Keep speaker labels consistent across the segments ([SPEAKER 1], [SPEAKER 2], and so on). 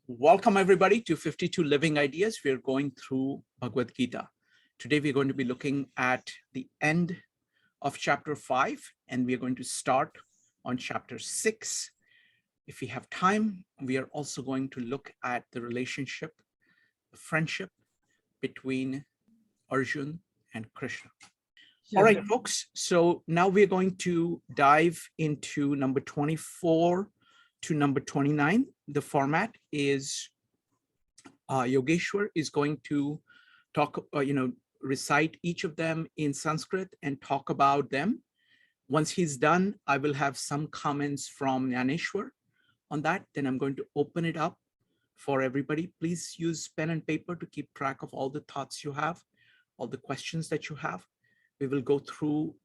[SPEAKER 1] Welcome everybody to 52 Living Ideas. We're going through Bhagavad Gita. Today we're going to be looking at the end of chapter 5 and we're going to start on chapter 6. If we have time, we are also going to look at the relationship, the friendship between Arjun and Krishna. All right, folks. So now we're going to dive into number 24 to number 29. The format is Yogeshwar is going to talk, recite each of them in Sanskrit and talk about them. Once he's done, I will have some comments from Jnaneshwar on that. Then I'm going to open it up for everybody. Please use pen and paper to keep track of all the thoughts you have, all the questions that you have. We will go through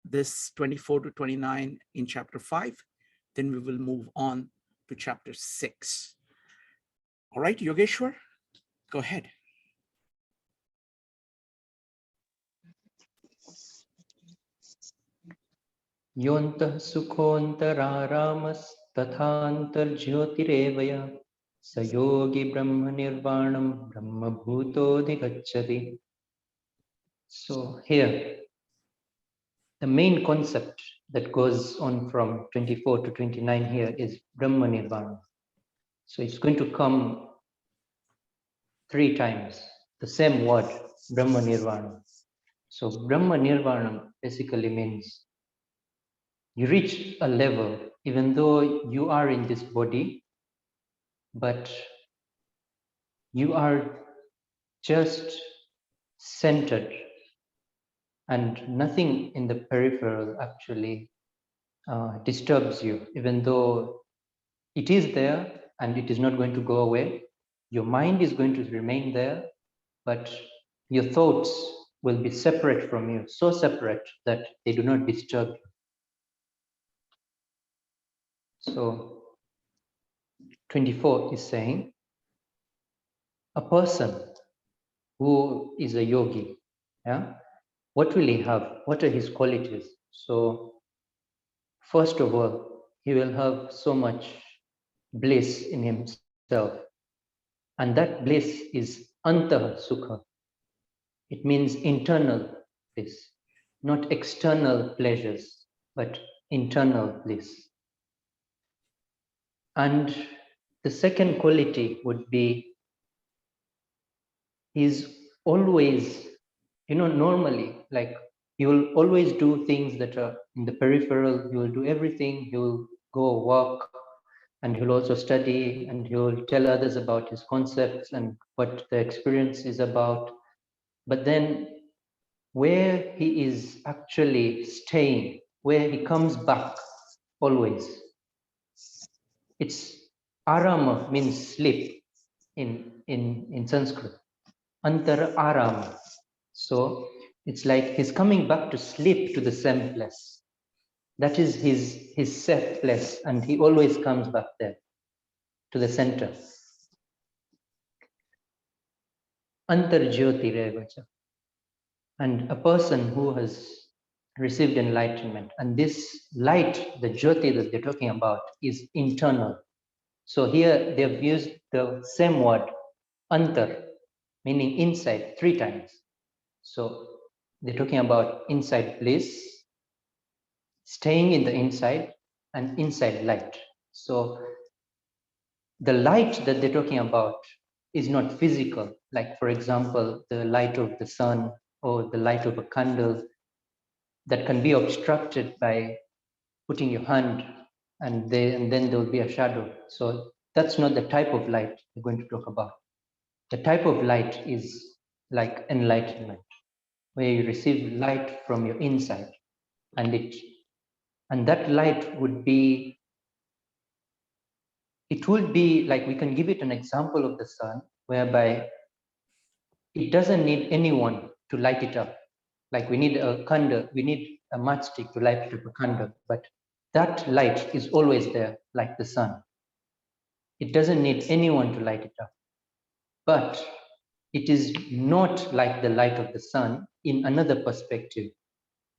[SPEAKER 1] this 24 to 29 in chapter 5. Then we will move on to chapter 6. All right, Yogeshwar, go ahead.
[SPEAKER 2] Yontah sukhontaramas tathantar jyotirevaya sayogi Brahma Nirvanam Brahma Bhuto Digacchati. So here, the main concept that goes on from 24 to 29 here is Brahma Nirvana. So it's going to come 3 times, the same word, Brahma Nirvana. So Brahma Nirvana basically means you reach a level, even though you are in this body, but you are just centered and nothing in the peripheral actually disturbs you, even though it is there and it is not going to go away. Your mind is going to remain there, but your thoughts will be separate from you, so separate that they do not disturb you. So 24 is saying, a person who is a yogi, yeah, what will he have? What are his qualities? So first of all, he will have so much bliss in himself. And that bliss is antah sukha. It means internal bliss, not external pleasures, but internal bliss. And the second quality would be, he's always, normally, like he will always do things that are in the peripheral. He will do everything. He will go work, and he'll also study, and he'll tell others about his concepts and what the experience is about. But then where he is actually staying, where he comes back always, it's arama, means sleep in Sanskrit. Antar arama. So it's like he's coming back to sleep to the same place. That is his set place, and he always comes back there to the center. Antar jyoti revacha. And a person who has received enlightenment, and this light, the jyoti that they're talking about, is internal. So here they've used the same word, antar, meaning inside, 3 times. So they're talking about inside bliss, staying in the inside, and inside light. So the light that they're talking about is not physical, like for example, the light of the sun or the light of a candle that can be obstructed by putting your hand, and then there will be a shadow. So that's not the type of light we're going to talk about. The type of light is like enlightenment, where you receive light from your inside, and that light would be, it would be like, we can give it an example of the sun, whereby it doesn't need anyone to light it up. Like we need a candle, we need a matchstick to light up a candle, but that light is always there, like the sun. It doesn't need anyone to light it up. But it is not like the light of the sun in another perspective,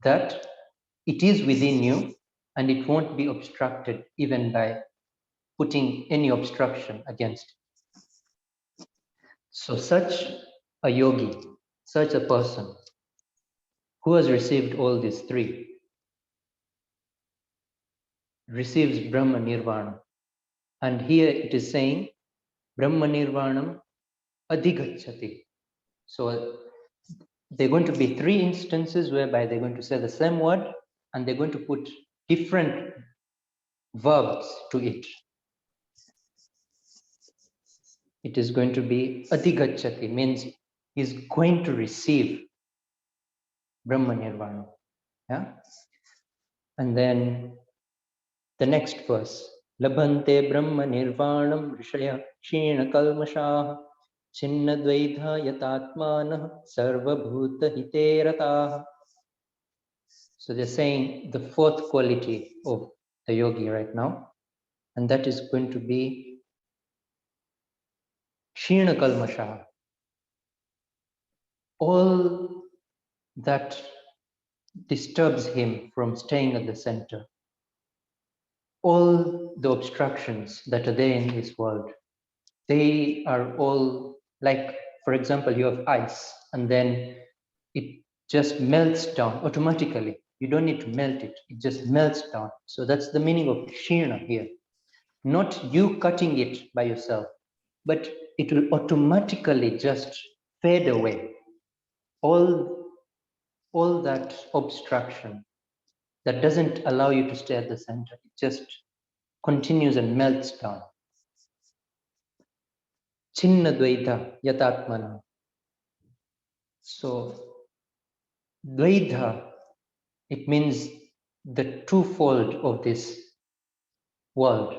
[SPEAKER 2] that it is within you and it won't be obstructed even by putting any obstruction against it. So such a yogi, such a person who has received all these three, receives Brahma Nirvana. And here it is saying, Brahma Nirvanam adhigacchati. So there are going to be three instances whereby they're going to say the same word and they're going to put different verbs to it. It is going to be adhigacchati, means he's going to receive Brahma Nirvana. Yeah? And then the next verse, Labhante Brahma Nirvanam Rishaya Kshina Kalmashah Chinna Dvaitha Yatatmanah Sarva Bhuta Hiteratah. So they're saying the fourth quality of the yogi right now, and that is going to be Kshina Kalmashah. All that disturbs him from staying at the center, all the obstructions that are there in this world, they are all like, for example, you have ice and then it just melts down automatically. You don't need to melt it, it just melts down. So that's the meaning of Kshina here. Not you cutting it by yourself, but it will automatically just fade away. All that obstruction that doesn't allow you to stay at the center, it just continues and melts down. Chinna Dvaita Yatatmana. So Dvaita, it means the twofold of this world.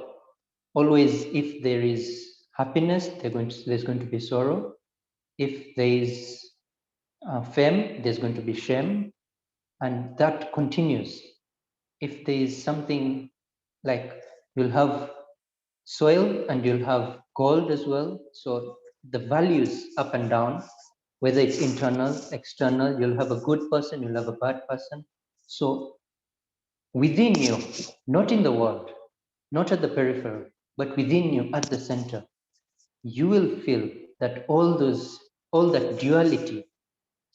[SPEAKER 2] Always, if there is happiness, there's going to be sorrow. If there is fame, there's going to be shame, and that continues. If there is something like, you'll have soil and you'll have gold as well. So the values up and down, whether it's internal, external, you'll have a good person, you'll have a bad person. So within you, not in the world, not at the periphery, but within you at the center, you will feel that all that duality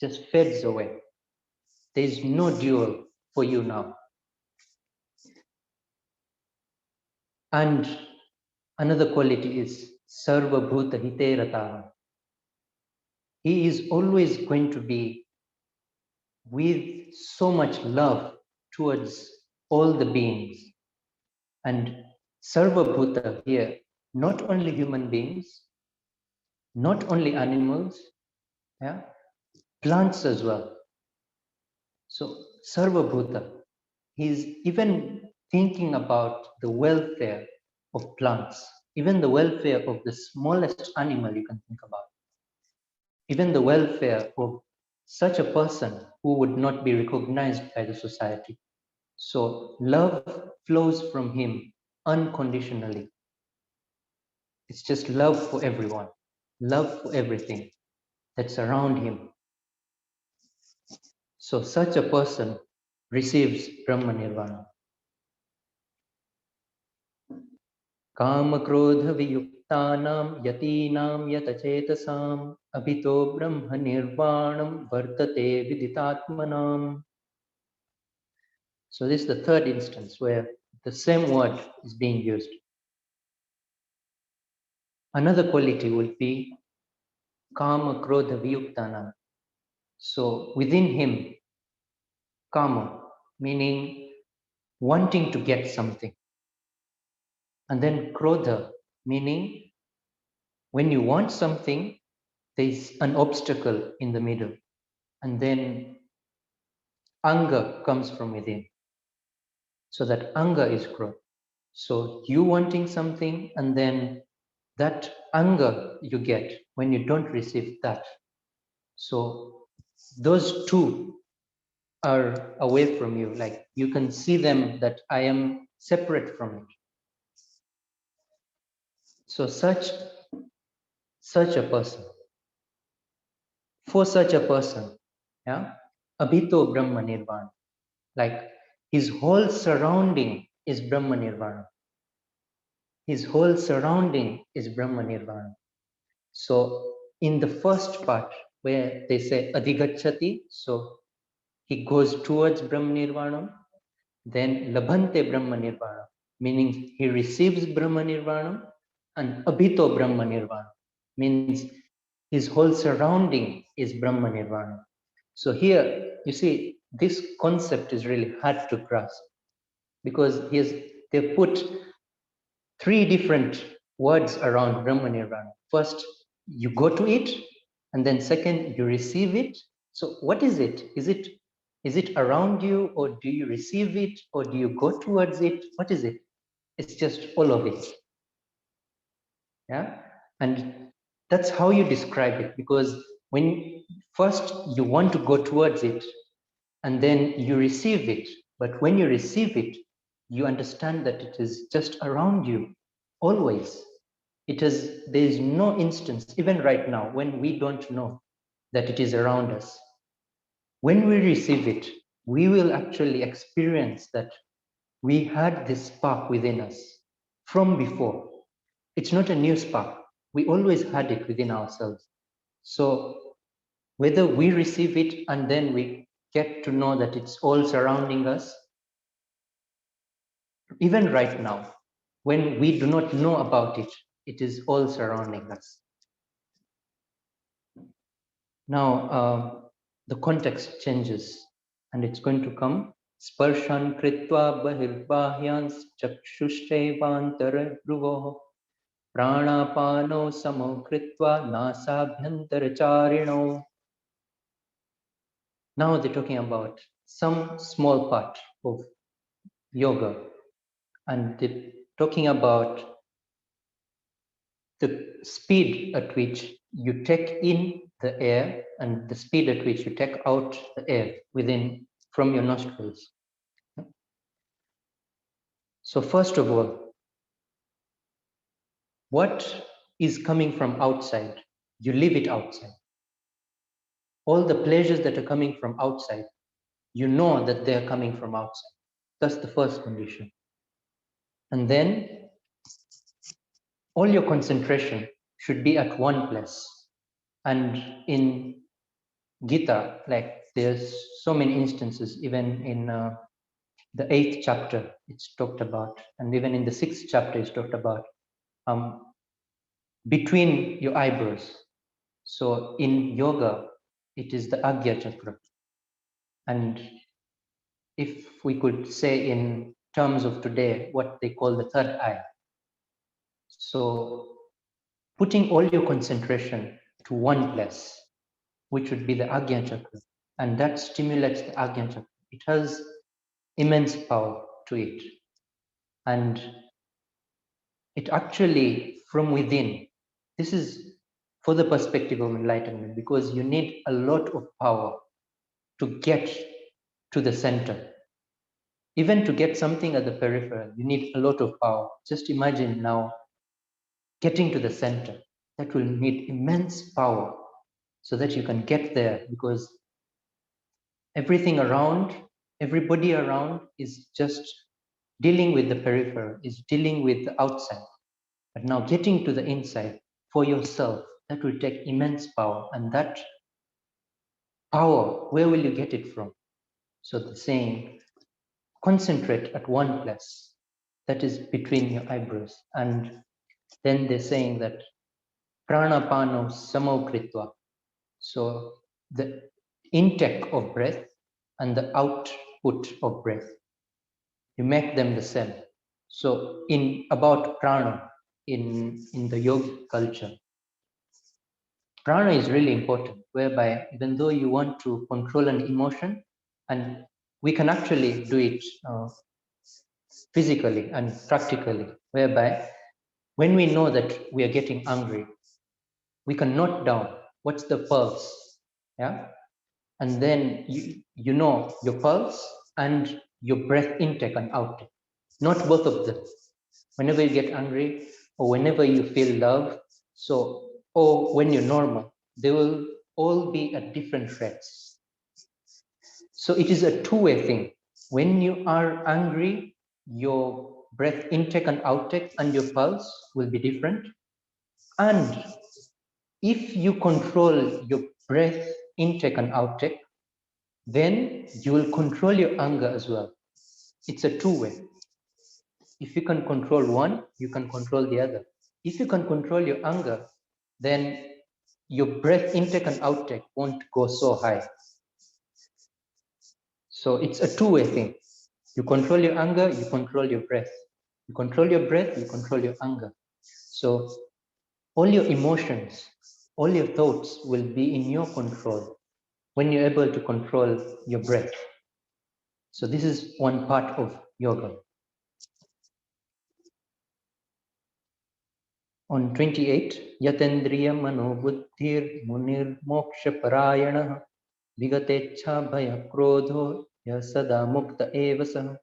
[SPEAKER 2] just fades away. There is no dual for you now. And another quality is Sarva Bhuta Hiterataha. He is always going to be with so much love towards all the beings. And Sarva Bhuta here, not only human beings, not only animals, yeah, plants as well. So Sarva Bhuta, he's even thinking about the welfare of plants, even the welfare of the smallest animal you can think about, even the welfare of such a person who would not be recognized by the society. So love flows from him unconditionally. It's just love for everyone, love for everything that's around him. So such a person receives Brahma Nirvana. Kama Krodha Viyuktanam Yatinam Yatachetasam Abhito Brahma Nirvanam Vartate Viditatmanam. So this is the third instance where the same word is being used. Another quality would be Kama Krodha Viyuktanam. So within him, Kama, meaning wanting to get something. And then Krodha, meaning when you want something, there's an obstacle in the middle. And then anger comes from within. So that anger is Krodha. So you wanting something, and then that anger you get when you don't receive that. So those two are away from you. Like you can see them that I am separate from it. So such a person, for such a person, yeah, Abhito Brahma Nirvana, like his whole surrounding is Brahma Nirvana. his whole surrounding is Brahma Nirvana. So in the first part where they say adhigacchati, so he goes towards Brahma Nirvana, then labhante Brahma Nirvana, meaning he receives Brahma Nirvana, and abhito Brahma Nirvana, means his whole surrounding is Brahma Nirvana. So here, you see, this concept is really hard to grasp because they put three different words around Brahma Nirvana. First, you go to it, and then second, you receive it. So what is it? Is it around you, or do you receive it, or do you go towards it? What is it? It's just all of it. Yeah, and that's how you describe it, because when first you want to go towards it, and then you receive it. But when you receive it, you understand that it is just around you, always. There is no instance, even right now, when we don't know that it is around us. When we receive it, we will actually experience that we had this spark within us from before. It's not a new spark. We always had it within ourselves. So whether we receive it and then we get to know that it's all surrounding us, even right now, when we do not know about it, it is all surrounding us. Now, the context changes, and it's going to come. Sparshan kritva bahirbahyans chakshushtevantara dhruvoh pranapano samo kritva nasabhyantaracharino. Now they're talking about some small part of yoga, and they're talking about the speed at which you take in the air and the speed at which you take out the air from your nostrils. So first of all, what is coming from outside? You leave it outside. All the pleasures that are coming from outside, you know that they're coming from outside. That's the first condition. And then all your concentration should be at one place. And in Gita, like there's so many instances, even in the 8th chapter, it's talked about, and even in the 6th chapter, it's talked about between your eyebrows. So in yoga, it is the Agya chakra. And if we could say in terms of today, what they call the third eye. So putting all your concentration to one place, which would be the Agya chakra, and that stimulates the Agya chakra. It has immense power to it. And it actually, from within, this is for the perspective of enlightenment, because you need a lot of power to get to the center. Even to get something at the peripheral, you need a lot of power. Just imagine now getting to the center. That will need immense power so that you can get there, because everything around, everybody around is just dealing with the peripheral, is dealing with the outside. But now getting to the inside for yourself, that will take immense power. And that power, where will you get it from? So the saying, concentrate at one place, that is between your eyebrows. And then they're saying that pranapano samokritva. So the intake of breath and the output of breath, you make them the same. So in about prana, in the yogic culture, prana is really important, whereby even though you want to control an emotion, and we can actually do it physically and practically, whereby when we know that we are getting angry, we can note down what's the pulse, yeah? And then you know your pulse and your breath intake and outtake, not both of them. Whenever you get angry or whenever you feel love, so, or when you're normal, they will all be at different rates. So it is a two-way thing. When you are angry, your breath intake and outtake and your pulse will be different. And if you control your breath intake and outtake, then you will control your anger as well. It's a two-way. If you can control one, you can control the other. If you can control your anger, then your breath intake and outtake won't go so high. So it's a two-way thing. You control your anger, you control your breath. You control your breath, you control your anger. So all your emotions, all your thoughts will be in your control when you're able to control your breath. So this is one part of yoga. On 28, Yatendriya Manobuddhir Munir Moksha Parayana Vigatecha Bhaya Krodho Yasada Mukta Evasa.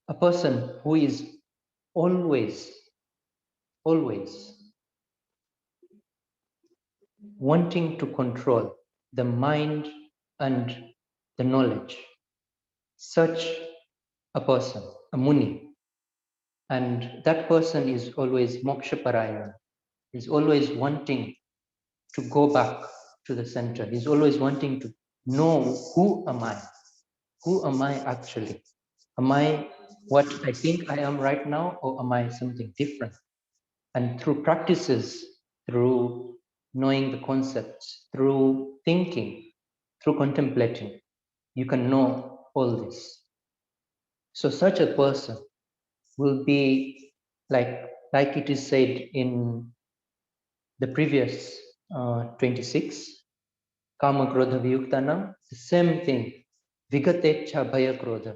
[SPEAKER 2] A person who is always wanting to control the mind and the knowledge, such a person, a muni, and that person is always moksha parayana, is always wanting to go back to the center. He's always wanting to know, who am I? Who am I actually? Am I what I think I am right now, or am I something different? And through practices, through knowing the concepts, through thinking, through contemplating, you can know all this. So such a person will be like it is said in the previous 26, Kama Krodha Viyuktanam, the same thing, Vigatecha Bhaya Krodha.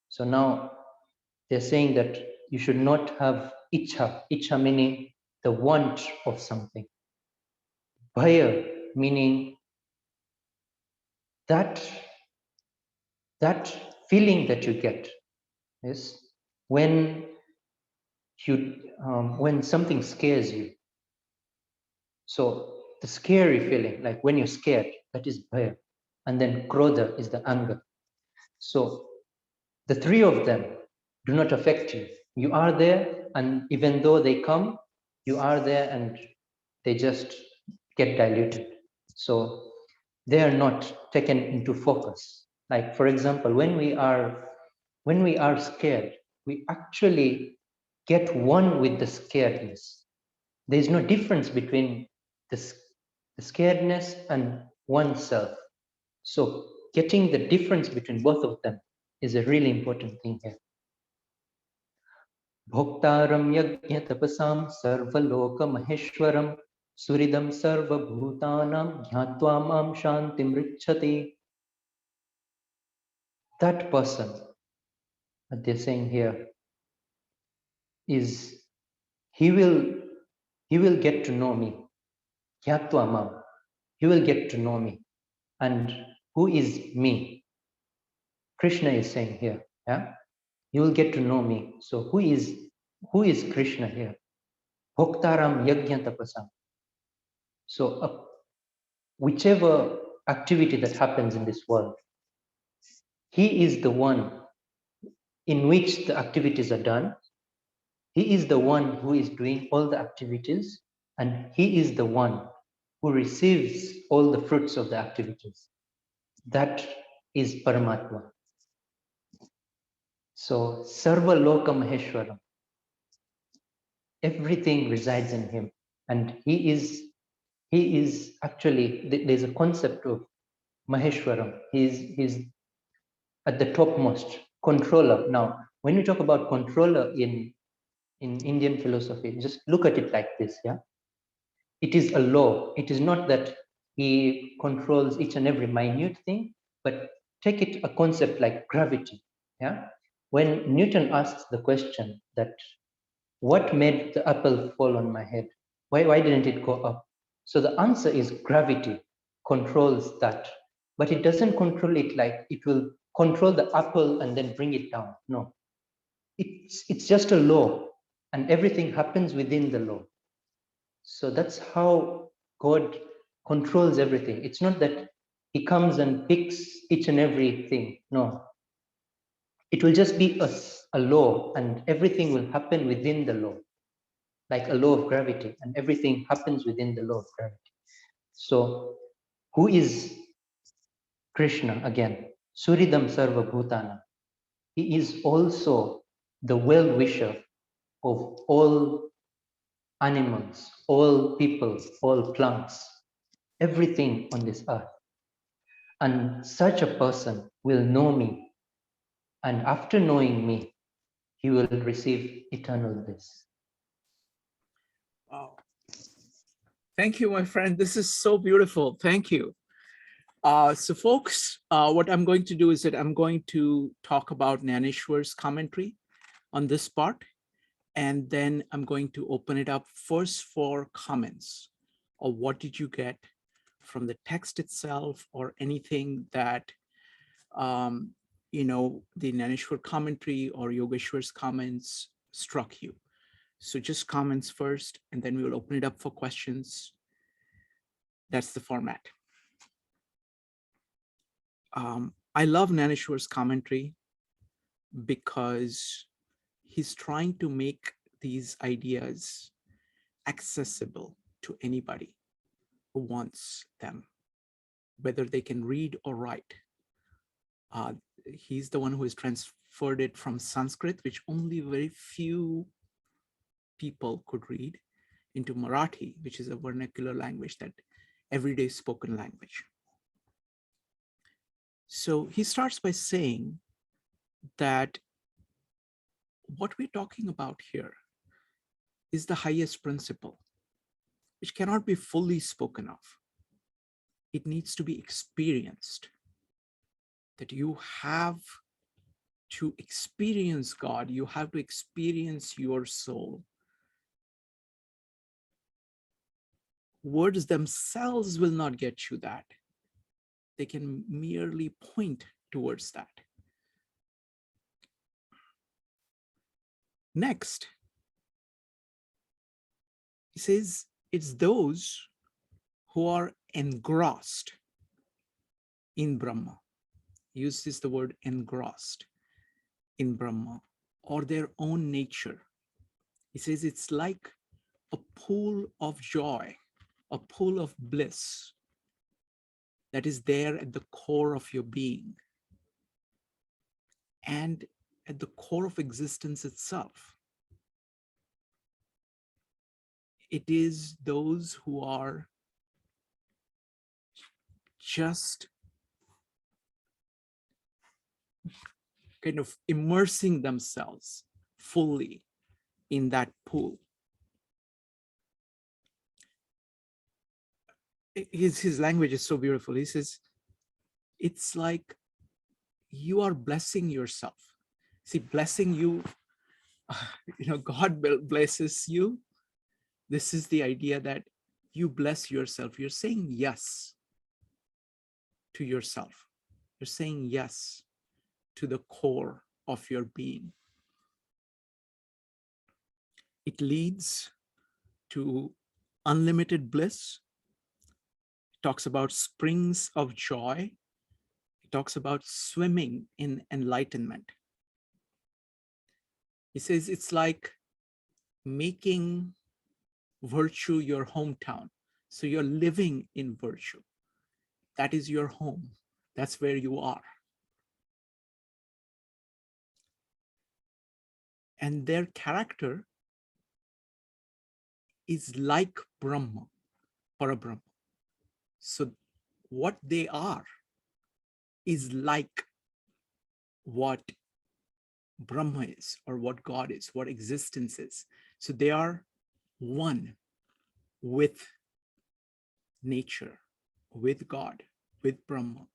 [SPEAKER 2] So now they're saying that you should not have icha meaning the want of something. Bhaya meaning that feeling that you get, yes, when something scares you. So the scary feeling, like when you're scared, that is bhaya. And then krodha is the anger. So the three of them do not affect you. You are there, and even though they come, you are there and they just get diluted. So they are not taken into focus. Like, for example, when we are scared, we actually get one with the scaredness. There is no difference between the scaredness and oneself. So getting the difference between both of them is a really important thing here. Bhoktaram yajna tapasam sarvaloka maheshwaram suridam sarva bhutanam jnatva mam shantim richati. That person, what they're saying here, is he will get to know me. Jnatva mam. He will get to know me. And who is me? Krishna is saying here, yeah? You will get to know me. So who is Krishna here? Bhoktaram yajna tapasam. So whichever activity that happens in this world, he is the one in which the activities are done. He is the one who is doing all the activities, and he is the one who receives all the fruits of the activities. That is Paramatma. So Sarva Loka Maheshwaram. Everything resides in him, and he is actually, there's a concept of Maheshwaram. He's at the topmost controller. Now, when you talk about controller in Indian philosophy, just look at it like this, yeah. It is a law. It is not that he controls each and every minute thing, but take it a concept like gravity, yeah. When Newton asks the question that what made the apple fall on my head? Why didn't it go up? So the answer is gravity controls that. But it doesn't control it like it will control the apple and then bring it down. No. It's just a law, and everything happens within the law. So that's how God controls everything. It's not that he comes and picks each and every thing. No. it will just be a law, and everything will happen within the law, like a law of gravity, and everything happens within the law of gravity. So who is Krishna again? Suridam Sarva Bhutana. He is also the well-wisher of all animals, all people, all plants, everything on this earth. And such a person will know me. And after knowing me, he will receive eternal bliss.
[SPEAKER 1] Wow. Thank you, my friend. This is so beautiful. Thank you. So folks, what I'm going to do is that I'm going to talk about Naneshwar's commentary on this part, and then I'm going to open it up first for comments of what did you get from the text itself or anything that, you know, the Naneshwar commentary or Yogeshwar's comments struck you. So just comments first, and then we will open it up for questions. That's the format. I love Naneshwar's commentary because he's trying to make these ideas accessible to anybody who wants them, whether they can read or write. He's the one who has transferred it from Sanskrit, which only very few people could read, into Marathi, which is a vernacular language, that everyday spoken language. So he starts by saying that what we're talking about here is the highest principle, which cannot be fully spoken of. It needs to be experienced, that you have to experience God, you have to experience your soul. Words themselves will not get you that. They can merely point towards that. Next, he says it's those who are engrossed in Brahma. He uses the word engrossed in Brahma or their own nature. He says it's like a pool of joy, a pool of bliss that is there at the core of your being and at the core of existence itself. It is those who are just kind of immersing themselves fully in that pool. His language is so beautiful. He says, it's like you are blessing yourself. See, blessing you, you know, God blesses you. This is the idea that you bless yourself. You're saying yes to yourself. You're saying yes to the core of your being. It leads to unlimited bliss. It talks about springs of joy. It talks about swimming in enlightenment. He says it's like making virtue your hometown. So you're living in virtue. That is your home. That's where you are. And their character is like Brahma, Parabrahma. So what they are is like what Brahma is, or what God is, what existence is. So they are one with nature, with God, with Brahma.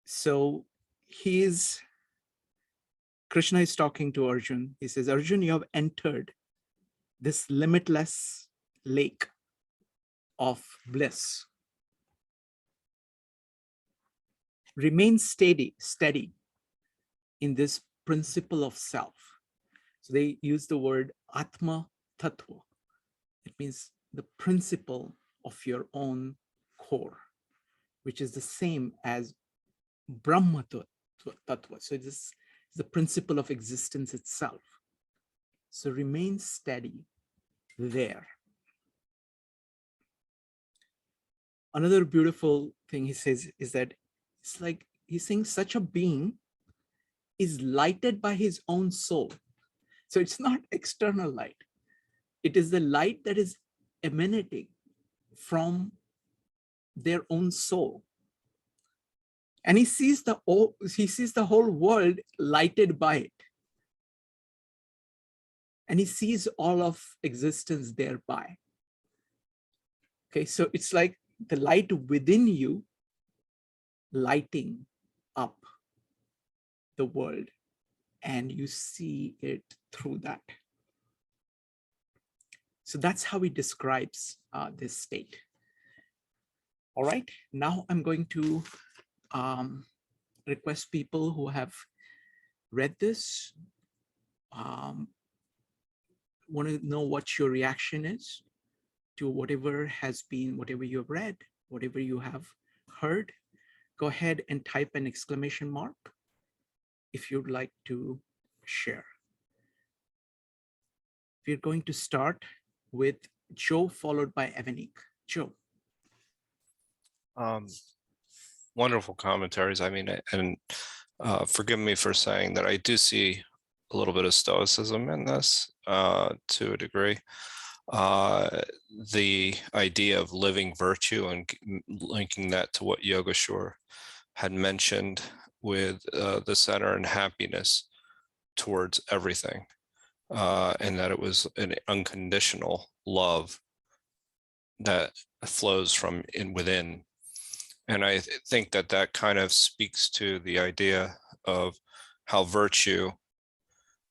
[SPEAKER 1] So Krishna is talking to Arjun. He says, Arjun, you have entered this limitless lake of bliss. Remain steady in this principle of self. So they use the word Atma Tattva. It means the principle of your own core, which is the same as Brahma Tattva. So this is the principle of existence itself. So remain steady there. Another beautiful thing he says is that it's like he's saying such a being is lighted by his own soul. So it's not external light. It is the light that is emanating from their own soul. And he sees the whole world lighted by it. And he sees all of existence thereby. Okay, so it's like the light within you lighting up the world, and you see it through that. So that's how he describes this state. All right, now I'm going to request people who have read this, want to know what your reaction is to whatever you have read, whatever you have heard. Go ahead and type an exclamation mark if you'd like to share. We're going to start with Joe, followed by Evanik. Joe.
[SPEAKER 3] Wonderful commentaries. I mean, and forgive me for saying that I do see a little bit of stoicism in this to a degree. The idea of living virtue and linking that to what Yogeshwar had mentioned with the center and happiness towards everything, and that it was an unconditional love that flows from within. And I think that that kind of speaks to the idea of how virtue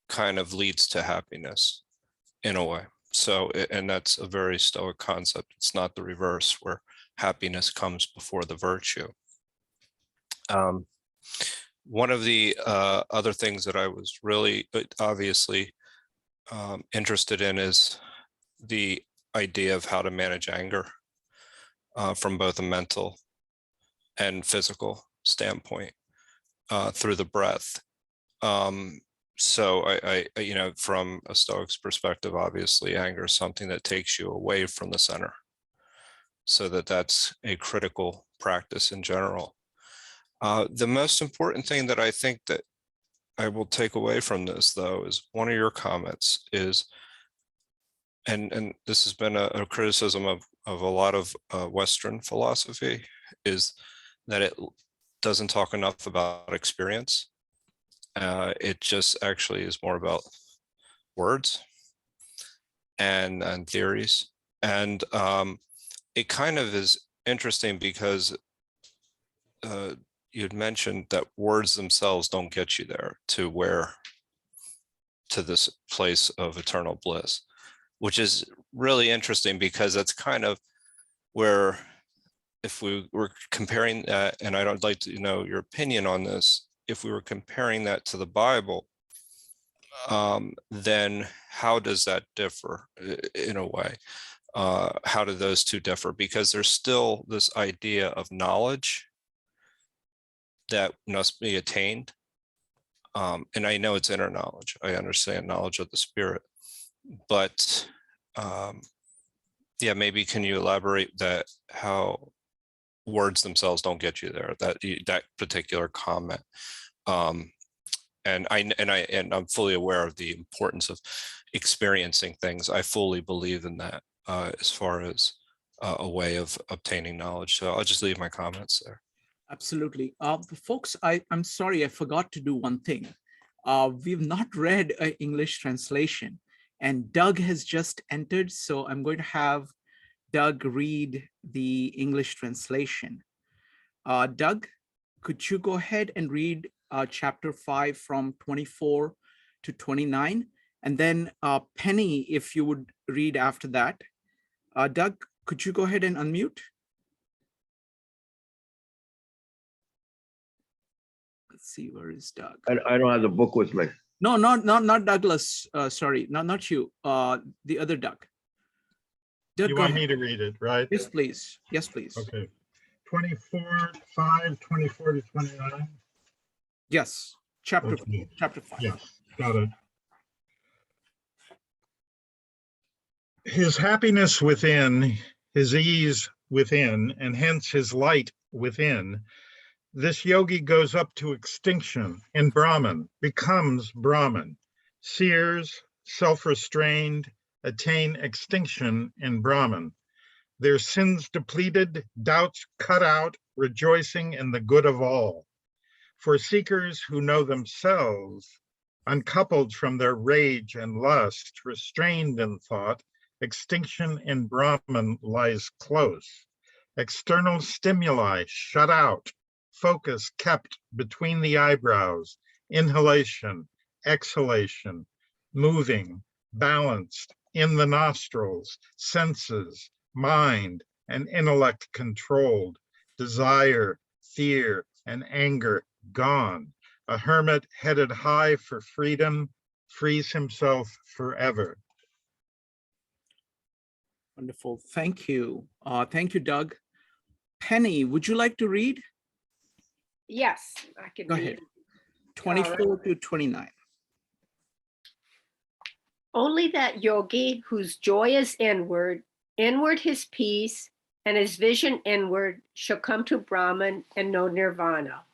[SPEAKER 3] kind of leads to happiness in a way. So, and that's a very Stoic concept. It's not the reverse where happiness comes before the virtue. One of the other things that I was really obviously interested in is the idea of how to manage anger from both a mental and physical standpoint through the breath. So I, you know, from a Stoic's perspective, obviously anger is something that takes you away from the center. So that's a critical practice in general. The most important thing that I think that I will take away from this, though, is one of your comments is, and this has been a criticism of a lot of Western philosophy, is that it doesn't talk enough about experience. It just actually is more about words and theories. And it kind of is interesting because you'd mentioned that words themselves don't get you there to this place of eternal bliss, which is really interesting because that's kind of where, if we were comparing that, and I'd like to know your opinion on this, if we were comparing that to the Bible, then how does that differ in a way? How do those two differ? Because there's still this idea of knowledge that must be attained. And I know it's inner knowledge. I understand knowledge of the spirit, but yeah, maybe can you elaborate that how words themselves don't get you there, that particular comment. And I'm fully aware of the importance of experiencing things. I fully believe in that as far as a way of obtaining knowledge. So I'll just leave my comments there.
[SPEAKER 1] Absolutely. Folks, I'm sorry, I forgot to do one thing. We've not read an English translation, and Doug has just entered, so I'm going to have Doug read the English translation. Doug, could you go ahead and read chapter 5 from 24 to 29? And then Penny, if you would read after that. Doug, could you go ahead and unmute? Let's see, where is Doug?
[SPEAKER 4] I don't have the book with me.
[SPEAKER 1] No, not Douglas. Sorry, not you. The other Doug. Doug,
[SPEAKER 4] You
[SPEAKER 1] go
[SPEAKER 4] want
[SPEAKER 1] ahead.
[SPEAKER 4] me to read it, right?
[SPEAKER 1] Yes, please. Yes, please.
[SPEAKER 4] Okay. 24:5, 24 to 29.
[SPEAKER 1] Yes. Chapter
[SPEAKER 4] Okay.
[SPEAKER 1] 5.
[SPEAKER 4] Yes, got it. His happiness within, his ease within, and hence his light within, this yogi goes up to extinction in Brahman, becomes Brahman. Seers, self-restrained, attain extinction in Brahman. Their sins depleted, doubts cut out, rejoicing in the good of all. For seekers who know themselves, uncoupled from their rage and lust, restrained in thought, extinction in Brahman lies close. External stimuli shut out, focus kept between the eyebrows, inhalation, exhalation, moving, balanced in the nostrils, senses, mind, and intellect controlled, desire, fear, and anger gone. A hermit headed high for freedom frees himself forever.
[SPEAKER 1] Wonderful. Thank you. Thank you, Doug. Penny, would you like to read?
[SPEAKER 5] Yes, I can
[SPEAKER 1] Go
[SPEAKER 5] read.
[SPEAKER 1] ahead. 24 to 29.
[SPEAKER 5] Only that yogi whose joy is inward, inward his peace, and his vision inward shall come to Brahman and know nirvana.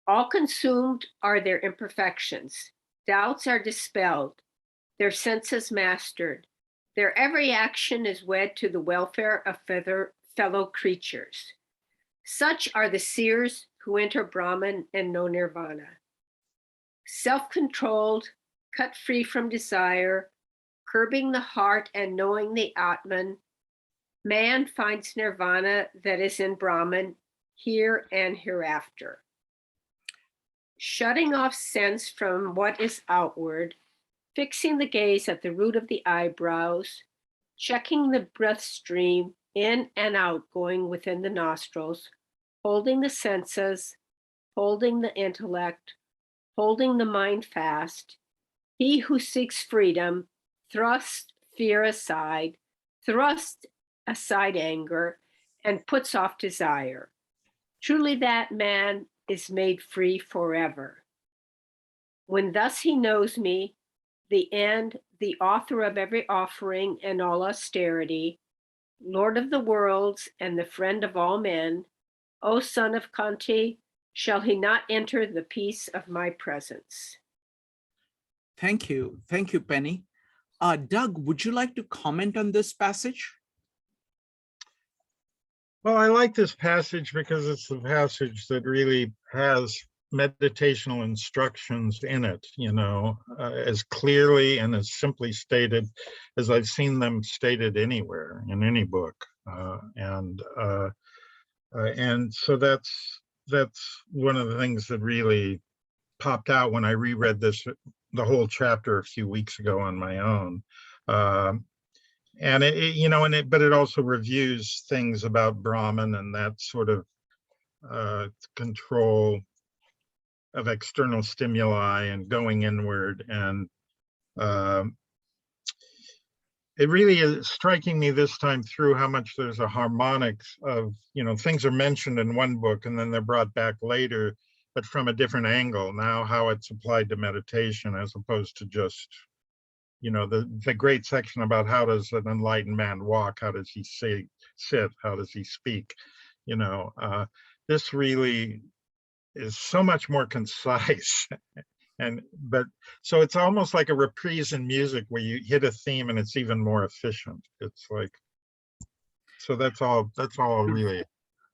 [SPEAKER 5] All consumed are their imperfections. Doubts are dispelled, their senses mastered. Their every action is wed to the welfare of fellow creatures. Such are the seers who enter Brahman and know nirvana. Self-controlled, cut free from desire, curbing the heart and knowing the Atman, man finds nirvana that is in Brahman here and hereafter. Shutting off sense from what is outward, fixing the gaze at the root of the eyebrows, checking the breath stream in and out going within the nostrils, holding the senses, holding the intellect, holding the mind fast. He who seeks freedom thrusts fear aside, thrusts aside anger, and puts off desire. Truly that man is made free forever. When thus he knows me, the end, the author of every offering and all austerity, Lord of the worlds and the friend of all men, O son of Kanti, shall he not enter the peace of my presence?
[SPEAKER 1] Thank you. Thank you, Penny. Doug, would you like to comment on this passage?
[SPEAKER 4] Well, I like this passage because it's the passage that really has meditational instructions in it, as clearly and as simply stated as I've seen them stated anywhere in any book. And so that's one of the things that really popped out when I reread the whole chapter a few weeks ago on my own. And but it also reviews things about Brahman and that sort of control of external stimuli and going inward. And it really is striking me this time through how much there's a harmonics of, things are mentioned in one book and then they're brought back later, but from a different angle. Now how it's applied to meditation as opposed to just, the great section about how does an enlightened man walk, how does he sit, how does he speak, this really is so much more concise. But so it's almost like a reprise in music where you hit a theme and it's even more efficient. It's like, so that's all really.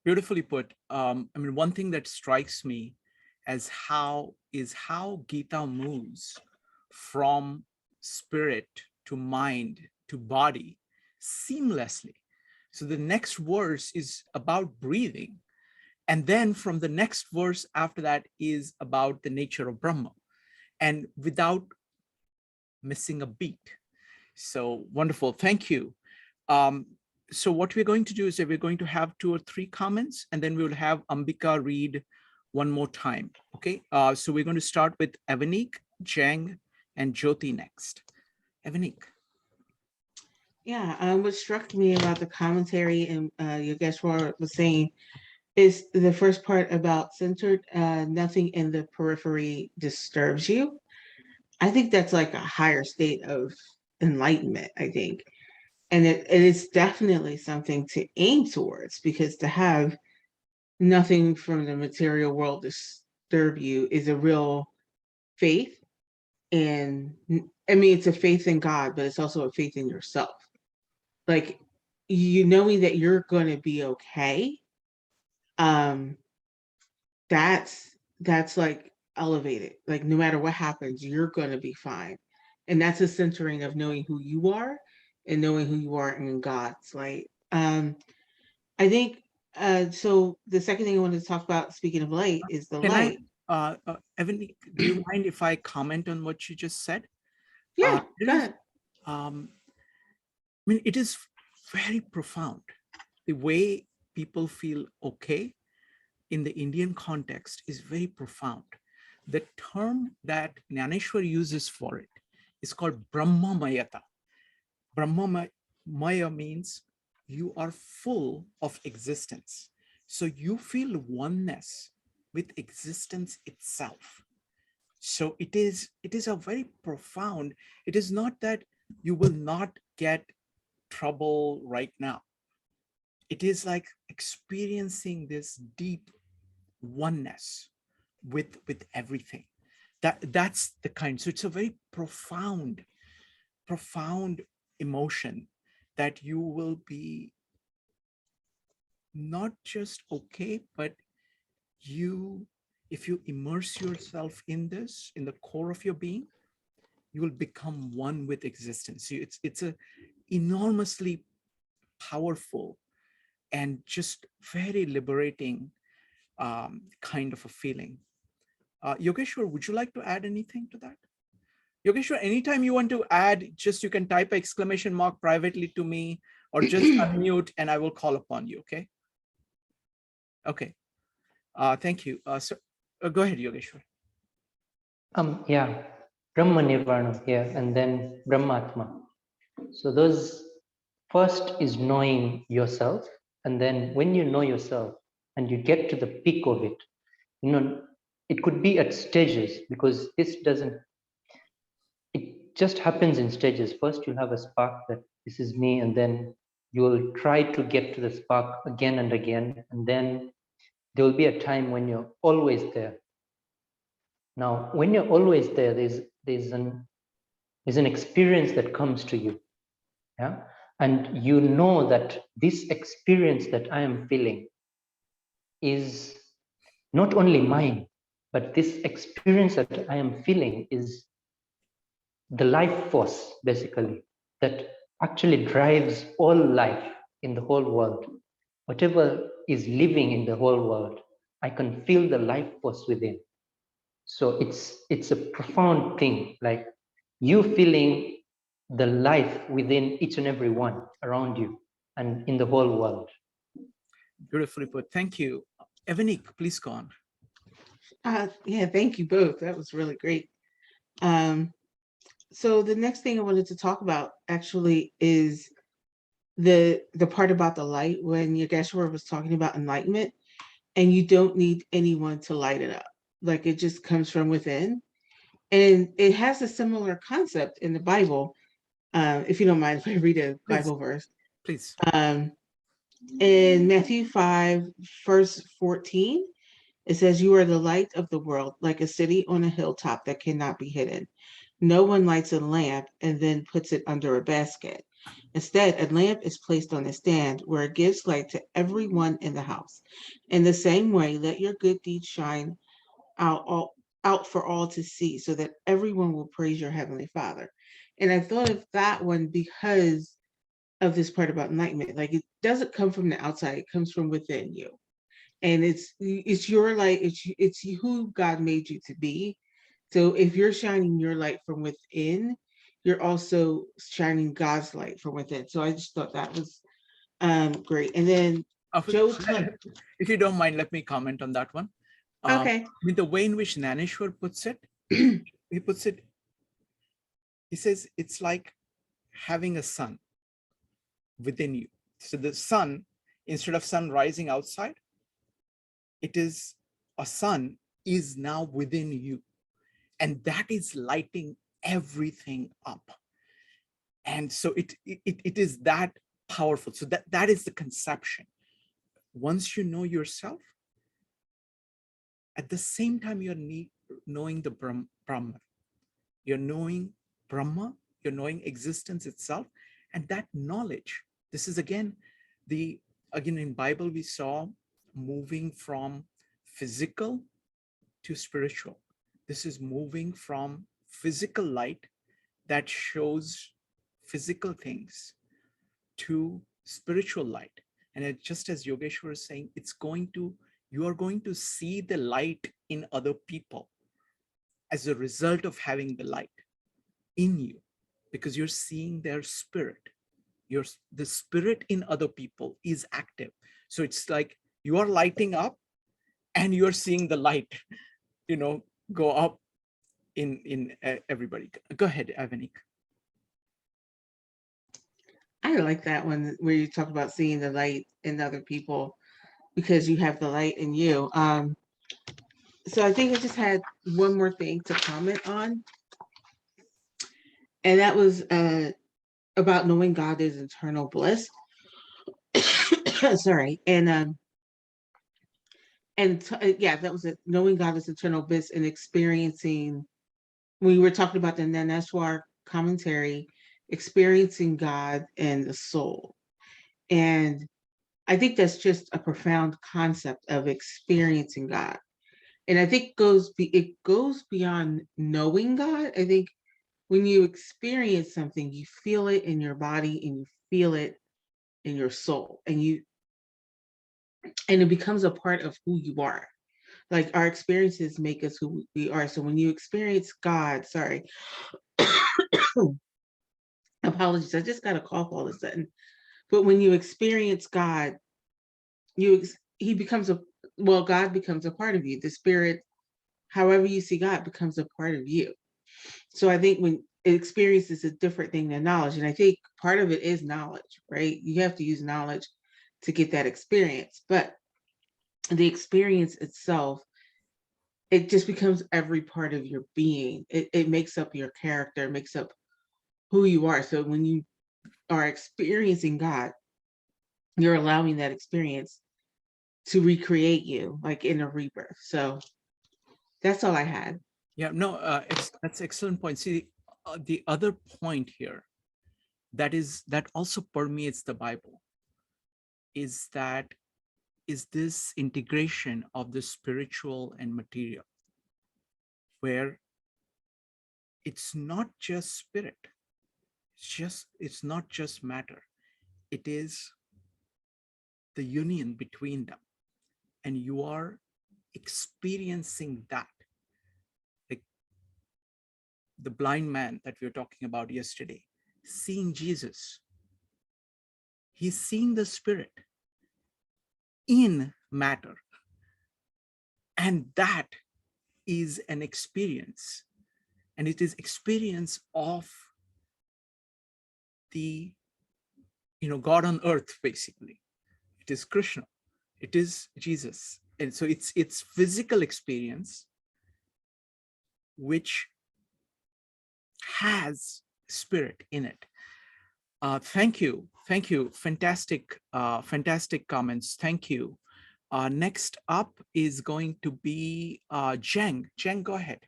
[SPEAKER 1] Beautifully put. One thing that strikes me as how Gita moves from spirit to mind to body seamlessly. So the next verse is about breathing. And then from the next verse after that is about the nature of Brahma, and without missing a beat. So wonderful. Thank you. So what we're going to do is that we're going to have 2 or 3 comments, and then we will have Ambika read one more time. Okay. So we're going to start with Avanik, Jang, and Jyoti next. Avanik.
[SPEAKER 6] Yeah, what struck me about the commentary and Yogeshwar was saying is the first part about centered, nothing in the periphery disturbs you. I think that's like a higher state of enlightenment, I think. And it is definitely something to aim towards, because to have nothing from the material world disturb you is a real faith. And I mean, it's a faith in God, but it's also a faith in yourself. Like, you knowing that you're going to be okay. That's like elevated. Like, no matter what happens, you're going to be fine. And that's a centering of knowing who you are and knowing who you are in God's light. I think so. The second thing I wanted to talk about, speaking of light, is the
[SPEAKER 1] Can
[SPEAKER 6] light.
[SPEAKER 1] Evan, do you mind if I comment on what you just said?
[SPEAKER 6] Yeah, go ahead.
[SPEAKER 1] I mean, it is very profound. The way people feel okay in the Indian context is very profound. The term that Jnaneshwar uses for it is called Brahma Mayata. Brahma Maya means you are full of existence. So you feel oneness with existence itself. So it is a very profound, it is not that you will not get trouble right now. It is like experiencing this deep oneness with everything. That's the kind. So it's a very profound emotion that you will be not just okay, but if you immerse yourself in this, in the core of your being, you will become one with existence. It's a enormously powerful and just very liberating kind of a feeling. Yogeshwar, would you like to add anything to that? Yogeshwar, anytime you want to add, just you can type exclamation mark privately to me, or just unmute and I will call upon you, okay? Okay, thank you. So go ahead, Yogeshwar.
[SPEAKER 2] Yeah, Brahma Nirvana here, and then Brahmatma. So those first is knowing yourself, and then when you know yourself and you get to the peak of it, you know, it could be at stages, because this doesn't, it just happens in stages. First you'll have a spark that this is me, and then you will try to get to the spark again and again, and then there will be a time when you're always there. Now, when you're always there, there's an experience that comes to you, yeah, and you know that this experience that I am feeling is not only mine, but this experience that I am feeling is the life force, basically, that actually drives all life in the whole world. Whatever is living in the whole world, I can feel the life force within. So it's a profound thing, like you feeling the life within each and every one around you and in the whole world.
[SPEAKER 1] Beautifully put. Thank you. Evanik, please go on.
[SPEAKER 6] Yeah, thank you both. That was really great. So the next thing I wanted to talk about actually is the part about the light, when Yogeshwar was talking about enlightenment, and you don't need anyone to light it up. Like, it just comes from within. And it has a similar concept in the Bible. If you don't mind, if I read a Bible verse.
[SPEAKER 1] Please.
[SPEAKER 6] In Matthew 5, verse 14, it says, "You are the light of the world, like a city on a hilltop that cannot be hidden. No one lights a lamp and then puts it under a basket. Instead, a lamp is placed on a stand where it gives light to everyone in the house. In the same way, let your good deeds shine out for all to see, so that everyone will praise your heavenly Father." And I thought of that one because of this part about enlightenment. Like, it doesn't come from the outside; it comes from within you. And it's your light. It's who God made you to be. So if you're shining your light from within, you're also shining God's light from within. So I just thought that was great. And then Joe,
[SPEAKER 1] if you don't mind, let me comment on that one.
[SPEAKER 6] Okay.
[SPEAKER 1] I mean, the way in which Jnaneshwar puts it, he says, it's like having a son. within you. So the sun, instead of sun rising outside, it is a sun is now within you. And that is lighting everything up. And so it is that powerful. So that is the conception. Once you know yourself, at the same time, you're knowing the Brahman. You're knowing Brahma, you're knowing existence itself. And that knowledge, this is again in Bible, we saw moving from physical to spiritual. This is moving from physical light that shows physical things to spiritual light. And just as Yogeshwar is saying, you are going to see the light in other people as a result of having the light in you, because you're seeing their spirit. The spirit in other people is active. So it's like you are lighting up and you're seeing the light, go up in everybody. Go ahead, Avanik.
[SPEAKER 6] I like that one where you talk about seeing the light in other people because you have the light in you. So I think I just had one more thing to comment on, and that was about knowing God is eternal bliss. Sorry, and yeah, that was it. Knowing God is eternal bliss and experiencing. We were talking about the Naneshwar commentary, experiencing God and the soul, and I think that's just a profound concept of experiencing God. And I think it goes beyond knowing God. I think when you experience something, you feel it in your body and you feel it in your soul, and it becomes a part of who you are. Like our experiences make us who we are. So when you experience God, sorry, apologies, I just got a cough all of a sudden. But when you experience God, God becomes a part of you. The spirit, however you see God, becomes a part of you. So I think when experience is a different thing than knowledge. And I think part of it is knowledge, right? You have to use knowledge to get that experience. But the experience itself, it just becomes every part of your being. It makes up your character, it makes up who you are. So when you are experiencing God, you're allowing that experience to recreate you, like in a rebirth. So that's all I had.
[SPEAKER 1] Yeah, no, that's excellent point. See, the other point here that also permeates the Bible is this integration of the spiritual and material, where it's not just spirit, it's not just matter, it is the union between them, and you are experiencing that. Like the blind man that we were talking about yesterday, seeing Jesus, he's seeing the spirit in matter, and that is an experience, and it is experience of the God on earth. Basically, it is Krishna, it is Jesus. And so it's physical experience which has spirit in it. Thank you, fantastic comments. Thank you. Next up is going to be Zheng. Zheng, go ahead.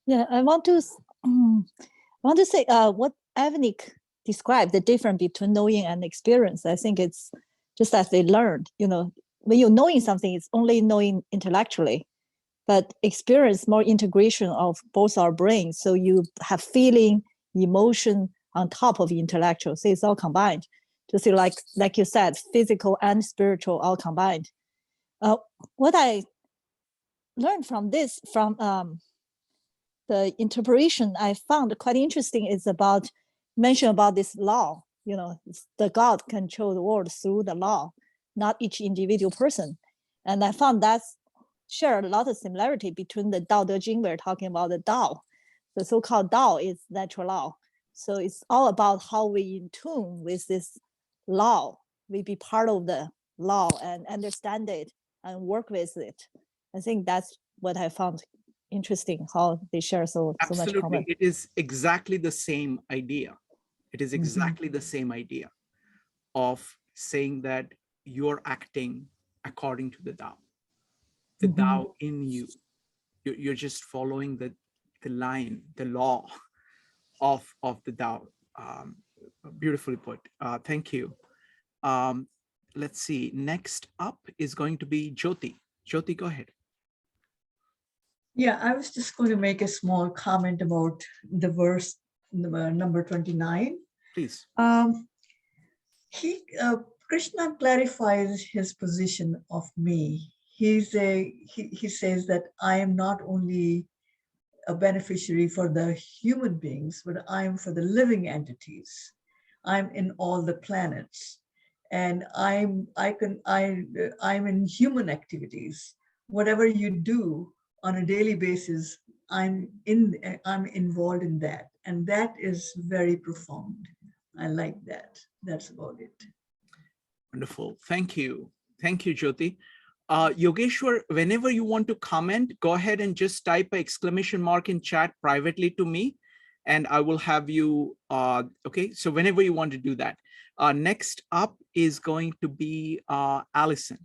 [SPEAKER 7] Yeah, I want to say what Avanik described, the difference between knowing and experience. I think it's just as they learned, when you're knowing something, it's only knowing intellectually, but experience more integration of both our brains. So you have feeling, emotion on top of intellectual. So it's all combined. To see, like you said, physical and spiritual all combined. What I learned from the interpretation I found quite interesting is mention about this law. The God control the world through the law, not each individual person. And I found that's share a lot of similarity between the Tao Te Ching we're talking about, the Tao. The so-called Tao is natural law. So it's all about how we in tune with this law. We be part of the law and understand it and work with it. I think that's what I found interesting, how they share so much
[SPEAKER 1] Absolutely.
[SPEAKER 7] common.
[SPEAKER 1] It is exactly the same idea. It is exactly the same idea of saying that you're acting according to the Tao. The Tao in you. You're just following the line, the law of the Tao. Beautifully put. Thank you. Let's see. Next up is going to be Jyoti. Jyoti, go ahead.
[SPEAKER 8] Yeah, I was just going to make a small comment about the verse number 29.
[SPEAKER 1] Please.
[SPEAKER 8] Krishna clarifies his position of me. He says that I am not only a beneficiary for the human beings, but I am for the living entities. I'm in all the planets, and I'm in human activities. Whatever you do on a daily basis, I'm involved in that, and that is very profound. I like that. That's about it.
[SPEAKER 1] Wonderful. Thank you. Thank you, Jyoti. Yogeshwar, whenever you want to comment, go ahead and just type an exclamation mark in chat privately to me, and I will have you, okay? So whenever you want to do that. Next up is going to be Allison.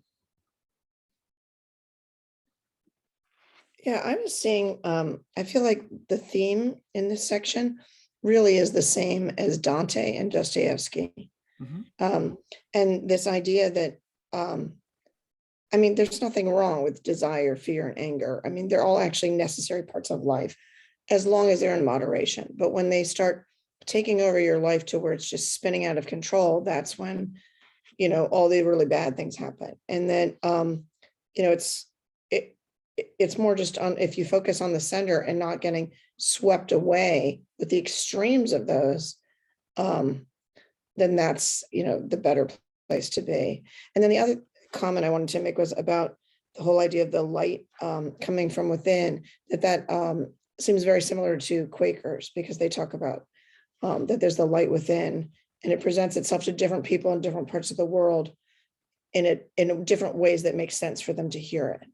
[SPEAKER 9] Yeah, I was saying, I feel like the theme in this section really is the same as Dante and Dostoevsky. And this idea that, I mean, there's nothing wrong with desire, fear, and anger. I mean, they're all actually necessary parts of life, as long as they're in moderation. But when they start taking over your life to where it's just spinning out of control, that's when, you know, all the really bad things happen. And then, you know, it's more just on, if you focus on the center and not getting swept away with the extremes of those, then that's, you know, the better place to be. And then the other comment I wanted to make was about the whole idea of the light coming from within, that seems very similar to Quakers, because they talk about that there's the light within, and it presents itself to different people in different parts of the world in different ways that make sense for them to hear it.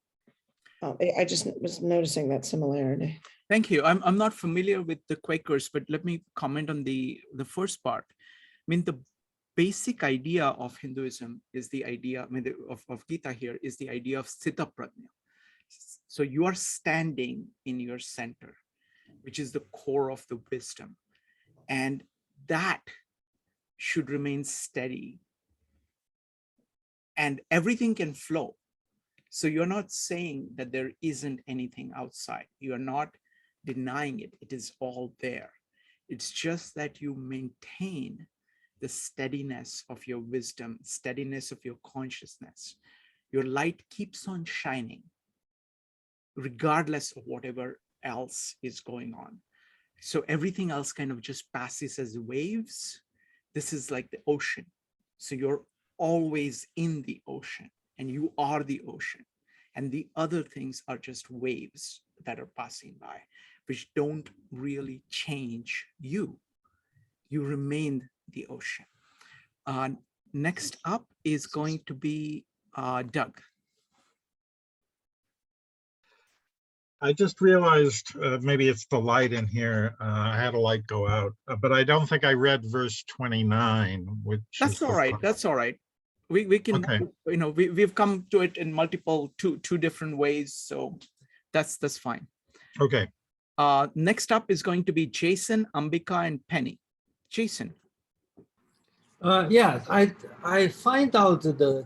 [SPEAKER 9] I just was noticing that similarity.
[SPEAKER 1] Thank you. I'm not familiar with the Quakers, but let me comment on the first part. I mean, the basic idea of Hinduism is the idea, I mean, of Gita here is the idea of Sthita Prajna. So you are standing in your center, which is the core of the wisdom. And that should remain steady. And everything can flow. So you're not saying that there isn't anything outside. You're not denying it. It is all there. It's just that you maintain the steadiness of your wisdom, steadiness of your consciousness. Your light keeps on shining, regardless of whatever else is going on. So everything else kind of just passes as waves. This is like the ocean. So you're always in the ocean, and you are the ocean. And the other things are just waves that are passing by, which don't really change you. You remain the ocean. Next up is going to be Doug.
[SPEAKER 4] I just realized maybe it's the light in here. I had a light go out, but I don't think I read verse 29, which
[SPEAKER 1] That's all right. That's all right. We can,
[SPEAKER 4] okay.
[SPEAKER 1] You know, we've come to it in multiple two different ways, so that's fine.
[SPEAKER 4] Okay.
[SPEAKER 1] Next up is going to be Jason, Ambika, and Penny. Jason.
[SPEAKER 10] Yeah, I find out the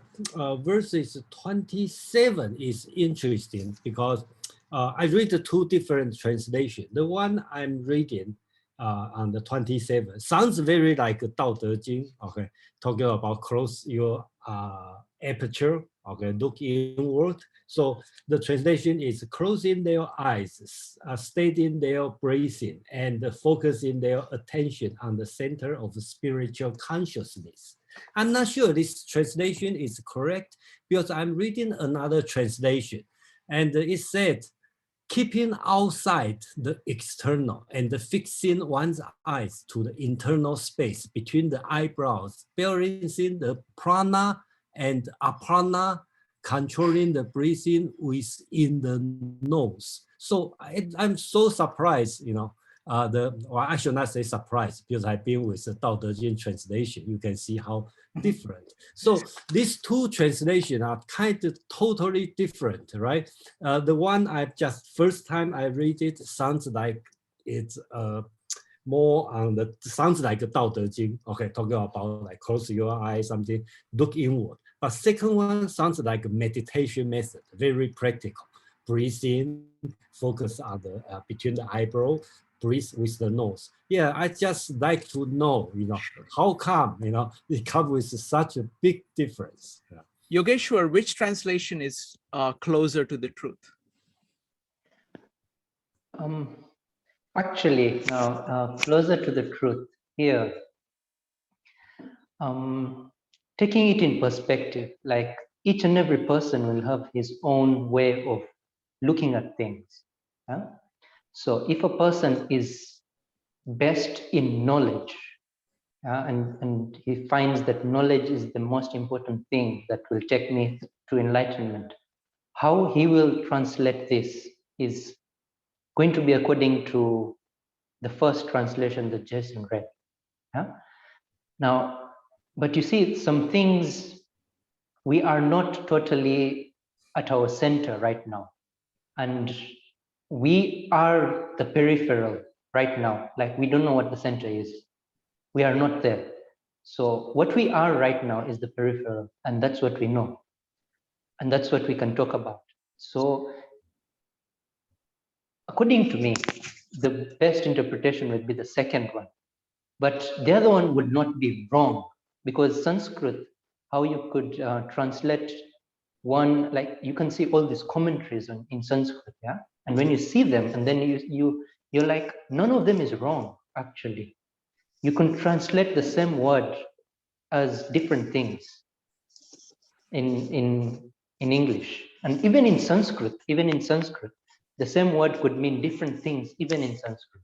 [SPEAKER 10] verses 27 is interesting because I read the two different translations. The one I'm reading on the 27 sounds very like Dao De Jing, okay, talking about close your aperture, okay, look inward. So the translation is closing their eyes, steadying their breathing, and focusing their attention on the center of the spiritual consciousness. I'm not sure this translation is correct because I'm reading another translation, and it said, keeping outside the external and fixing one's eyes to the internal space between the eyebrows, balancing the prana and apana, controlling the breathing within the nose. So I'm so surprised, well, I should not say surprised, because I've been with the Dao De Jing translation. You can see how different. So these two translations are kind of totally different, right? The one first time I read it sounds like it's more on sounds like a Dao De Jing, okay, talking about like close your eyes, something, look inward. But second one sounds like a meditation method, very practical. Breathe in, focus on the between the eyebrow, breathe with the nose. Yeah, I just like to know, how come, it comes with such a big difference. Yeah.
[SPEAKER 1] Yogeshwar, which translation is closer to the truth?
[SPEAKER 2] Actually, now closer to the truth here, taking it in perspective, like each and every person will have his own way of looking at things. Yeah? So if a person is best in knowledge, and he finds that knowledge is the most important thing that will take me to enlightenment, how he will translate this is going to be according to the first translation that Jason read. Yeah? Now, but you see, some things we are not totally at our center right now. And we are the peripheral right now. Like, we don't know what the center is. We are not there. So what we are right now is the peripheral, and that's what we know. And that's what we can talk about. So according to me, the best interpretation would be the second one. But the other one would not be wrong, because Sanskrit, how you could translate one, like you can see all these commentaries in Sanskrit, yeah? And when you see them, and then you're like, none of them is wrong, actually. You can translate the same word as different things in English. And even in Sanskrit, the same word could mean different things, even in Sanskrit.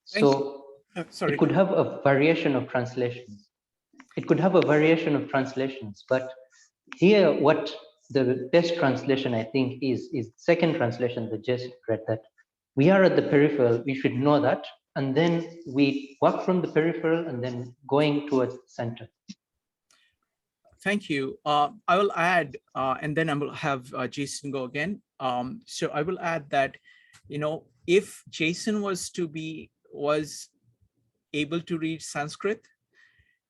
[SPEAKER 2] So it could have a variation of translations. But here, what the best translation, I think, is second translation that just read, that we are at the peripheral, we should know that, and then we work from the peripheral and then going towards the center.
[SPEAKER 1] Thank you. I will add, and then I will have Jason go again. So I will add that, if Jason was able to read Sanskrit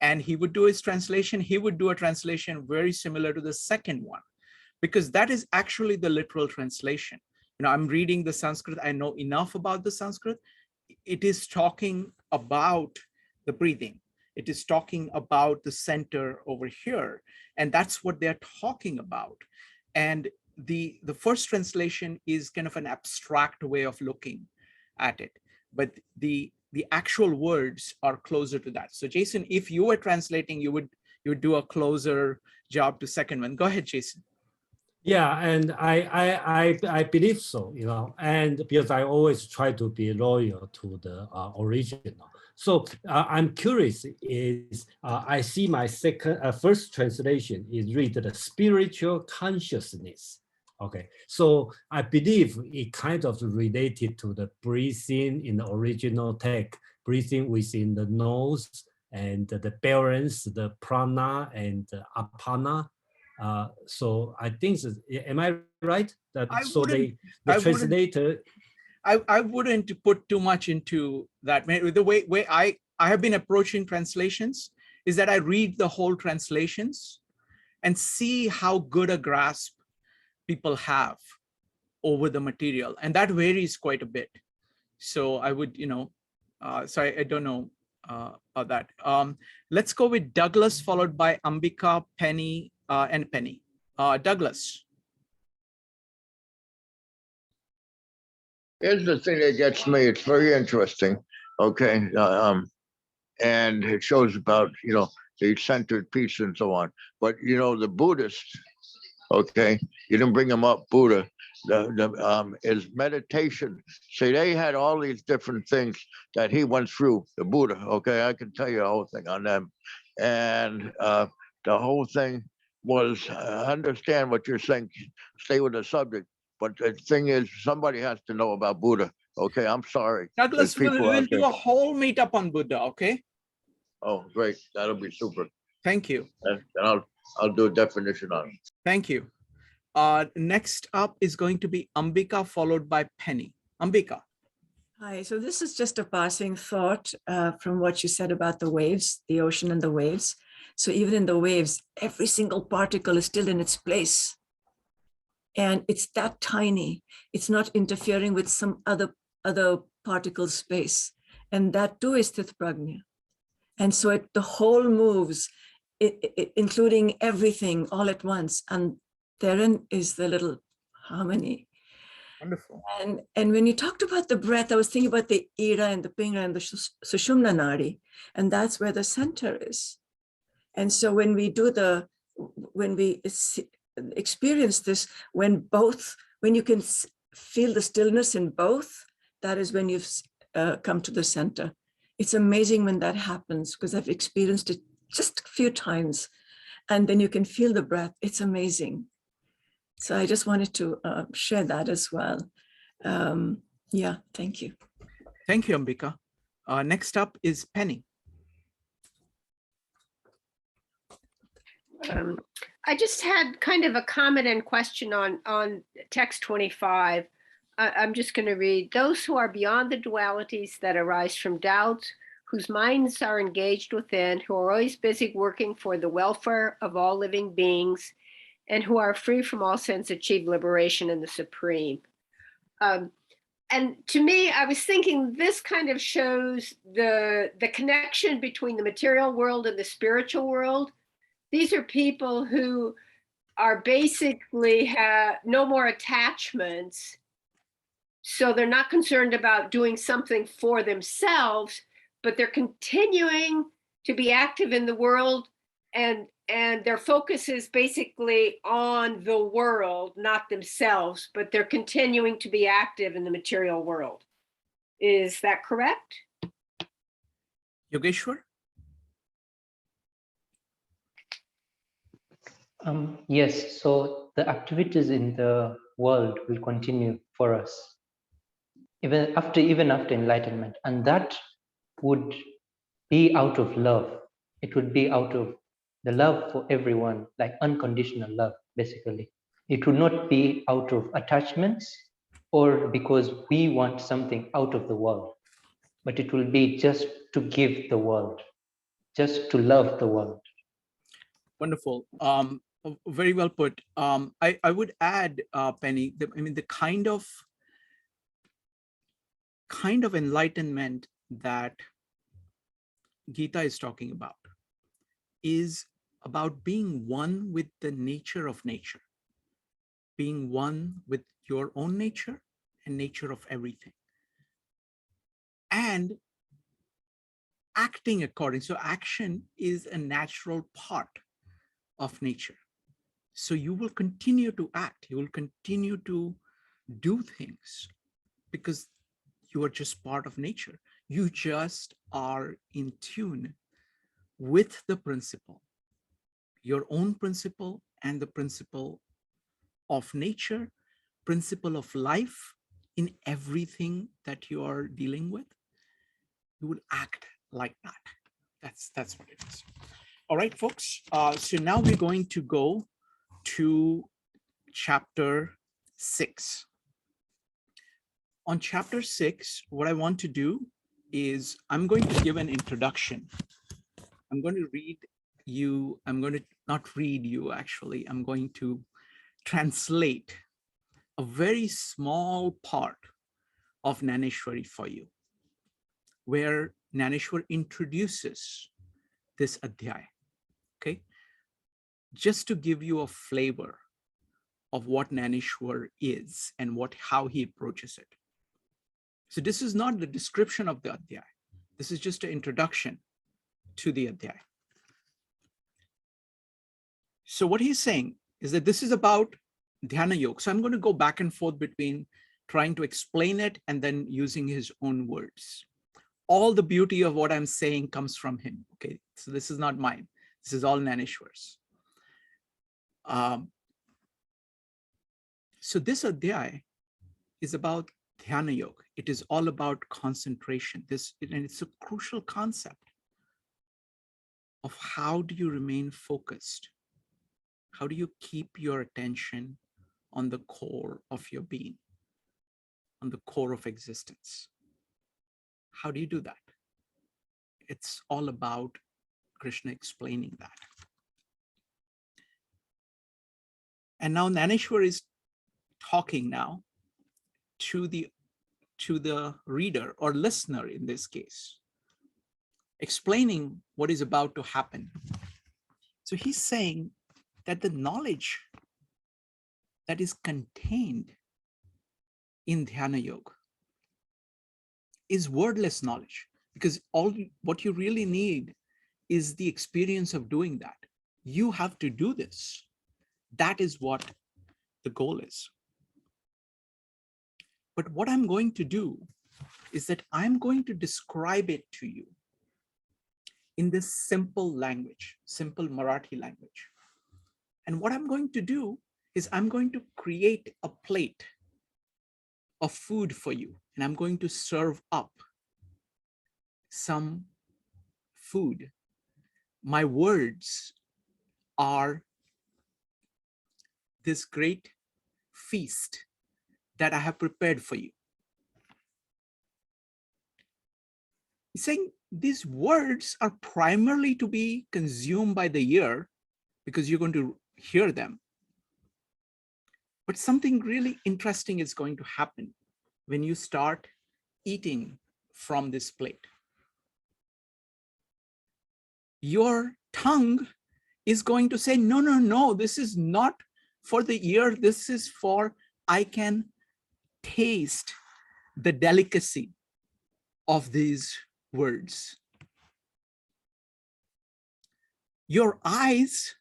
[SPEAKER 1] and he would do his translation, he would do a translation very similar to the second one, because that is actually the literal translation. I'm reading the Sanskrit, I know enough about the Sanskrit. It is talking about the breathing. It is talking about the center over here. And that's what they're talking about. And the first translation is kind of an abstract way of looking at it. But the actual words are closer to that. So Jason, if you were translating, you would do a closer job to second one. Go ahead, Jason.
[SPEAKER 10] Yeah, and I believe so, and because I always try to be loyal to the original. So I'm curious is I see my first translation is read the spiritual consciousness. Okay, so I believe it kind of related to the breathing in the original text, breathing within the nose and the balance, the prana and the apana. So I think, am I right? That the translator.
[SPEAKER 1] I wouldn't put too much into that. The way I have been approaching translations is that I read the whole translations and see how good a grasp people have over the material, and that varies quite a bit. So I would, sorry, I don't know about that. Let's go with Douglas, followed by Ambika, Penny, and Penny. Douglas.
[SPEAKER 11] Here's the thing that gets me. It's very interesting. Okay. And it shows about, the centered peace and so on. But, the Buddhists, okay, you didn't bring them up, Buddha. is meditation. See, they had all these different things that he went through, the Buddha, okay? I can tell you the whole thing on them. And the whole thing was, understand what you're saying, stay with the subject. But the thing is, somebody has to know about Buddha, okay? I'm sorry.
[SPEAKER 1] Douglas, we'll do a whole meetup on Buddha, okay?
[SPEAKER 11] Oh, great. That'll be super.
[SPEAKER 1] Thank you.
[SPEAKER 11] And I'll do a definition on it.
[SPEAKER 1] Thank you. Next up is going to be Ambika, followed by Penny. Ambika.
[SPEAKER 12] Hi, so this is just a passing thought from what you said about the waves, the ocean and the waves. So even in the waves, every single particle is still in its place. And it's that tiny. It's not interfering with some other particle space. And that too is Sthit Prajna. And so the whole moves, including everything all at once. And therein is the little harmony.
[SPEAKER 1] Wonderful.
[SPEAKER 12] And when you talked about the breath, I was thinking about the Ira and the Pingala and the Sushumna Nadi, and that's where the center is. And so when we experience this, when you can feel the stillness in both, that is when you've come to the center. It's amazing when that happens, because I've experienced it just a few times, and then you can feel the breath. It's amazing. So I just wanted to share that as well. Yeah, thank you.
[SPEAKER 1] Thank you, Ambika. Next up is Penny.
[SPEAKER 5] I just had kind of a comment and question on text 25. I'm just going to read. Those who are beyond the dualities that arise from doubts, whose minds are engaged within, who are always busy working for the welfare of all living beings, and who are free from all sense, achieve liberation in the Supreme. And to me, I was thinking this kind of shows the connection between the material world and the spiritual world. These are people who are basically have no more attachments. So they're not concerned about doing something for themselves, but they're continuing to be active in the world, and their focus is basically on the world, not themselves, but they're continuing to be active in the material world. Is that correct?
[SPEAKER 1] Yogeshwar?
[SPEAKER 2] Yes, so the activities in the world will continue for us, even after enlightenment, and that would be out of love. It would be out of the love for everyone, like unconditional love, basically. It would not be out of attachments or because we want something out of the world, but it will be just to give the world, just to love the world.
[SPEAKER 1] Wonderful. Very well put. I would add, Penny, the kind of enlightenment that Gita is talking about is about being one with the nature of nature, being one with your own nature and nature of everything, and acting according. So action is a natural part of nature. So you will continue to act, you will continue to do things because you are just part of nature. You just are in tune with the principle, your own principle and the principle of nature, principle of life in everything that you are dealing with. You will act like that. That's what it is. All right, folks. So now we're going to go to chapter 6. On chapter 6, what I want to do is I'm going to give an introduction. I'm going to read you, I'm going to not read you actually, I'm going to translate a very small part of Naneshwari for you, where Naneshwar introduces this adhyaya, okay? Just to give you a flavor of what Naneshwar is and how he approaches it. So this is not the description of the adhyaya. This is just an introduction to the adhyaya. So what he's saying is that this is about Dhyana Yoga. So I'm going to go back and forth between trying to explain it and then using his own words. All the beauty of what I'm saying comes from him. Okay, so this is not mine. This is all Naneshwar's. So this adhyaya is about Dhyana Yoga. It is all about concentration. And it's a crucial concept of how do you remain focused? How do you keep your attention on the core of your being, on the core of existence? How do you do that? It's all about Krishna explaining that. And now Naneshwar is talking now to the reader or listener in this case, explaining what is about to happen. So he's saying that the knowledge that is contained in Dhyana Yoga is wordless knowledge, because what you really need is the experience of doing that. You have to do this. That is what the goal is. But what I'm going to do is that I'm going to describe it to you in this simple language, simple Marathi language. And what I'm going to do is I'm going to create a plate of food for you, and I'm going to serve up some food. My words are this great feast that I have prepared for you. He's saying these words are primarily to be consumed by the ear because you're going to hear them. But something really interesting is going to happen when you start eating from this plate. Your tongue is going to say, no, no, no, this is not for the ear. This is for, I can taste the delicacy of these words. Your eyes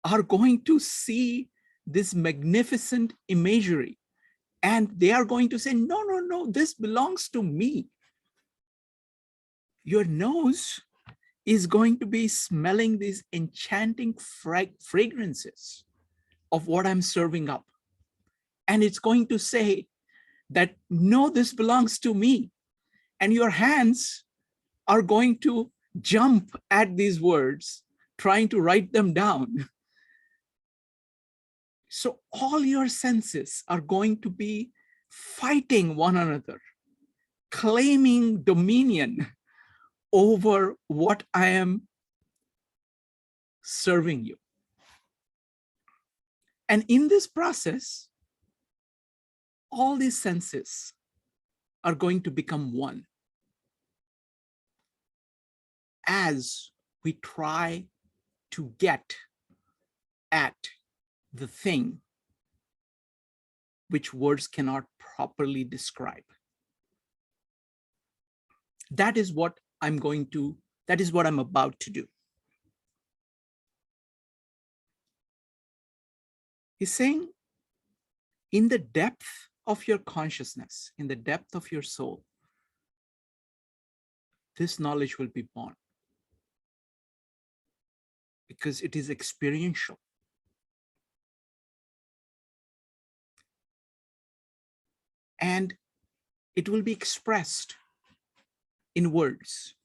[SPEAKER 1] are going to see this magnificent imagery, and they are going to say, no, no, no, this belongs to me. Your nose is going to be smelling these enchanting fragrances of what I'm serving up. And it's going to say that, no, this belongs to me. And your hands are going to jump at these words, trying to write them down. So all your senses are going to be fighting one another, claiming dominion over what I am serving you. And in this process, all these senses are going to become one as we try to get at the thing which words cannot properly describe. That is what I'm about to do. He's saying, in the depth of your consciousness, in the depth of your soul, this knowledge will be born because it is experiential. And it will be expressed in words.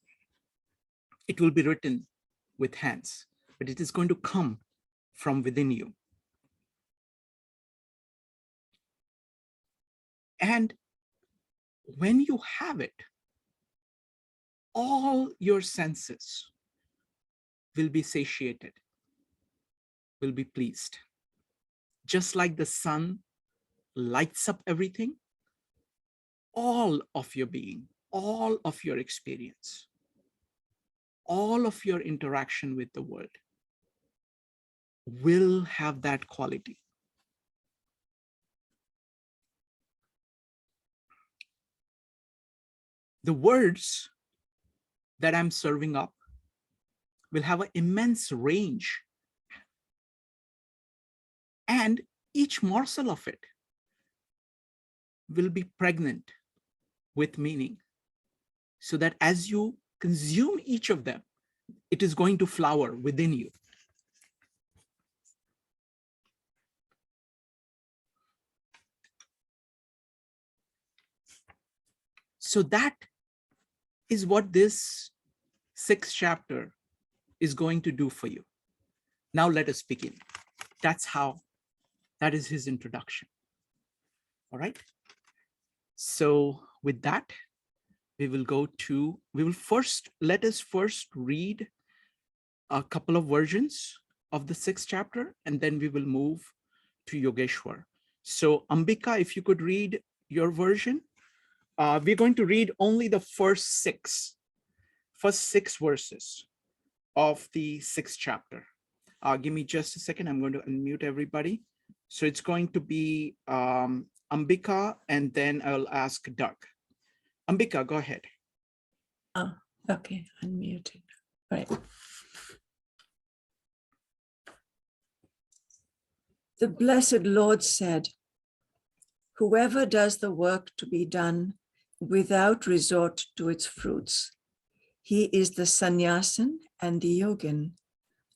[SPEAKER 1] It will be written with hands, but it is going to come from within you. And when you have it, all your senses will be satiated, will be pleased. Just like the sun lights up everything, all of your being, all of your experience, all of your interaction with the world will have that quality. The words that I'm serving up will have an immense range. And each morsel of it will be pregnant with meaning, so that as you consume each of them, it is going to flower within you. So that is what this 6th chapter is going to do for you. Now let us begin. That is his introduction. All right. So with that, let us first read a couple of versions of the 6th chapter, and then we will move to Yogeshwar. So Ambika, if you could read your version. We're going to read only the first six verses of the 6th chapter. Give me just a second. I'm going to unmute everybody. So it's going to be Ambika, and then I'll ask Doug. Ambika, go ahead.
[SPEAKER 12] Oh, okay, unmuted. Right. The Blessed Lord said, "Whoever does the work to be done without resort to its fruits, he is the sannyasin and the yogin,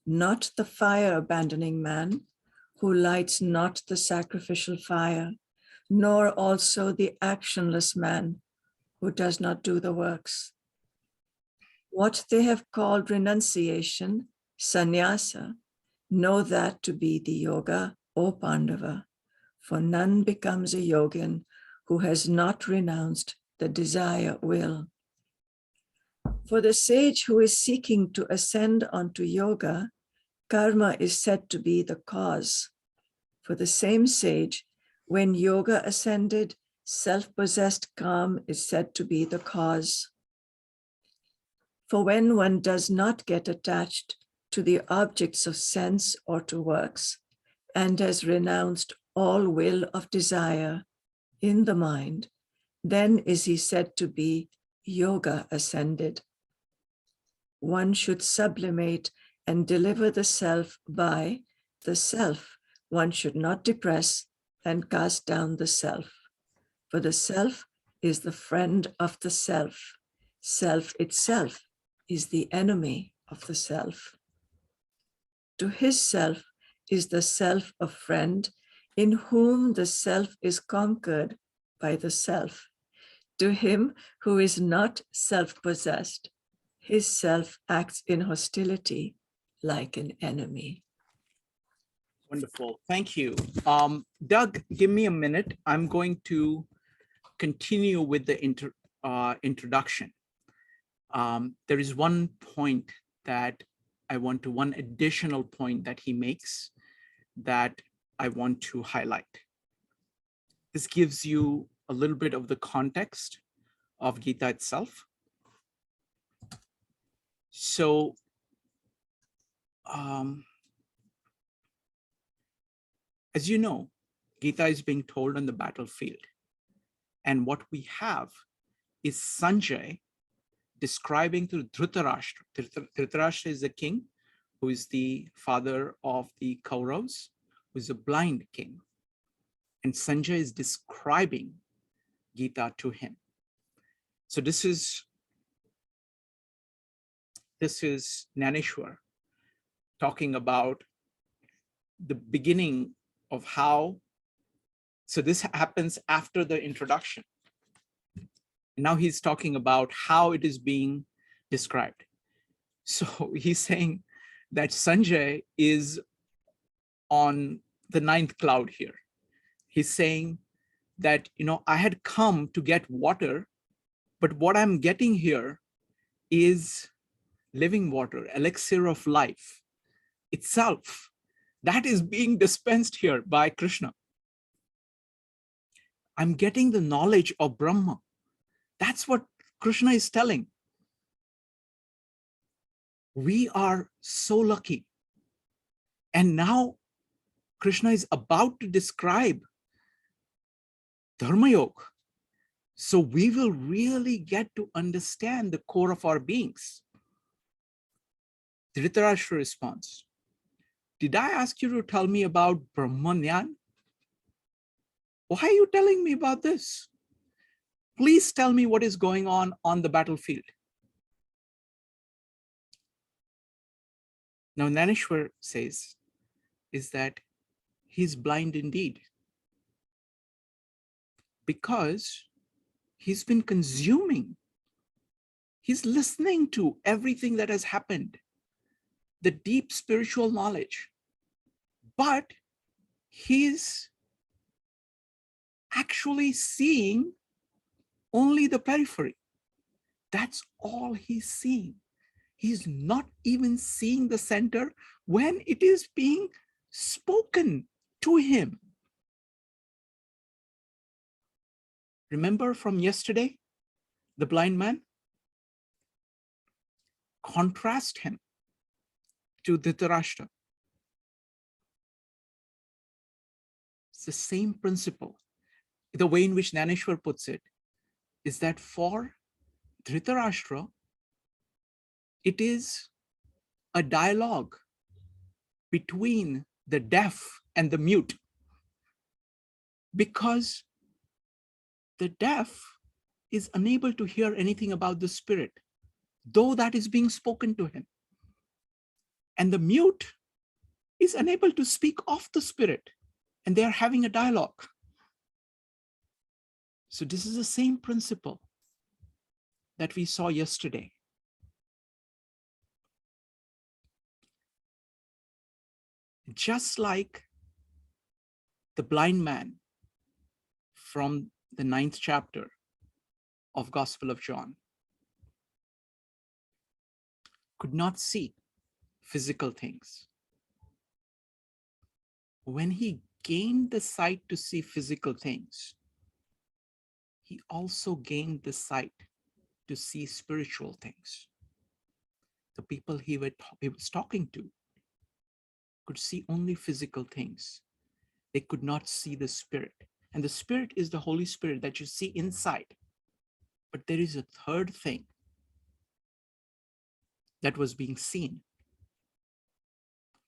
[SPEAKER 12] not the fire-abandoning man who lights not the sacrificial fire, nor also the actionless man who does not do the works. What they have called renunciation, sannyasa, know that to be the yoga, O Pandava, for none becomes a yogin who has not renounced the desire will. For the sage who is seeking to ascend onto yoga, karma is said to be the cause. For the same sage, when yoga ascended, self-possessed calm is said to be the cause. For when one does not get attached to the objects of sense or to works, and has renounced all will of desire in the mind, then is he said to be yoga ascended. One should sublimate and deliver the self by the self. One should not depress and cast down the self, for the self is the friend of the self. Self itself is the enemy of the self. To his self is the self a friend, in whom the self is conquered by the self. To him who is not self-possessed, his self acts in hostility like an enemy.
[SPEAKER 1] Wonderful. Thank you. Doug, give me a minute. I'm going to continue with the introduction. There is one additional point that he makes that I want to highlight. This gives you a little bit of the context of Gita itself. So, as you know, Gita is being told on the battlefield. And what we have is Sanjay describing to Dhritarashtra. Dhritarashtra is the king who is the father of the Kauravas, who is a blind king. And Sanjay is describing Gita to him. So this is Naneshwar talking about the beginning of how, so this happens after the introduction. Now he's talking about how it is being described. So he's saying that Sanjay is on the 9th cloud here. He's saying that, I had come to get water, but what I'm getting here is living water, elixir of life itself. That is being dispensed here by Krishna. I'm getting the knowledge of Brahma. That's what Krishna is telling. We are so lucky. And now Krishna is about to describe Dharma Yoga. So we will really get to understand the core of our beings. Dhritarashtra responds, did I ask you to tell me about Brahma Nyan? Why are you telling me about this? Please tell me what is going on the battlefield. Now, Naneshwar says, is that he's blind indeed, because he's been consuming, he's listening to everything that has happened, the deep spiritual knowledge, but he's actually seeing only the periphery. That's all he's seeing. He's not even seeing the center when it is being spoken to him. Remember from yesterday, the blind man? Contrast him to Dhritarashtra. It's the same principle. The way in which Naneshwar puts it is that for Dhritarashtra, it is a dialogue between the deaf and the mute, because the deaf is unable to hear anything about the spirit, though that is being spoken to him. And the mute is unable to speak of the spirit, and they are having a dialogue. So this is the same principle that we saw yesterday. Just like the blind man from the 9th chapter of Gospel of John could not see physical things. When he gained the sight to see physical things, he also gained the sight to see spiritual things. The people he was talking to could see only physical things. They could not see the spirit. And the spirit is the Holy Spirit that you see inside. But there is a third thing that was being seen.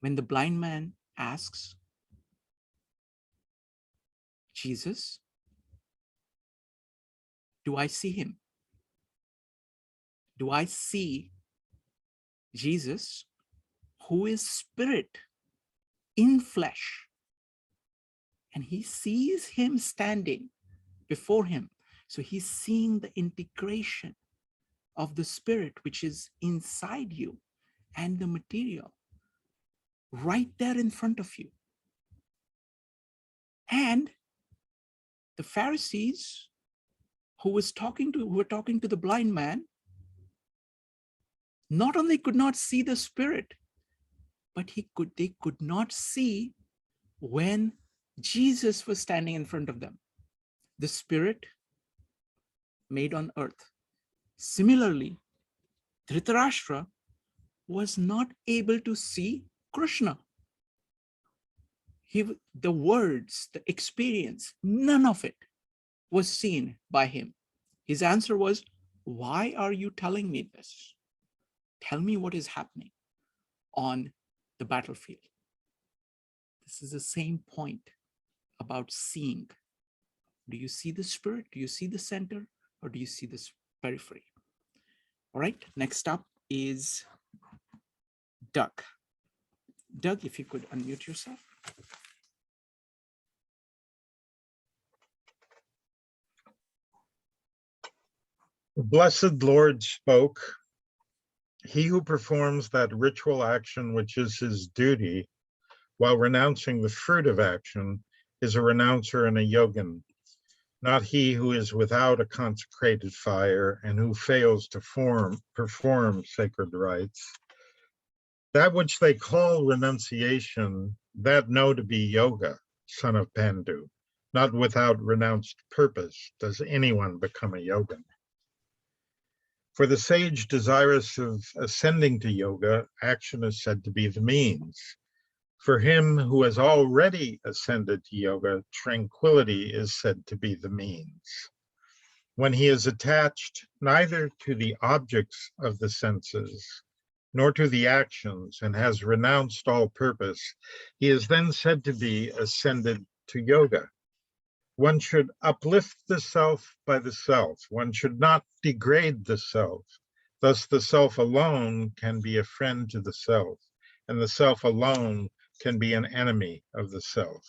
[SPEAKER 1] When the blind man asks Jesus, do I see him? Do I see Jesus, who is spirit in flesh? And he sees him standing before him. So he's seeing the integration of the spirit, which is inside you, and the material right there in front of you. And the Pharisees who were talking to the blind man, not only could not see the spirit, but they could not see when Jesus was standing in front of them, the spirit made on earth. Similarly, Dhritarashtra was not able to see Krishna. The words, the experience, none of it was seen by him. His answer was, why are you telling me this? Tell me what is happening on the battlefield. This is the same point about seeing. Do you see the spirit? Do you see the center? Or do you see this periphery? All right, next up is Doug. Doug, if you could unmute yourself.
[SPEAKER 4] The blessed Lord spoke, he who performs that ritual action which is his duty while renouncing the fruit of action is a renouncer and a yogin, not he who is without a consecrated fire and who fails to perform sacred rites. That which they call renunciation, that know to be yoga, son of Pandu. Not without renounced purpose does anyone become a yogin. For the sage desirous of ascending to yoga, action is said to be the means. For him who has already ascended to yoga, tranquility is said to be the means. When he is attached neither to the objects of the senses, nor to the actions, and has renounced all purpose, he is then said to be ascended to yoga. One should uplift the self by the self. One should not degrade the self. Thus, the self alone can be a friend to the self, and the self alone can be an enemy of the self.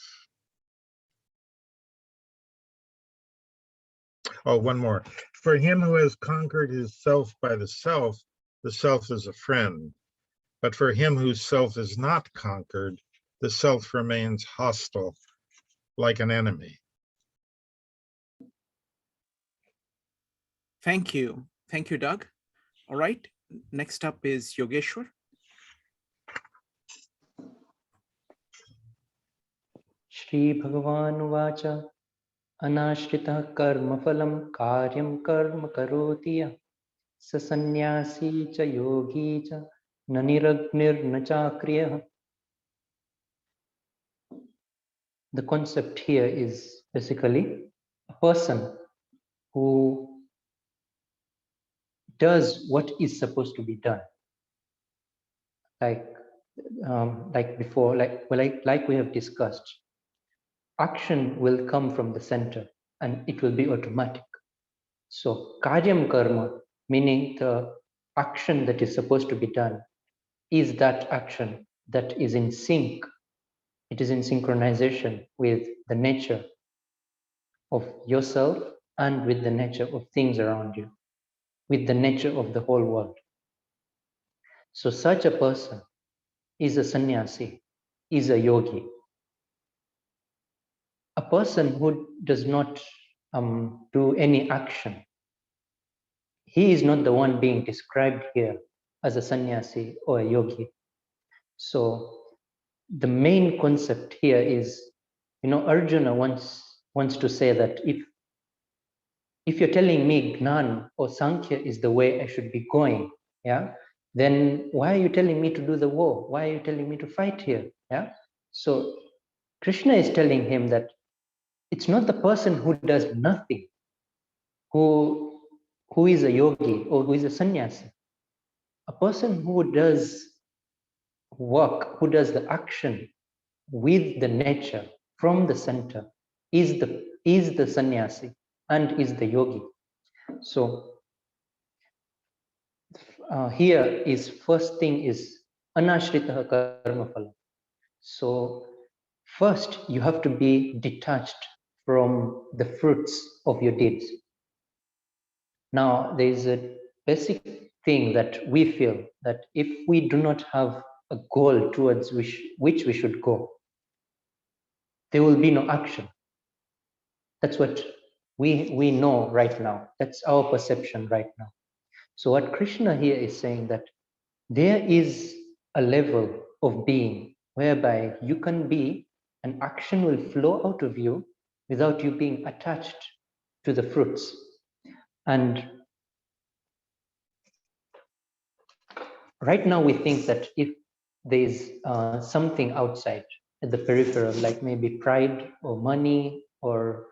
[SPEAKER 4] Oh, one more. For him who has conquered his self by the self is a friend. But for him whose self is not conquered, the self remains hostile, like an enemy.
[SPEAKER 1] Thank you. Thank you, Doug. All right. Next up is Yogeshwar.
[SPEAKER 2] Shri Bhagavan Vacha Anashrita Karma Phalam Karyam Karma Karoti Sasanyasi Cha Yogi Cha Naniragnir Nachakriya. The concept here is basically a person who does what is supposed to be done. Like before, like we have discussed, action will come from the center and it will be automatic. So karyam karma, meaning the action that is supposed to be done, is that action that is in sync. It is in synchronization with the nature of yourself and with the nature of things around you, with the nature of the whole world. So such a person is a sannyasi, is a yogi. A person who does not do any action, he is not the one being described here as a sannyasi or a yogi. So the main concept here is, Arjuna wants to say that if you're telling me Gnan or Sankhya is the way I should be going, yeah, then why are you telling me to do the war? Why are you telling me to fight here? Yeah. So Krishna is telling him that it's not the person who does nothing who is a yogi or who is a sannyasi. A person who does work, who does the action with the nature from the center is the sannyasi and is the yogi. So here is first thing is anashrita karma phala. So first you have to be detached from the fruits of your deeds. Now there is a basic thing that we feel that if we do not have a goal towards which we should go, there will be no action. That's what we know right now. That's our perception right now. So what Krishna here is saying that there is a level of being whereby you can be, an action will flow out of you without you being attached to the fruits. And right now we think that if there's something outside at the peripheral, like maybe pride or money or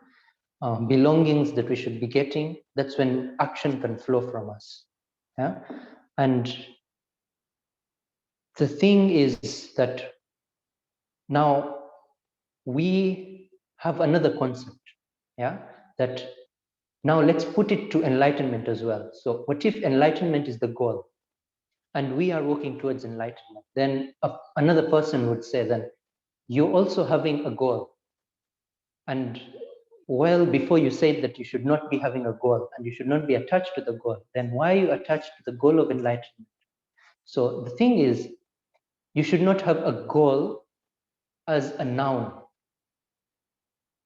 [SPEAKER 2] belongings that we should be getting, that's when action can flow from us. Yeah. And the thing is that now we have another concept, yeah, that now let's put it to enlightenment as well. So what if enlightenment is the goal and we are working towards enlightenment? Then another person would say, then you're also having a goal. And well, before you said that you should not be having a goal and you should not be attached to the goal, then why are you attached to the goal of enlightenment? So the thing is, you should not have a goal as a noun,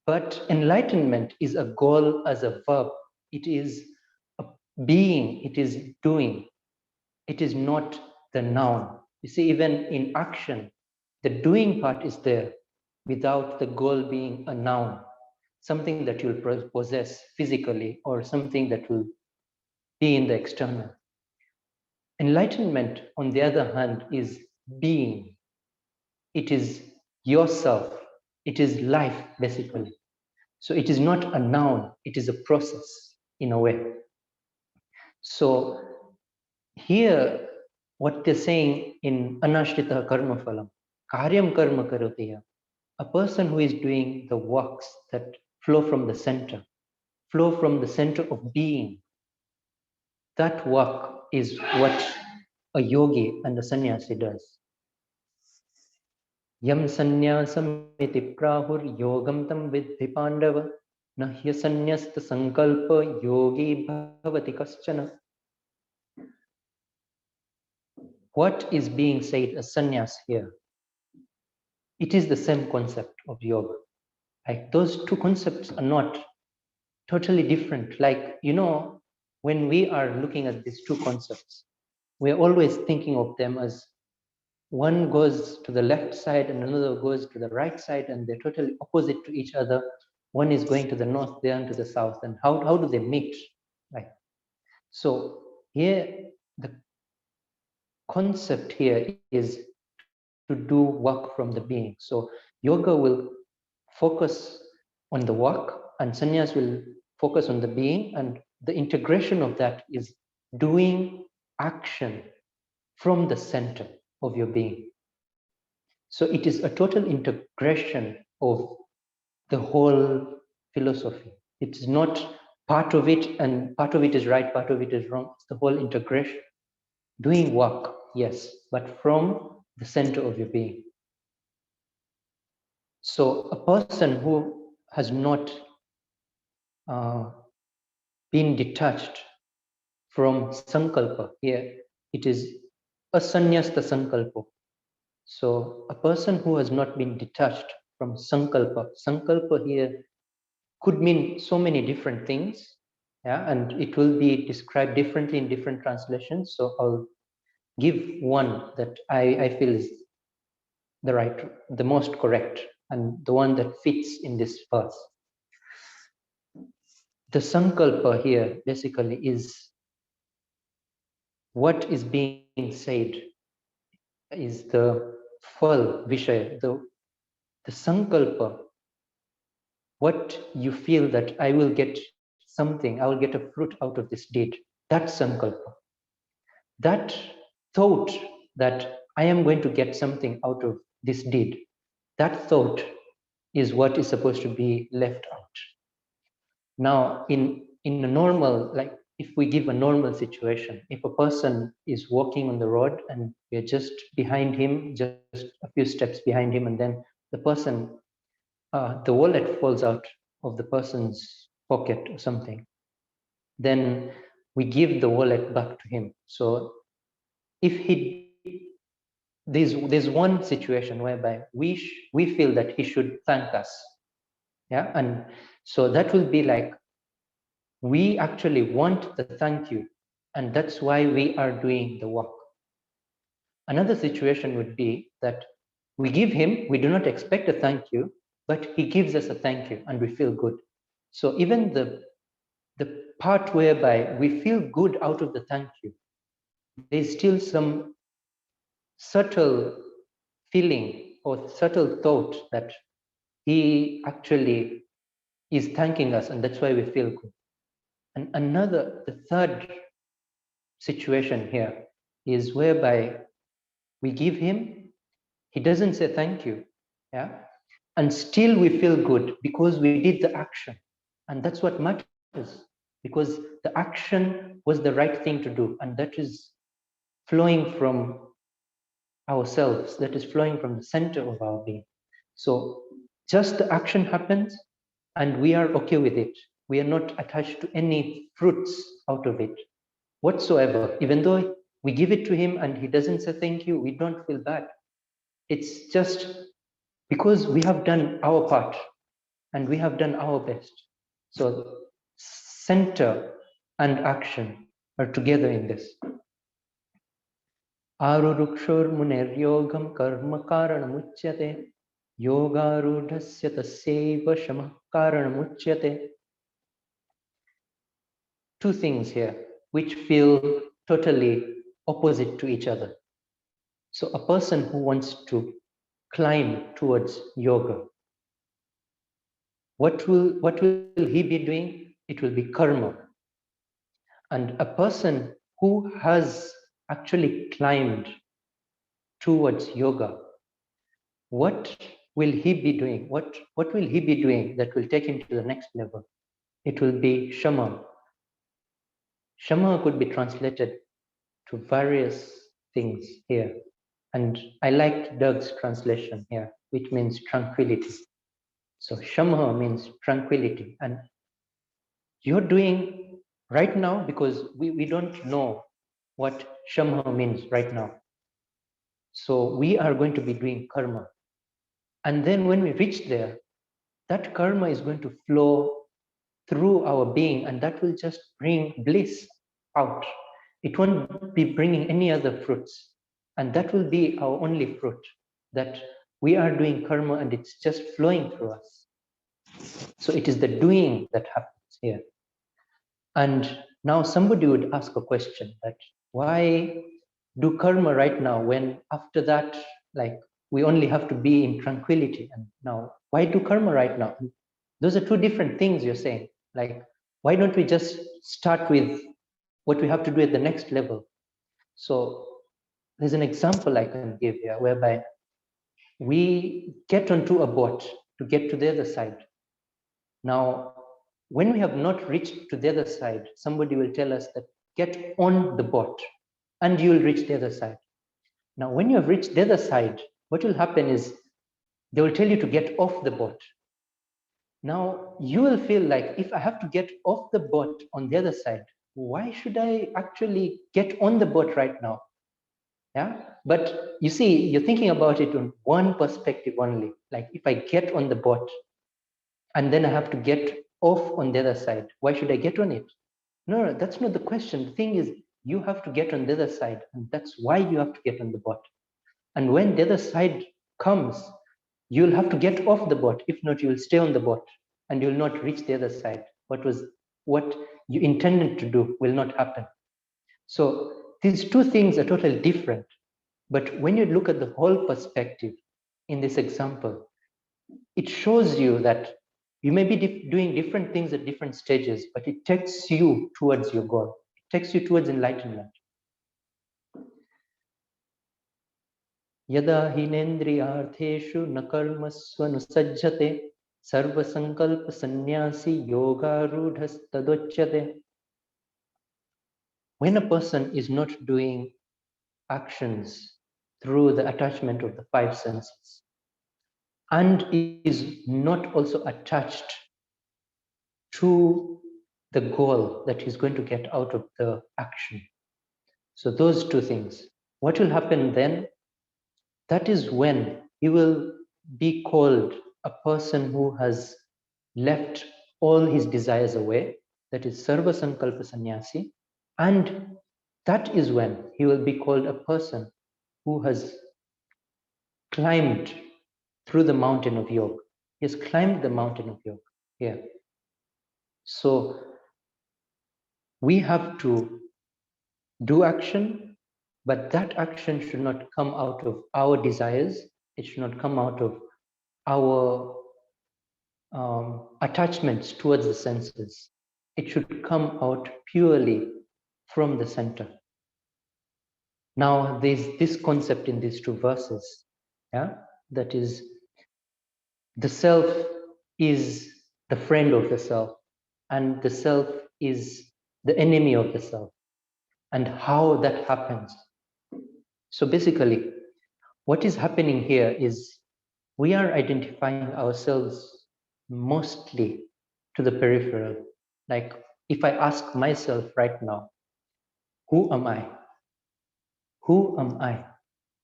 [SPEAKER 2] but enlightenment is a goal as a verb. It is a being, it is doing. It is not the noun. You see, even in action, the doing part is there without the goal being a noun, something that you'll possess physically or something that will be in the external. Enlightenment, on the other hand, is being. It is yourself. It is life, basically. So it is not a noun, it is a process in a way. So here, what they're saying in Anashrita Karma Phalam, Karyam Karma Karotiya, a person who is doing the works that flow from the center of being. That work is what a yogi and a sannyasi does. Yam sannyasam iti prahur yogam tam vidhi pandava nahya sannyasta sankalpa yogi bhavati kaschana. What is being said as sannyas here? It is the same concept of yoga. Like those two concepts are not totally different. Like, you know, when we are looking at these two concepts, we're always thinking of them as one goes to the left side and another goes to the right side, and they're totally opposite to each other. One is going to the north, the other to the south. And how do they meet? Like, so here, the concept here is to do work from the being. So yoga will focus on the work and sannyas will focus on the being, and the integration of that is doing action from the center of your being. So it is a total integration of the whole philosophy. It's not part of it and part of it is right, part of it is wrong. It's the whole integration. Doing work, yes, but from the center of your being. So a person who has not been detached from sankalpa, here it is asanyasta sankalpa. So a person who has not been detached from sankalpa here could mean so many different things, yeah, and it will be described differently in different translations. So I'll give one that I feel is the most correct, and the one that fits in this verse. The sankalpa here basically is what is being said is the full vishaya, the sankalpa, what you feel that I will get something, I will get a fruit out of this deed. That sankalpa. That thought that I am going to get something out of this deed, that thought is what is supposed to be left out. Now, in a normal, like if we give a normal situation, if a person is walking on the road and we're just behind him, just a few steps behind him, and then the person, the wallet falls out of the person's pocket or something, then we give the wallet back to him. So if there's one situation whereby we feel that he should thank us, yeah, and so that will be like we actually want the thank you, and that's why we are doing the work. Another situation would be that we give him, we do not expect a thank you, but he gives us a thank you and we feel good. So even the part whereby we feel good out of the thank you, there's still some subtle feeling or subtle thought that he actually is thanking us, and that's why we feel good. And the third situation here is whereby we give him, he doesn't say thank you, yeah, and still we feel good because we did the action, and that's what matters, because the action was the right thing to do, and that is flowing from ourselves, that is flowing from the center of our being. So just the action happens and we are okay with it. We are not attached to any fruits out of it whatsoever. Even though we give it to him and he doesn't say thank you, we don't feel bad. It's just because we have done our part and we have done our best. So center and action are together in this. Arurukshur muneryogam karma karanamuchyate yogarudhasya tasyaiva shamah karanamuchyate. Two things here which feel totally opposite to each other. So a person who wants to climb towards yoga, what will he be doing? It will be karma. And a person who has actually climbed towards yoga, what will he be doing? What will he be doing that will take him to the next level? It will be Shama. Shama could be translated to various things here. And I liked Doug's translation here, which means tranquility. So Shama means tranquility. And you're doing right now, because we don't know what Shama means right now. So we are going to be doing karma. And then when we reach there, that karma is going to flow through our being, and that will just bring bliss out. It won't be bringing any other fruits. And that will be our only fruit, that we are doing karma and it's just flowing through us. So it is the doing that happens here. And now somebody would ask a question that why do karma right now when after that, like we only have to be in tranquility? And now why do karma right now? Those are two different things you're saying. Like, why don't we just start with what we have to do at the next level? So there's an example I can give here whereby we get onto a boat to get to the other side. Now, when we have not reached to the other side, somebody will tell us that get on the boat and you will reach the other side. Now, when you have reached the other side, what will happen is they will tell you to get off the boat. Now, you will feel like if I have to get off the boat on the other side, why should I actually get on the boat right now? Yeah, but you see, you're thinking about it on one perspective only. Like if I get on the boat and then I have to get off on the other side, why should I get on it? No, that's not the question. The thing is, you have to get on the other side, and that's why you have to get on the boat. And when the other side comes, you'll have to get off the boat. If not, you'll stay on the boat and you'll not reach the other side. What you intended to do will not happen. So these two things are totally different. But when you look at the whole perspective in this example, it shows you that you may be doing different things at different stages, but it takes you towards your goal. It takes you towards enlightenment. Yada hinendriyartheshu nakarmasvanusajjate sarva sankalpa sannyasi yoga rudhas tadochyate. When a person is not doing actions through the attachment of the five senses and is not also attached to the goal that he's going to get out of the action. So those two things, what will happen then? That is when he will be called a person who has left all his desires away. That is Sarva Sankalpa Sannyasi. And that is when he will be called a person who has climbed through the mountain of yoga. He has climbed the mountain of yoga here. So we have to do action, but that action should not come out of our desires. It should not come out of our attachments towards the senses. It should come out purely from the center. Now, there's this concept in these two verses, yeah, that is, the self is the friend of the self, and the self is the enemy of the self, and how that happens. So basically, what is happening here is we are identifying ourselves mostly to the peripheral. Like if I ask myself right now, who am I? Who am I?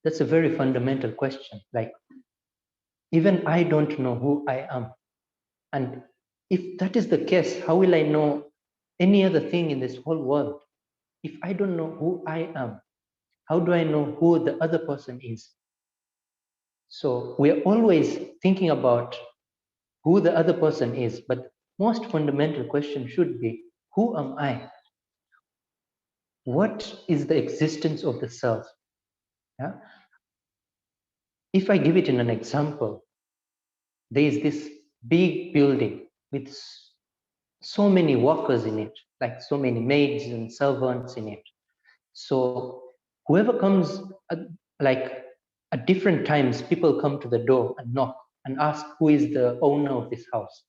[SPEAKER 2] That's a very fundamental question. Like, even I don't know who I am. And if that is the case, how will I know any other thing in this whole world? If I don't know who I am, how do I know who the other person is? So we're always thinking about who the other person is, but most fundamental question should be, who am I? What is the existence of the self? Yeah? If I give it in an example, there is this big building with so many workers in it, like so many maids and servants in it. So whoever comes, like at different times, people come to the door and knock, and ask who is the owner of this house,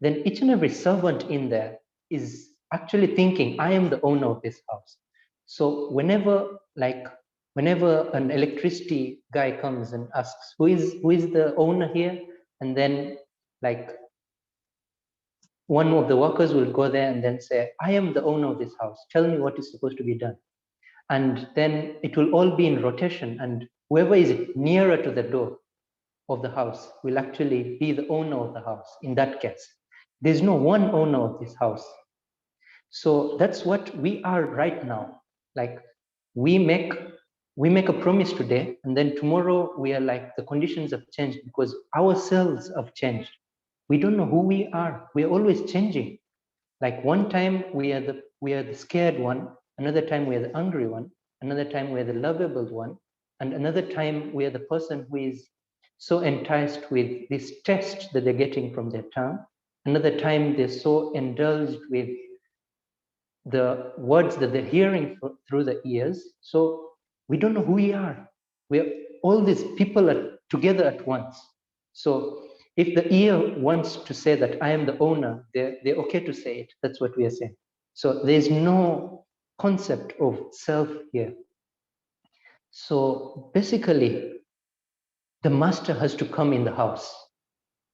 [SPEAKER 2] then each and every servant in there is actually thinking, I am the owner of this house. So whenever an electricity guy comes and asks, who is the owner here? And then like one of the workers will go there and then say, I am the owner of this house. Tell me what is supposed to be done. And then it will all be in rotation, and whoever is nearer to the door of the house will actually be the owner of the house in that case. There's no one owner of this house. So that's what we are right now. Like we make a promise today, and then tomorrow we are like, the conditions have changed because ourselves have changed. We don't know who we are. We are always changing. Like one time we are the scared one, another time we are the angry one, another time we are the lovable one, and another time we are the person who is so enticed with this test that they're getting from their tongue. Another time they're so indulged with the words that they're hearing through the ears. So we don't know who we are. All these people are together at once. So if the ear wants to say that I am the owner, they're okay to say it. That's what we are saying. So there's no concept of self here. So basically, the master has to come in the house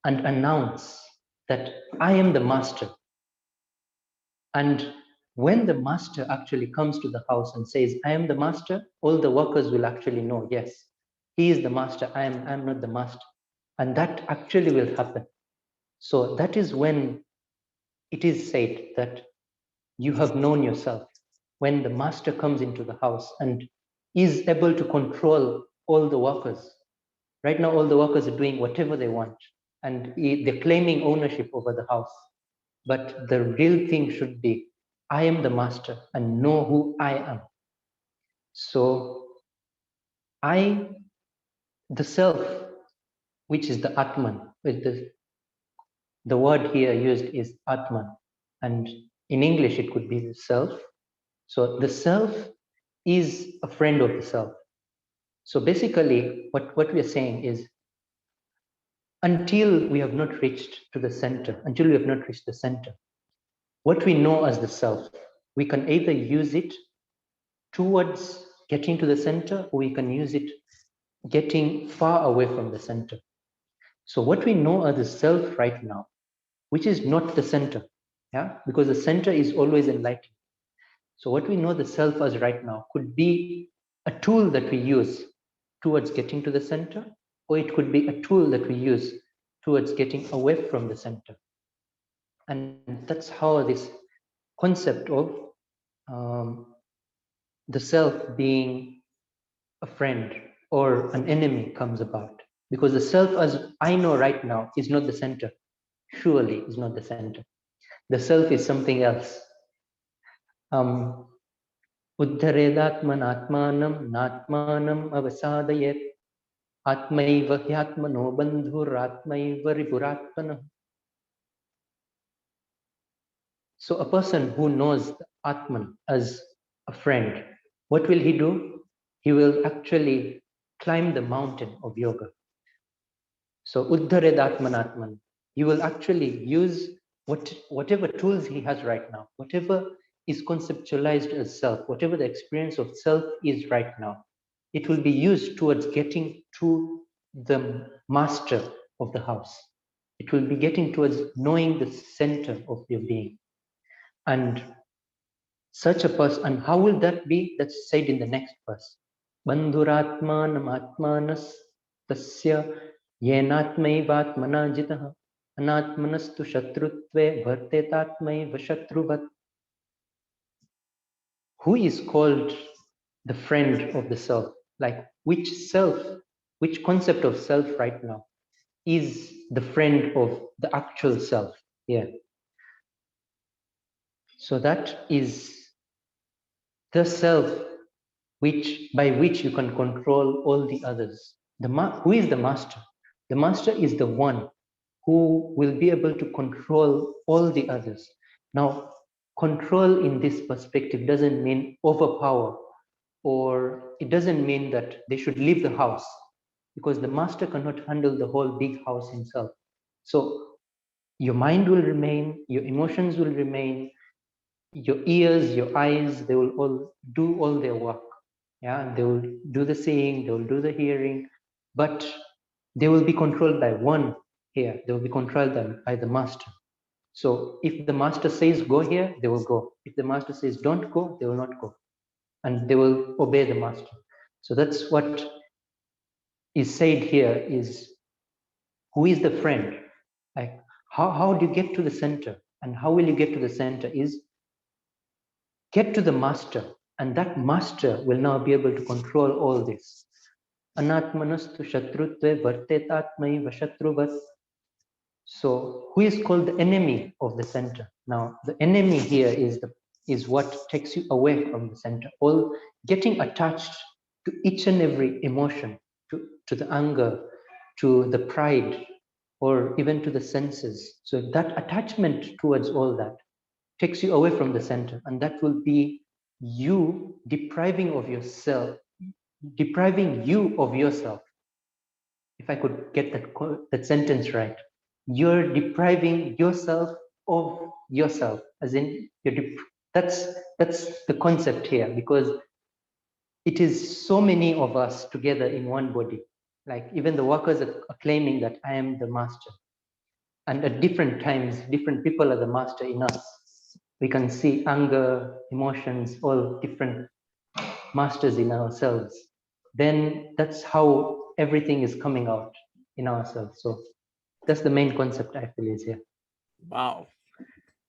[SPEAKER 2] and announce that I am the master. And when the master actually comes to the house and says, I am the master, all the workers will actually know, yes, he is the master, I am not the master. And that actually will happen. So that is when it is said that you have known yourself. When the master comes into the house and is able to control all the workers. Right now, all the workers are doing whatever they want, and they're claiming ownership over the house. But the real thing should be, I am the master and know who I am. So the self, which is the Atman, the word here used is Atman, and in English it could be the self. So the self is a friend of the self. So basically what we are saying is, until we have not reached to the center, until we have not reached the center, what we know as the self, we can either use it towards getting to the center, or we can use it getting far away from the center. So what we know as the self right now, which is not the center, yeah, because the center is always enlightened. So what we know the self as right now could be a tool that we use towards getting to the center, or it could be a tool that we use towards getting away from the center. And that's how this concept of the self being a friend or an enemy comes about. Because the self as I know right now is not the center, surely is not the center. The self is something else. Uddharedatman atmanam natmanam avasadayet atmaiva hyatmano bandhur atmaiva ripuratmana. So a person who knows the Atman as a friend, what will he do? He will actually climb the mountain of yoga. So Uddhared Atman Atman, he will actually use whatever tools he has right now, whatever is conceptualized as self, whatever the experience of self is right now, it will be used towards getting to the master of the house. It will be getting towards knowing the center of your being. And such a person, and how will that be? That's said in the next verse. Bandhuratmanam atmanas tasya yenatmaivatmana jitaha anatmanastu shatrutve vartetatmaiva shatruvat. Who is called the friend of the self? Like which self, which concept of self right now is the friend of the actual self here? So that is the self by which you can control all the others. Who is the master? The master is the one who will be able to control all the others. Now, control in this perspective doesn't mean overpower, or it doesn't mean that they should leave the house. because the master cannot handle the whole big house himself. So your mind will remain, your emotions will remain, your ears, your eyes, they will all do all their work. Yeah, and they will do the seeing, they will do the hearing, but they will be controlled by one here. They will be controlled by the master. So if the master says go here, they will go. If the master says don't go, they will not go. And they will obey the master. So that's what is said here is, who is the friend? Like, how do you get to the center? And how will you get to the center is get to the master, and that master will now be able to control all this. Anatmanastu shatrutve vartetatmai vashatruvat. So who is called the enemy of the center? Now the enemy here is what takes you away from the center. All getting attached to each and every emotion, to the anger, to the pride, or even to the senses. So that attachment towards all that takes you away from the center, and that will be you depriving of yourself, depriving you of yourself. If I could get that sentence right, you're depriving yourself of yourself, as in that's the concept here, because it is so many of us together in one body. Like even the workers are claiming that I am the master, and at different times, different people are the master in us. We can see anger, emotions, all different masters in ourselves. Then that's how everything is coming out in ourselves. So that's the main concept I feel is here.
[SPEAKER 1] Wow.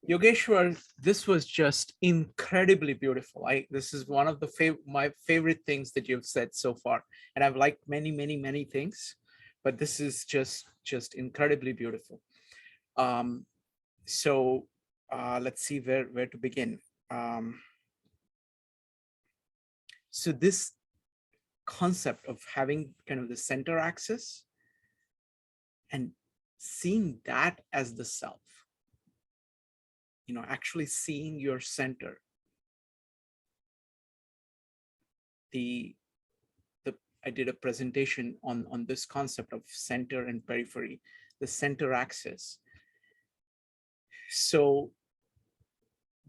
[SPEAKER 1] Yogeshwar, this was just incredibly beautiful. This is one of my favorite things that you've said so far. And I've liked many, many, many things, but this is just incredibly beautiful. So let's see where to begin. So this concept of having kind of the center axis and seeing that as the self, actually seeing your center. I did a presentation on this concept of center and periphery, the center axis. So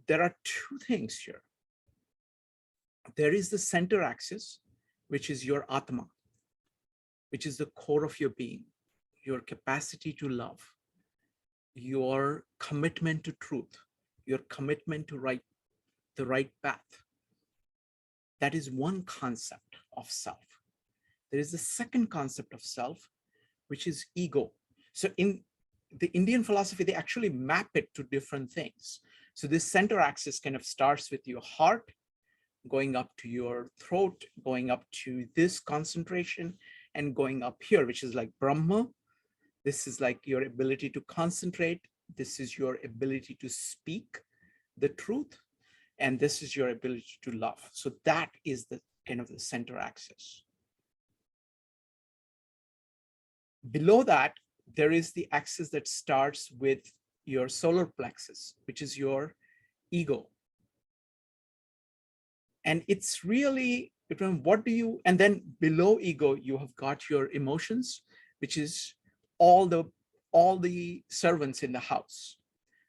[SPEAKER 1] there are two things here. There is the center axis, which is your Atma, which is the core of your being, your capacity to love, your commitment to truth, your commitment to the right path. That is one concept of self. There is the second concept of self, which is ego. So in the Indian philosophy, they actually map it to different things. So this center axis kind of starts with your heart, going up to your throat, going up to this concentration, and going up here, which is like Brahma. This is like your ability to concentrate. This is your ability to speak the truth. And this is your ability to love. So that is the kind of the center axis. Below that, there is the axis that starts with your solar plexus, which is your ego. And it's really, what do you, and then below ego, you have got your emotions, which is all the servants in the house.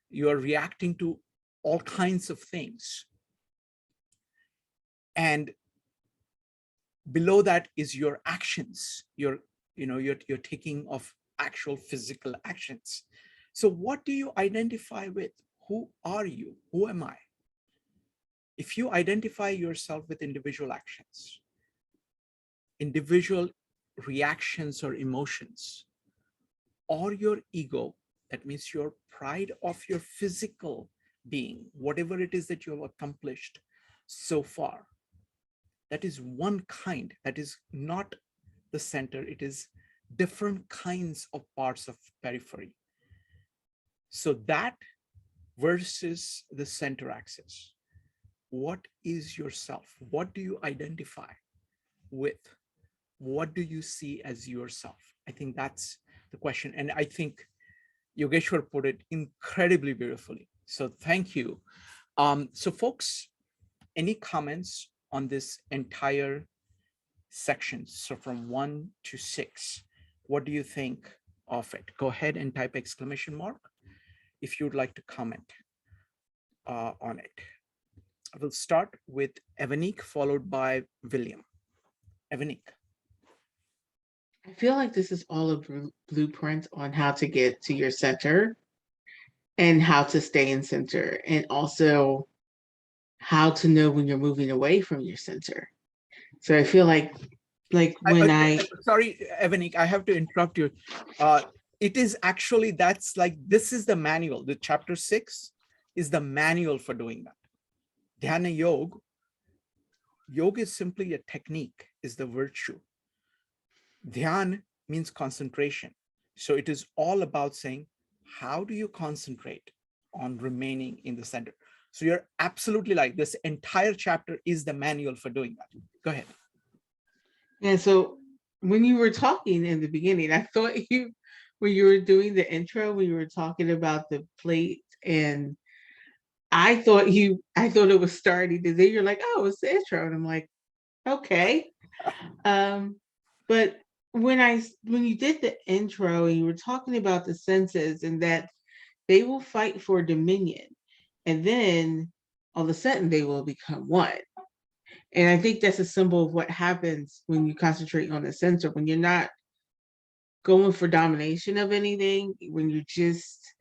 [SPEAKER 1] You are reacting to all kinds of things. And below that is your actions, you're taking of actual physical actions. So what do you identify with? Who are you? Who am I? If you identify yourself with individual actions, individual reactions or emotions, or your ego, that means your pride of your physical being, whatever it is that you have accomplished so far, that is one kind, that is not the center, it is different kinds of parts of periphery. So that versus the center axis. What is yourself? What do you identify with? What do you see as yourself? I think that's the question. And I think Yogeshwar put it incredibly beautifully. So thank you. So folks, any comments on this entire sections. So from 1 to 6, what do you think of it? Go ahead and type exclamation mark if you'd like to comment on it. I will start with Evanik, followed by William. Evanik.
[SPEAKER 6] I feel like this is all a blueprint on how to get to your center and how to stay in center, and also how to know when you're moving away from your center. So I feel like when
[SPEAKER 1] sorry, Evanik, I have to interrupt you. It is actually, that's like, this is the manual. The chapter 6 is the manual for doing that. Dhyana Yoga. Yoga is simply a technique, is the virtue. Dhyan means concentration. So it is all about saying, how do you concentrate on remaining in the center? So you're absolutely right. This entire chapter is the manual for doing that. Go ahead.
[SPEAKER 6] Yeah, so when you were talking in the beginning, I thought when you were doing the intro, when you were talking about the plate, and I thought it was starting, and then you're like, oh, it's the intro. And I'm like, okay. But when you did the intro and you were talking about the senses and that they will fight for dominion, and then all of a sudden they will become one. And I think that's a symbol of what happens when you concentrate on the center, when you're not going for domination of anything, when you're just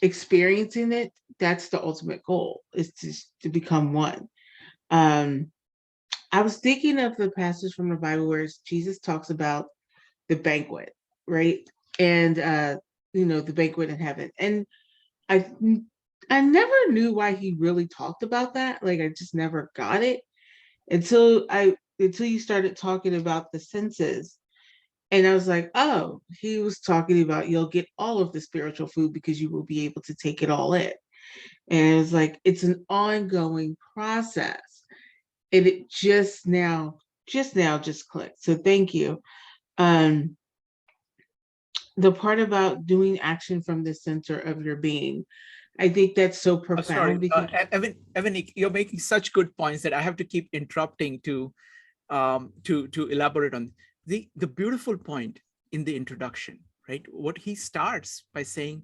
[SPEAKER 6] experiencing it. That's the ultimate goal, is to become one. I was thinking of the passage from the Bible where Jesus talks about the banquet, right? And the banquet in heaven. And I never knew why he really talked about that. Like, I just never got it until you started talking about the senses. And I was like, oh, he was talking about you'll get all of the spiritual food because you will be able to take it all in. And it was like, it's an ongoing process. And it just now clicked. So thank you. The part about doing action from the center of your being, I think that's so profound. Because
[SPEAKER 1] Evan, you're making such good points that I have to keep interrupting to elaborate on the beautiful point in the introduction, right? What he starts by saying,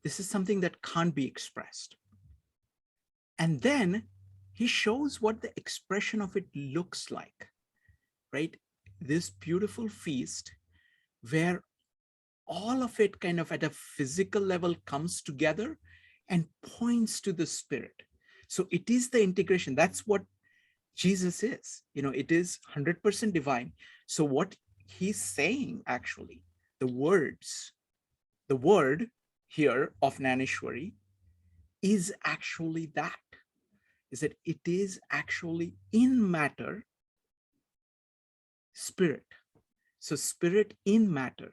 [SPEAKER 1] this is something that can't be expressed. And then he shows what the expression of it looks like, right? This beautiful feast where all of it kind of at a physical level comes together and points to the spirit. So it is the integration. That's what Jesus is. It is 100% divine. So what he's saying, actually, the word here of Naneshwari is actually that, is that it is actually in matter, spirit. So spirit in matter,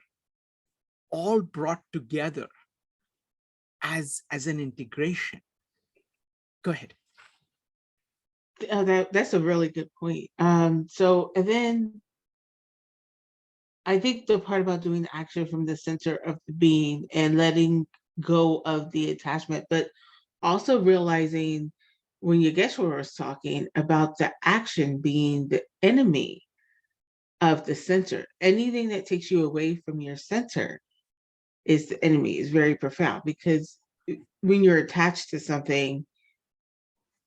[SPEAKER 1] all brought together as an integration. Go ahead.
[SPEAKER 6] That's a really good point. So, and then I think the part about doing action from the center of the being and letting go of the attachment, but also realizing when Yogeshwar was talking about the action being the enemy of the center, anything that takes you away from your center is the enemy, is very profound, because when you're attached to something,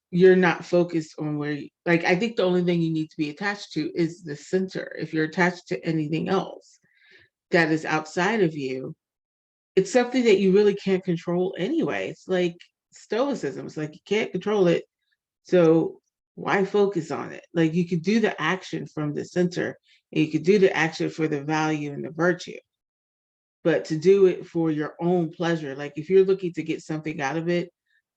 [SPEAKER 6] you're not focused on where I think the only thing you need to be attached to is the center. If you're attached to anything else that is outside of you, it's something that you really can't control anyway. It's like stoicism. It's like you can't control it, so why focus on it? Like, you could do the action from the center, and you could do the action for the value and the virtue, but to do it for your own pleasure, like if you're looking to get something out of it,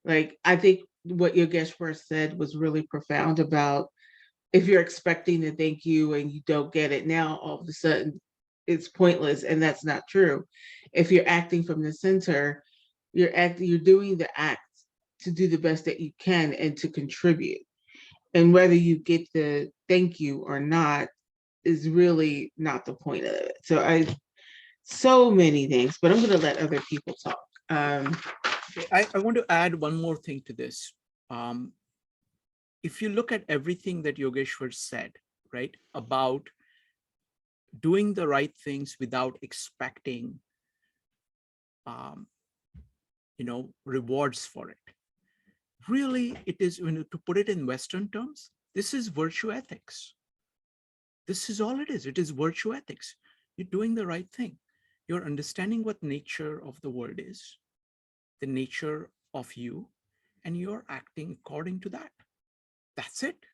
[SPEAKER 6] like I think what Yogeshwar said was really profound about if you're expecting a thank you and you don't get it, now all of a sudden it's pointless, and that's not true. If you're acting from the center, you're doing the act to do the best that you can and to contribute. And whether you get the thank you or not is really not the point of it. So many things, but I'm going to let other people talk.
[SPEAKER 1] I want to add one more thing to this. If you look at everything that Yogeshwar said, right? About doing the right things without expecting, rewards for it. Really, it is, to put it in Western terms, this is virtue ethics. This is all it is. It is virtue ethics. You're doing the right thing. You're understanding what nature of the world is, the nature of you, and you're acting according to that. That's it.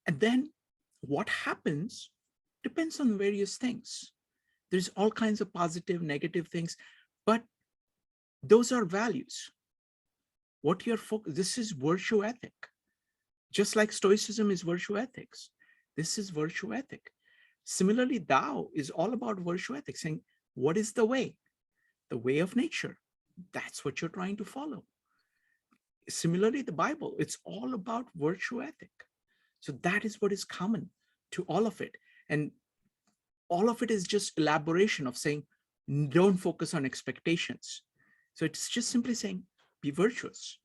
[SPEAKER 1] And then what happens depends on various things. There's all kinds of positive, negative things, but those are values. What you're focused, this is virtue ethic. Just like Stoicism is virtue ethics, this is virtue ethic. Similarly, Tao is all about virtue ethics, saying, what is the way? The way of nature. That's what you're trying to follow. Similarly, the Bible, it's all about virtue ethic. So that is what is common to all of it. And all of it is just elaboration of saying, don't focus on expectations. So it's just simply saying, be virtuous.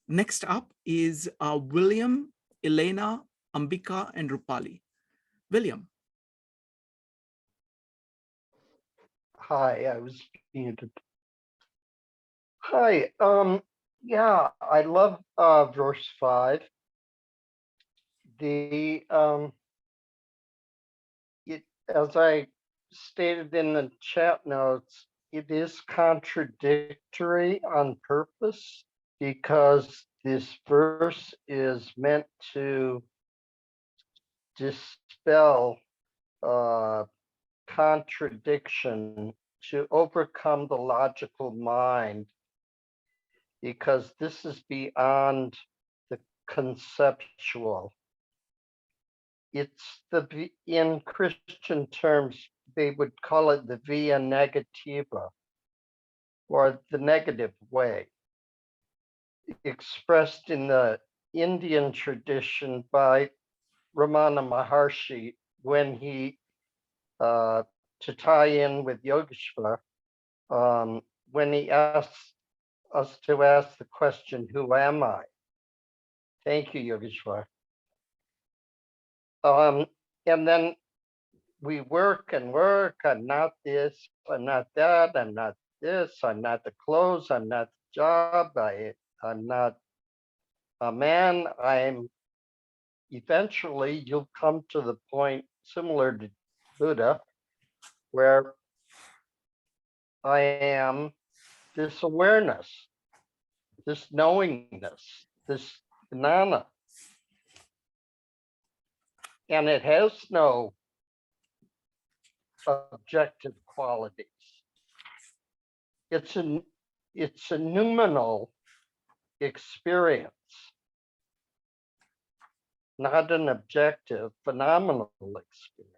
[SPEAKER 1] Next up is William, Elena, Ambika, and Rupali. William.
[SPEAKER 13] Hi, I was muted. Hi, yeah, I love verse 5. As I stated in the chat notes, it is contradictory on purpose because this verse is meant to dispel contradiction, to overcome the logical mind, because this is beyond the conceptual. It's in Christian terms, they would call it the via negativa, or the negative way, expressed in the Indian tradition by Ramana Maharshi when he, to tie in with Yogeshwar, when he asks us to ask the question, who am I? Thank you, Yogeshwar. And then we work and work. I'm not this, I'm not that, I'm not this, I'm not the clothes, I'm not the job, I'm not a man. Eventually you'll come to the point similar to Buddha, where I am this awareness, this knowingness, this jnana. And it has no objective qualities. It's a noumenal experience, not an objective, phenomenal experience.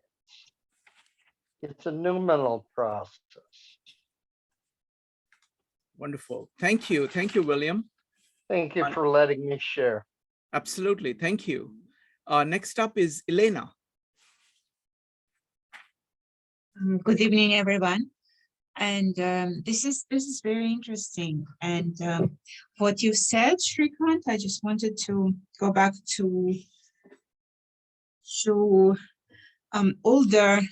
[SPEAKER 13] It's a noumenal process.
[SPEAKER 1] Wonderful. Thank you. Thank you, William.
[SPEAKER 13] Thank you for letting me share.
[SPEAKER 1] Absolutely. Thank you. Next up is Elena.
[SPEAKER 14] Good evening, everyone. And this is very interesting. And what you said, Shrikant, I just wanted to go back to show all the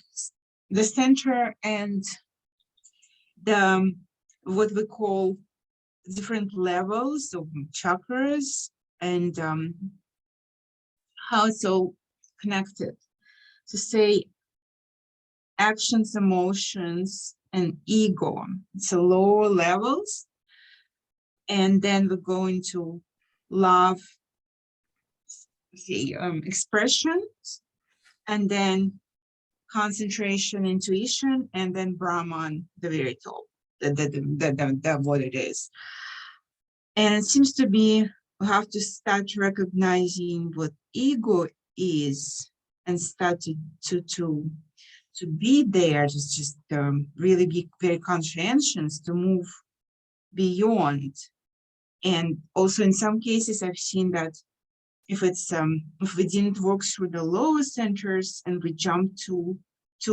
[SPEAKER 14] center and the what we call different levels of chakras, and how it's all connected. To say actions, emotions, and ego, it's a lower levels, and then we go into love, expressions, and then concentration, intuition, and then Brahman, the very top, that what it is. And it seems to be we have to start recognizing what ego is and start to be there, just really be very conscientious to move beyond. And also in some cases, I've seen that if it's if we didn't work through the lower centers and we jump too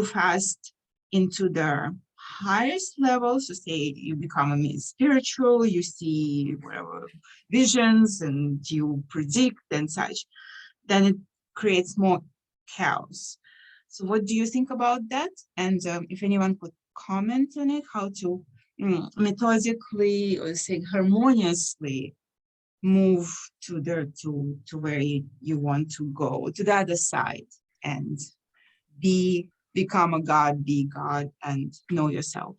[SPEAKER 14] fast into the highest levels, so say you become a spiritual, you see whatever visions and you predict and such, then it creates more cows. So what do you think about that? And if anyone could comment on it, how to methodically or say harmoniously move to where you want to go, to the other side, and become a God, be God, and know yourself.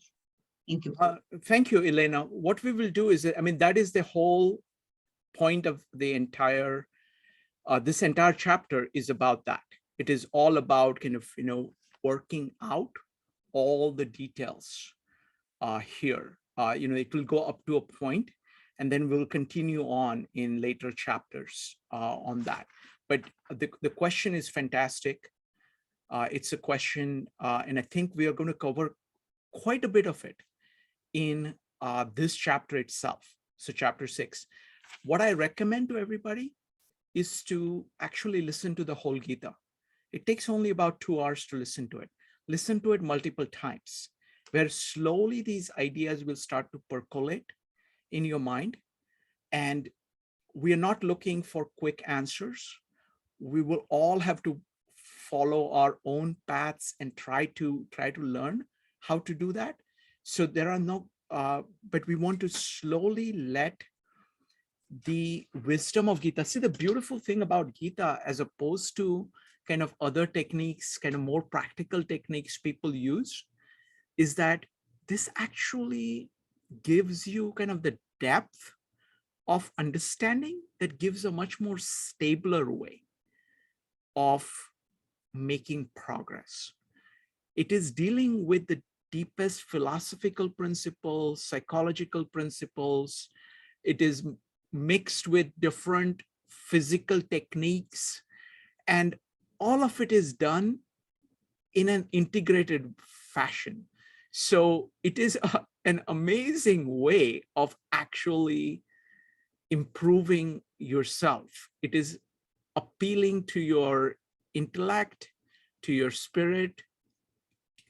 [SPEAKER 14] Thank you.
[SPEAKER 1] Thank you, Elena. What we will do is, I mean, that is the whole point of the entire, this entire chapter is about that. It is all about kind of, working out all the details here. It will go up to a point, and then we'll continue on in later chapters on that. But the question is fantastic. It's a question, and I think we are going to cover quite a bit of it in this chapter itself. So chapter 6. What I recommend to everybody is to actually listen to the whole Gita. It takes only about 2 hours to listen to it. Listen to it multiple times, where slowly these ideas will start to percolate in your mind. And we are not looking for quick answers. We will all have to follow our own paths and try to learn how to do that. So there are no, but we want to slowly let the wisdom of Gita. See, the beautiful thing about Gita, as opposed to kind of other techniques, kind of more practical techniques people use, is that this actually gives you kind of the depth of understanding that gives a much more stabler way of making progress. It is dealing with the deepest philosophical principles, psychological principles. It is mixed with different physical techniques, and all of it is done in an integrated fashion. So it is an amazing way of actually improving yourself. It is appealing to your intellect, to your spirit,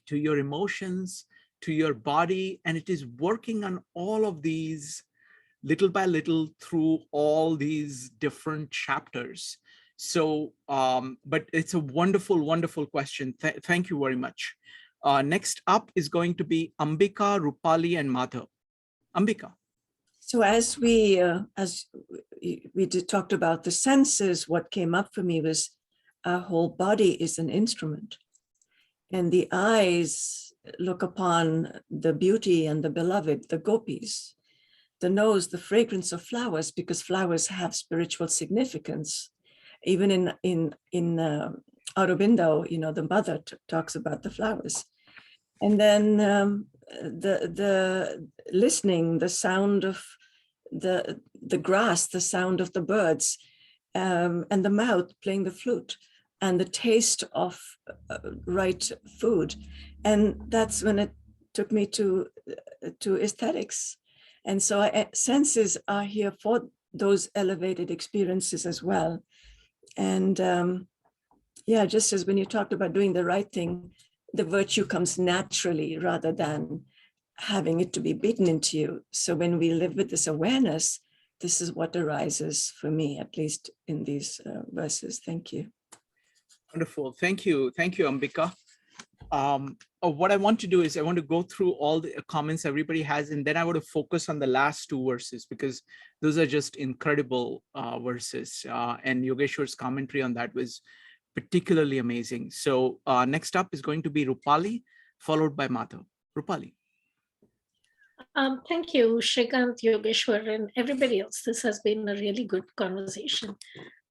[SPEAKER 1] to your emotions, to your body, and it is working on all of these little by little through all these different chapters. So, but it's a wonderful, wonderful question. Thank you very much. Next up is going to be Ambika, Rupali, and Madhav. Ambika.
[SPEAKER 12] So as we talked about the senses, what came up for me was our whole body is an instrument. And the eyes look upon the beauty and the beloved, the gopis. The nose, the fragrance of flowers, because flowers have spiritual significance. Even in Aurobindo, the mother talks about the flowers. And then the listening, the sound of the grass, the sound of the birds, and the mouth playing the flute, and the taste of right food. And that's when it took me to aesthetics. And so senses are here for those elevated experiences as well. And yeah, just as when you talked about doing the right thing, the virtue comes naturally rather than having it to be beaten into you. So when we live with this awareness, this is what arises for me, at least in these verses. Thank you.
[SPEAKER 1] Wonderful. Thank you. Thank you, Ambika. What I want to do is I want to go through all the comments everybody has, and then I want to focus on the last 2 verses because those are just incredible verses. And Yogeshwar's commentary on that was particularly amazing. So next up is going to be Rupali, followed by Madhav. Rupali.
[SPEAKER 5] Thank you, Shrikant, Yogeshwar, and everybody else. This has been a really good conversation.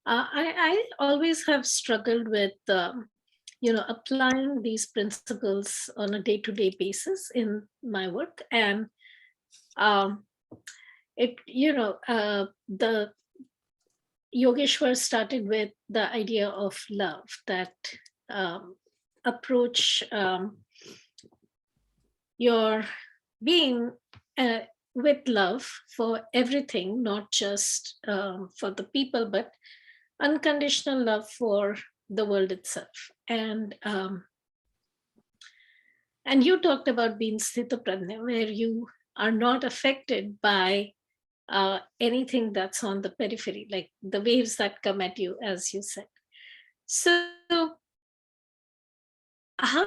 [SPEAKER 5] I always have struggled with applying these principles on a day-to-day basis in my work. And the Yogeshwar started with the idea of love, that approach your being with love for everything, not just for the people, but unconditional love for the world itself. And you talked about being sthita prajna, where you are not affected by anything that's on the periphery, like the waves that come at you, as you said. So
[SPEAKER 15] how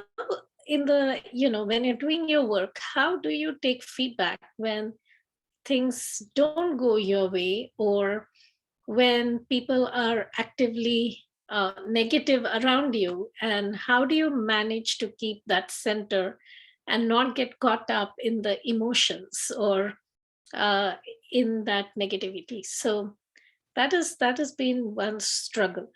[SPEAKER 15] in the, when you're doing your work, how do you take feedback when things don't go your way, or when people are actively negative around you, and how do you manage to keep that center and not get caught up in the emotions or in that negativity? So that has been one struggle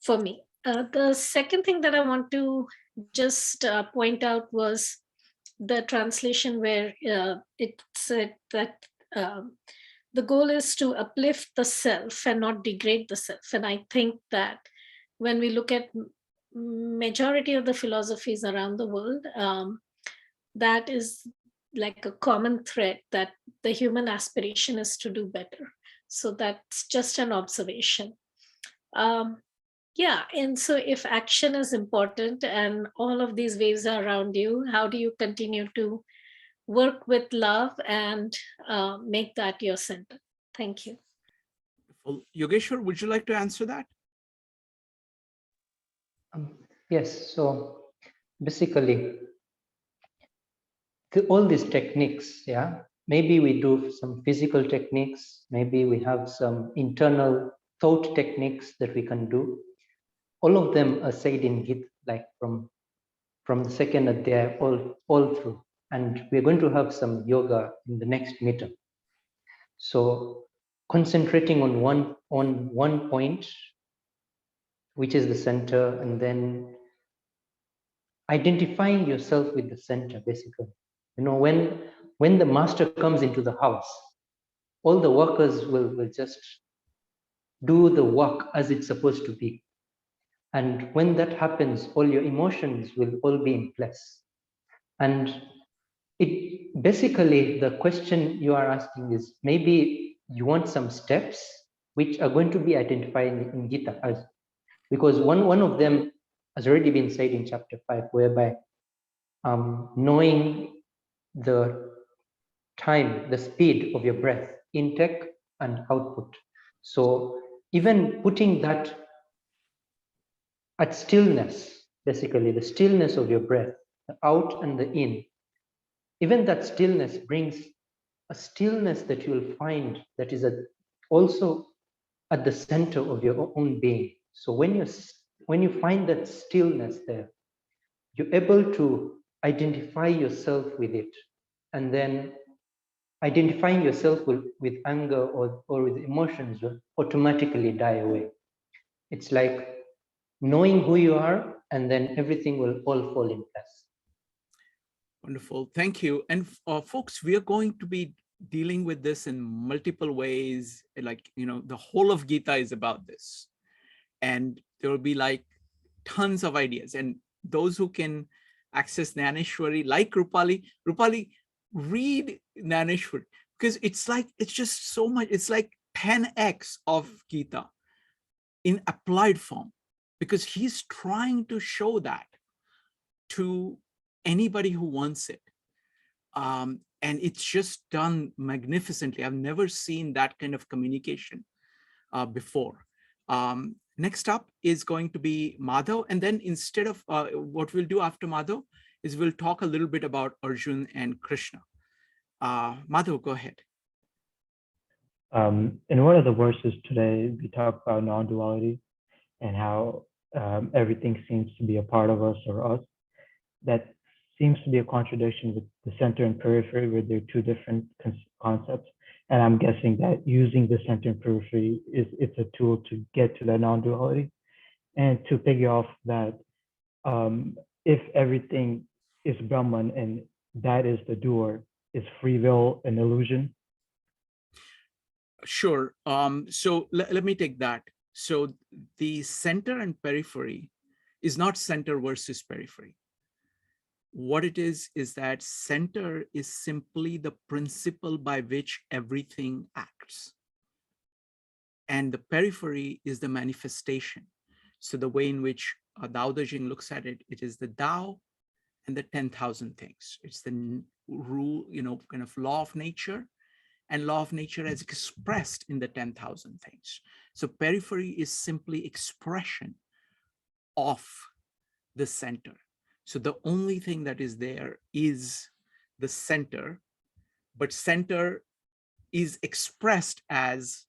[SPEAKER 15] for me. The second thing that I want to just point out was the translation where it said that the goal is to uplift the self and not degrade the self. And I think that when we look at majority of the philosophies around the world, that is like a common thread, that the human aspiration is to do better. So that's just an observation. Yeah, and so if action is important and all of these waves are around you, how do you continue to work with love and make that your center? Thank you.
[SPEAKER 1] Well, Yogeshwar, would you like to answer that?
[SPEAKER 2] Yes, so basically, all these techniques, yeah, maybe we do some physical techniques, maybe we have some internal thought techniques that we can do. All of them are said in Gita, like from the second adhyaya all through. And we're going to have some yoga in the next meeting. So concentrating on one point, which is the center, and then identifying yourself with the center, basically. When the master comes into the house, all the workers will just do the work as it's supposed to be. And when that happens, all your emotions will all be in place. And it basically, the question you are asking is, maybe you want some steps which are going to be identified in Gita, because one of them has already been said in chapter 5, whereby knowing the time, the speed of your breath, intake and output. So even putting that at stillness, basically the stillness of your breath, the out and the in, even that stillness brings a stillness that you'll find that is also at the center of your own being. So when you find that stillness there, you're able to identify yourself with it, and then identifying yourself with anger or with emotions will automatically die away. It's like knowing who you are, and then everything will all fall in place.
[SPEAKER 1] Wonderful, thank you. And folks, we are going to be dealing with this in multiple ways. Like, the whole of Gita is about this. And there will be like tons of ideas. And those who can access Jnaneshwari, like Rupali, read Jnaneshwari, because it's just so much. It's like 10x of Gita in applied form, because he's trying to show that to anybody who wants it. And it's just done magnificently. I've never seen that kind of communication before. Next up is going to be Madhav. And then instead of what we'll do after Madhav is we'll talk a little bit about Arjun and Krishna. Madhav, go ahead.
[SPEAKER 16] In one of the verses today, we talk about non-duality and how everything seems to be a part of us or us. That seems to be a contradiction with the center and periphery, where they're two different concepts. And I'm guessing that using the center and periphery it's a tool to get to that non-duality. And to piggy off that, if everything is Brahman and that is the doer, is free will an illusion?
[SPEAKER 1] Sure. So let me take that. So the center and periphery is not center versus periphery. What it is that center is simply the principle by which everything acts. And the periphery is the manifestation. So the way in which Tao Te Ching looks at it, it is the Tao and the 10,000 things. It's the rule, kind of law of nature, and law of nature as expressed in the 10,000 things. So periphery is simply expression of the center. So the only thing that is there is the center, but center is expressed as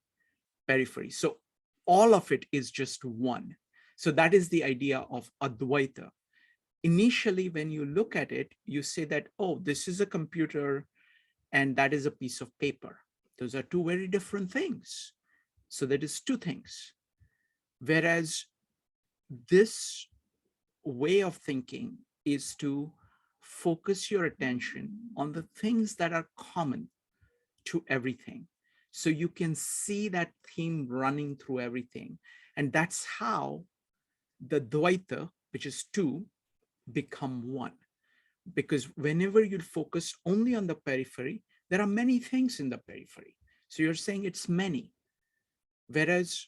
[SPEAKER 1] periphery. So all of it is just one. So that is the idea of Advaita. Initially, when you look at it, you say that, oh, this is a computer and that is a piece of paper. Those are two very different things. So that is two things. Whereas this way of thinking is to focus your attention on the things that are common to everything. So you can see that theme running through everything. And that's how the Dvaita, which is two, become one. Because whenever you focus only on the periphery, there are many things in the periphery. So you're saying it's many. Whereas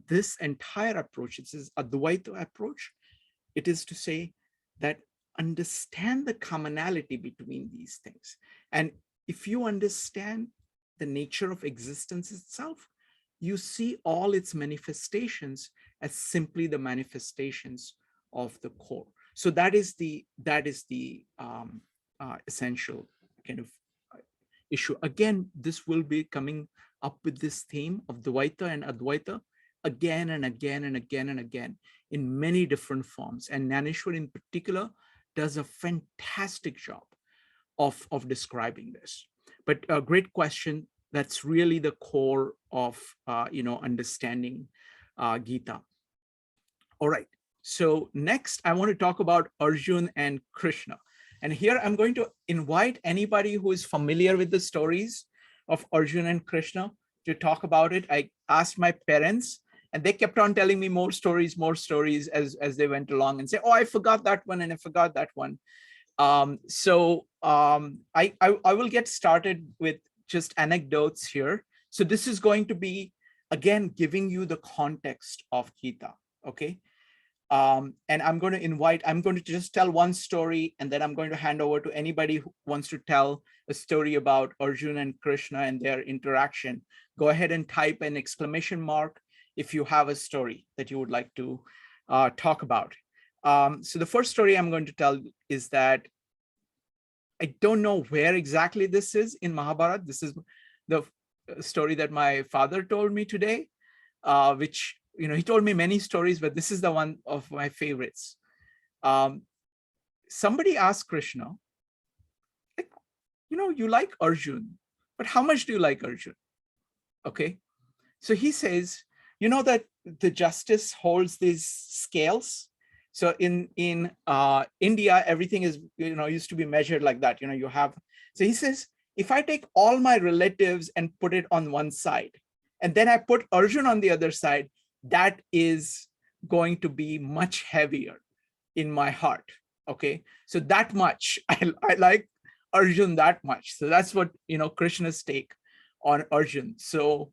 [SPEAKER 1] this entire approach, it is a Dvaita approach, it is to say that understand the commonality between these things. And if you understand the nature of existence itself, you see all its manifestations as simply the manifestations of the core. So that is the essential kind of issue. Again, this will be coming up with this theme of Dvaita and Advaita again and again and again and again in many different forms. And Naneshwar in particular does a fantastic job of describing this. But a great question. That's really the core of understanding Gita. All right. So next, I want to talk about Arjun and Krishna. And here I'm going to invite anybody who is familiar with the stories of Arjun and Krishna to talk about it. I asked my parents, and they kept on telling me more stories as they went along and say, oh, I forgot that one and I forgot that one. I will get started with just anecdotes here. So this is going to be, again, giving you the context of Gita, okay? And I'm going to just tell one story, and then I'm going to hand over to anybody who wants to tell a story about Arjuna and Krishna and their interaction. Go ahead and type an exclamation mark if you have a story that you would like to talk about. So the first story I'm going to tell is that I don't know where exactly this is in Mahabharata. This is the story that my father told me today, which, he told me many stories, but this is the one of my favorites. Somebody asked Krishna, like, you like Arjun, but how much do you like Arjun? Okay. So he says, that the justice holds these scales. So in India, everything is, used to be measured like that. You have, so he says, if I take all my relatives and put it on one side, and then I put Arjun on the other side, that is going to be much heavier in my heart. Okay. So that much, I like Arjun that much. So that's what, Krishna's take on Arjun. So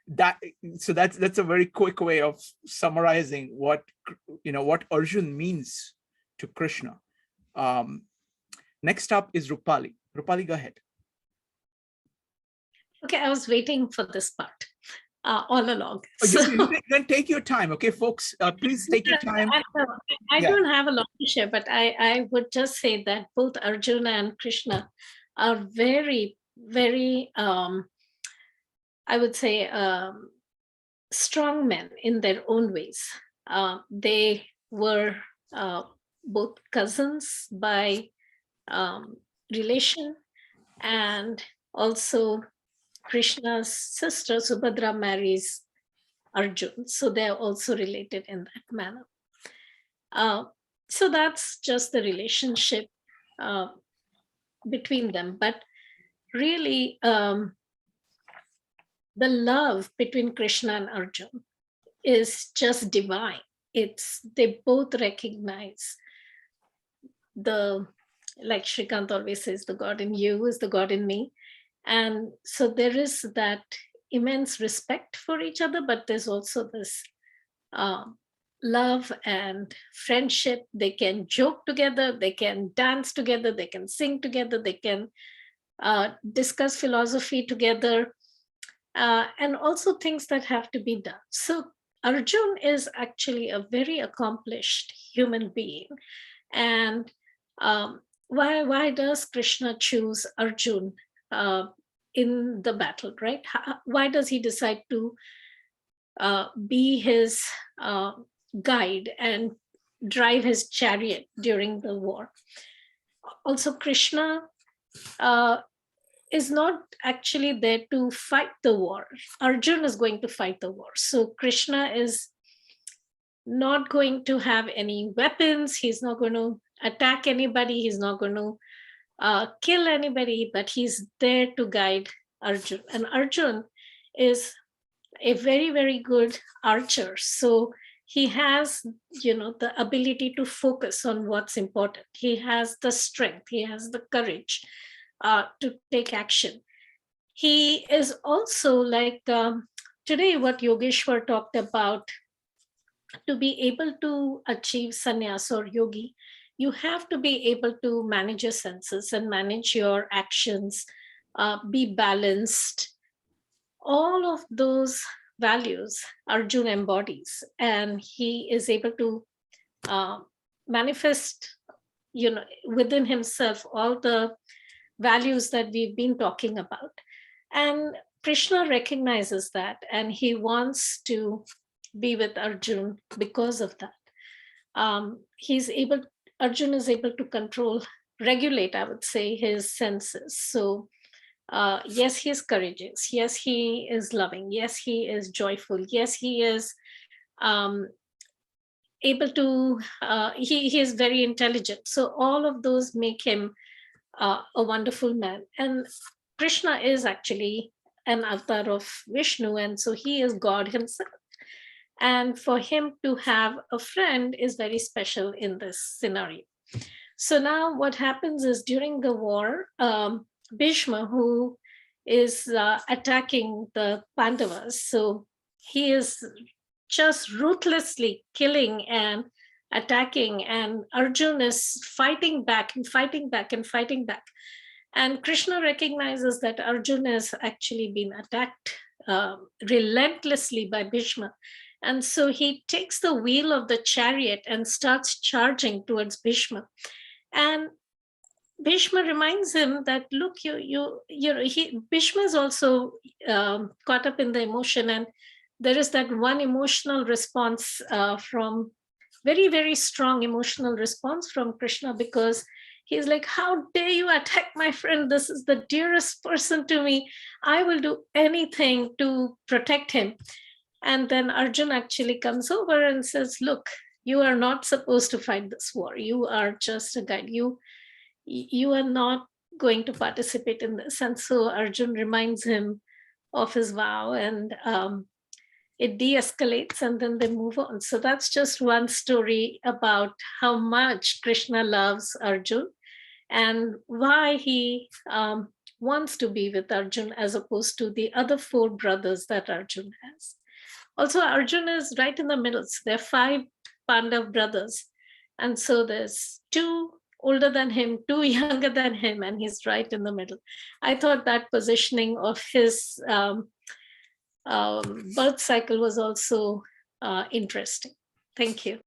[SPEAKER 1] that's a very quick way of summarizing what Arjun means to Krishna. Next up is Rupali. Rupali, go ahead.
[SPEAKER 15] Okay, I was waiting for this part all along.
[SPEAKER 1] You can take your time, okay, folks. Please take your time.
[SPEAKER 15] I don't have a lot to share, but I would just say that both Arjuna and Krishna are very, very I would say strong men in their own ways. They were both cousins by relation, and also Krishna's sister Subhadra marries Arjun, so they are also related in that manner. So that's just the relationship between them. But really, the love between Krishna and Arjun is just divine. They both recognize like Shrikant always says, the God in you is the God in me. And so there is that immense respect for each other, but there's also this love and friendship. They can joke together, they can dance together, they can sing together, they can discuss philosophy together, and also things that have to be done. So Arjun is actually a very accomplished human being. And why does Krishna choose Arjun in the battle, right? Why does he decide to be his guide and drive his chariot during the war? Also, Krishna is not actually there to fight the war. Arjun is going to fight the war. So Krishna is not going to have any weapons. He's not going to attack anybody. He's not going to kill anybody, but he's there to guide Arjun. And Arjun is a very, very good archer. So he has, the ability to focus on what's important. He has the strength. He has the courage to take action. He is also like today what Yogeshwar talked about, to be able to achieve sannyas or yogi, you have to be able to manage your senses and manage your actions, be balanced. All of those values Arjun embodies, and he is able to manifest, within himself all the values that we've been talking about. And Krishna recognizes that, and he wants to be with Arjun because of that. Arjun is able to regulate, I would say, his senses. So yes, he is courageous. Yes, he is loving. Yes, he is joyful. Yes, he is able to, he is very intelligent. So all of those make him a wonderful man. And Krishna is actually an avatar of Vishnu, and so he is God himself. And for him to have a friend is very special in this scenario. So now what happens is, during the war, Bhishma, who is attacking the Pandavas, so he is just ruthlessly killing and attacking, and Arjun is fighting back and fighting back and fighting back. And Krishna recognizes that Arjun has actually been attacked relentlessly by Bhishma. And so he takes the wheel of the chariot and starts charging towards Bhishma. And Bhishma reminds him that, look, Bhishma is also caught up in the emotion. And there is that one emotional response from very, very strong emotional response from Krishna, because he's like, how dare you attack my friend? This is the dearest person to me. I will do anything to protect him. And then Arjun actually comes over and says, look, you are not supposed to fight this war. You are just a guide. You are not going to participate in this. And so Arjun reminds him of his vow, and it de-escalates, and then they move on. So that's just one story about how much Krishna loves Arjun and why he wants to be with Arjun as opposed to the other 4 brothers that Arjun has. Also, Arjun is right in the middle. So there are 5 Pandav brothers. And so there's 2 older than him, 2 younger than him, and he's right in the middle. I thought that positioning of his birth cycle was also interesting. Thank you.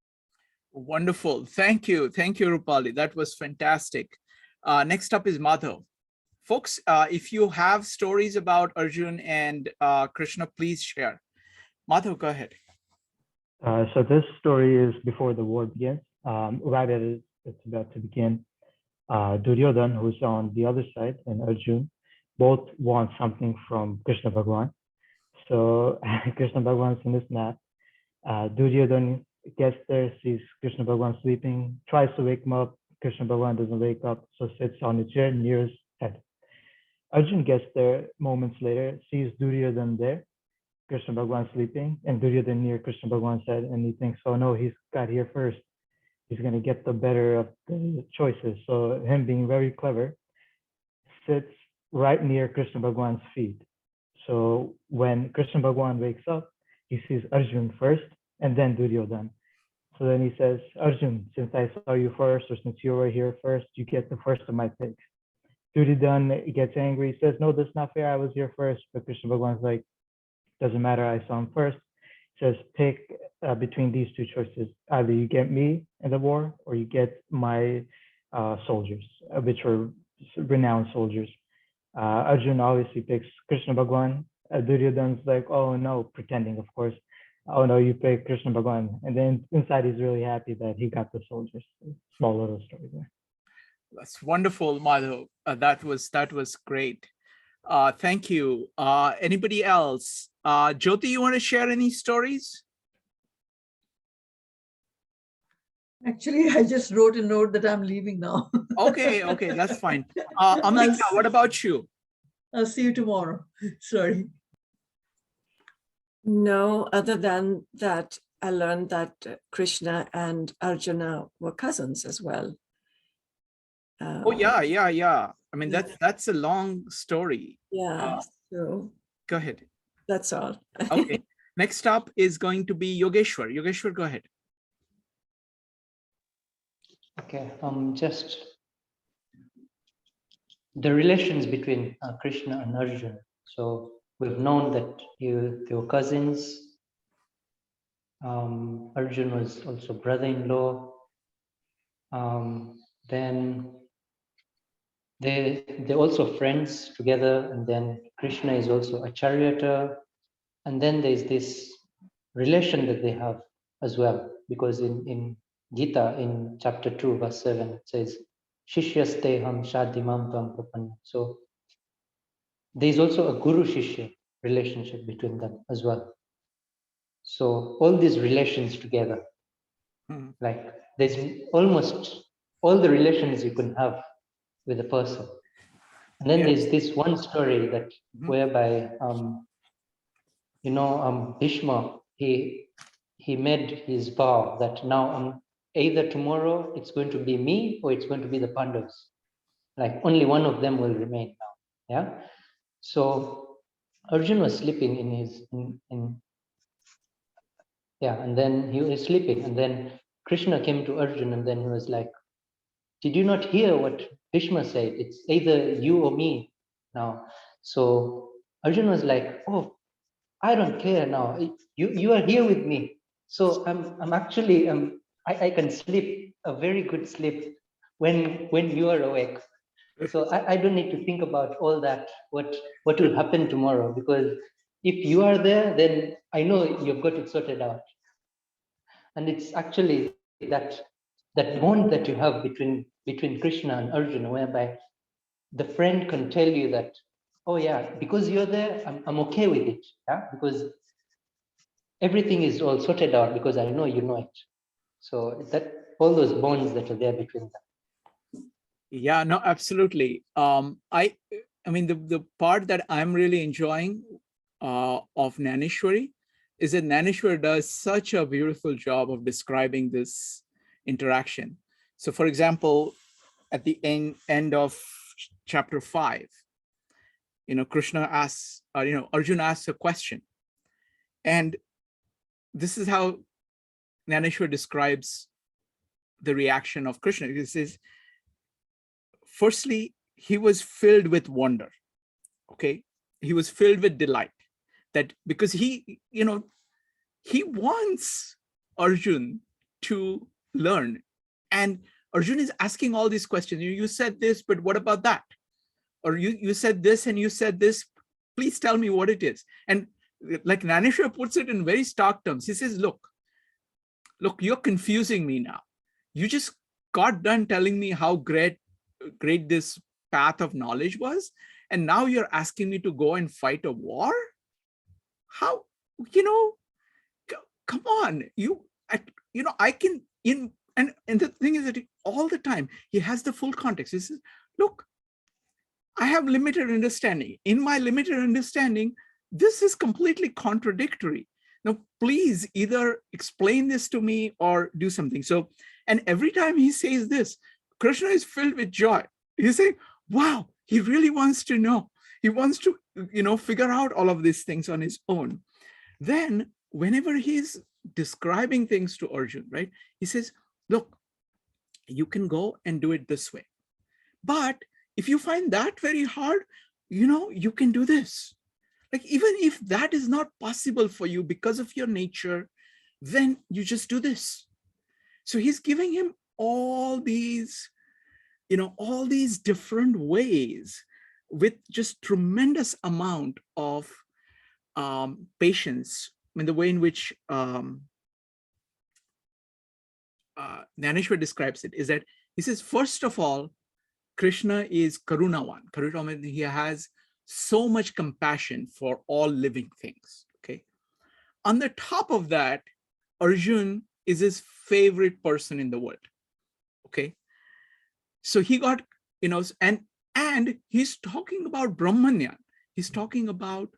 [SPEAKER 1] Wonderful. Thank you. Thank you, Rupali. That was fantastic. Next up is Madhav. Folks, if you have stories about Arjun and Krishna, please share. Madhav, go ahead.
[SPEAKER 16] So this story is before the war begins. Right as it's about to begin, Duryodhan, who's on the other side, and Arjun both want something from Krishna Bhagwan. So Krishna Bhagwan's in his nap. Duryodhan gets there, sees Krishna Bhagwan sleeping, tries to wake him up. Krishna Bhagwan doesn't wake up, so sits on a chair near his head. Arjun gets there moments later, sees Duryodhan there, Krishna Bhagwan sleeping, and Duryodhan near Krishna Bhagwan's head, and he thinks, oh no, he's got here first. He's going to get the better of the choices. So him being very clever, sits right near Krishna Bhagwan's feet. So when Krishna Bhagwan wakes up, he sees Arjun first and then Duryodhan. So then he says, Arjun, since I saw you first, or since you were here first, you get the first of my picks. Duryodhan gets angry, he says, no, that's not fair, I was here first. But Krishna Bhagwan's like, doesn't matter, I saw him first. says, pick between these two choices. Either you get me in the war or you get my soldiers, which were renowned soldiers. Arjun obviously picks Krishna Bhagwan. Duryodhana's like, oh no, pretending, of course. Oh no, you pick Krishna Bhagwan. And then inside he's really happy that he got the soldiers. Small little story there.
[SPEAKER 1] That's wonderful, Madhu. That was great. Thank you. Anybody else? Jyoti, you want to share any stories?
[SPEAKER 8] Actually, I just wrote a note that I'm leaving now.
[SPEAKER 1] Okay, that's fine. Ambika, what about you?
[SPEAKER 8] I'll see you tomorrow. Sorry.
[SPEAKER 12] No, other than that, I learned that Krishna and Arjuna were cousins as well.
[SPEAKER 1] Oh yeah. I mean, that's a long story.
[SPEAKER 12] Yeah. So
[SPEAKER 1] go ahead.
[SPEAKER 12] That's all.
[SPEAKER 1] Okay. Next up is going to be Yogeshwar. Yogeshwar, go ahead.
[SPEAKER 2] Okay. Just the relations between Krishna and Arjuna. So we've known that they were cousins. Arjun was also brother-in-law. Then they're also friends together, and then Krishna is also a charioteer. And then there's this relation that they have as well, because in Gita, in chapter 2, verse 7, it says, Shishyasteham shadimam tam prapanna. So there's also a guru-shishya relationship between them as well. So all these relations together, like there's almost all the relations you can have with a person. And then there's this one story that whereby Bhishma, he made his vow that now either tomorrow it's going to be me or it's going to be the Pandavas. Like only one of them will remain now. Yeah. So Arjun was sleeping in his and then he was sleeping, and then Krishna came to Arjun, and then he was like, did you not hear what Bhishma said? It's either you or me now. So Arjun was like, oh, I don't care now. You are here with me. So I'm actually I can sleep a very good sleep when you are awake. So I don't need to think about all that, what will happen tomorrow, because if you are there, then I know you've got it sorted out. And it's actually that bond that you have between Krishna and Arjuna, whereby the friend can tell you that, oh yeah, because you're there, I'm okay with it. Yeah, because everything is all sorted out because I know you know it. So that all those bonds that are there between them.
[SPEAKER 1] Yeah, no, absolutely. I mean, the part that I'm really enjoying of Naneshwari is that Naneshwar does such a beautiful job of describing this interaction. So for example, at the end of chapter 5, Krishna asks, Arjuna asks a question. And this is how Naneshwar describes the reaction of Krishna. He says, firstly, he was filled with wonder. Okay. He was filled with delight that because he wants Arjun to learn. And Arjun is asking all these questions. You said this, but what about that? Or you said this and you said this, please tell me what it is. And like Naneshwar puts it in very stark terms. He says, look, you're confusing me now. You just got done telling me how great this path of knowledge was. And now you're asking me to go and fight a war? How, come on, I can, and the thing is that all the time, he has the full context. He says, look, I have limited understanding. In my limited understanding, this is completely contradictory. Now, please either explain this to me or do something. So, and every time he says this, Krishna is filled with joy. He's saying, wow, he really wants to know. He wants to, figure out all of these things on his own. Then whenever he's describing things to Arjun, right, he says, look, you can go and do it this way. But if you find that very hard, you can do this. Like, even if that is not possible for you because of your nature, then you just do this. So he's giving him all these, all these different ways with just tremendous amount of patience. I mean, the way in which Dhaneshwar describes it is that he says, first of all, Krishna is Karunawan. Karunawan, he has so much compassion for all living things. Okay. On the top of that, Arjun is his favorite person in the world. Okay. So he got, and he's talking about Brahmanyan. He's talking about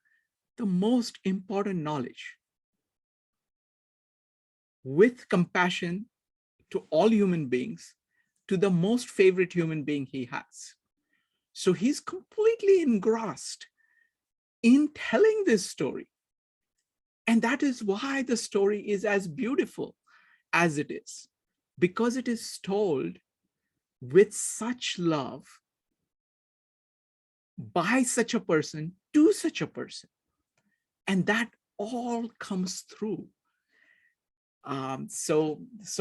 [SPEAKER 1] the most important knowledge with compassion to all human beings, to the most favorite human being he has. So he's completely engrossed in telling this story. And that is why the story is as beautiful as it is, because it is told with such love by such a person to such a person. And that all comes through. So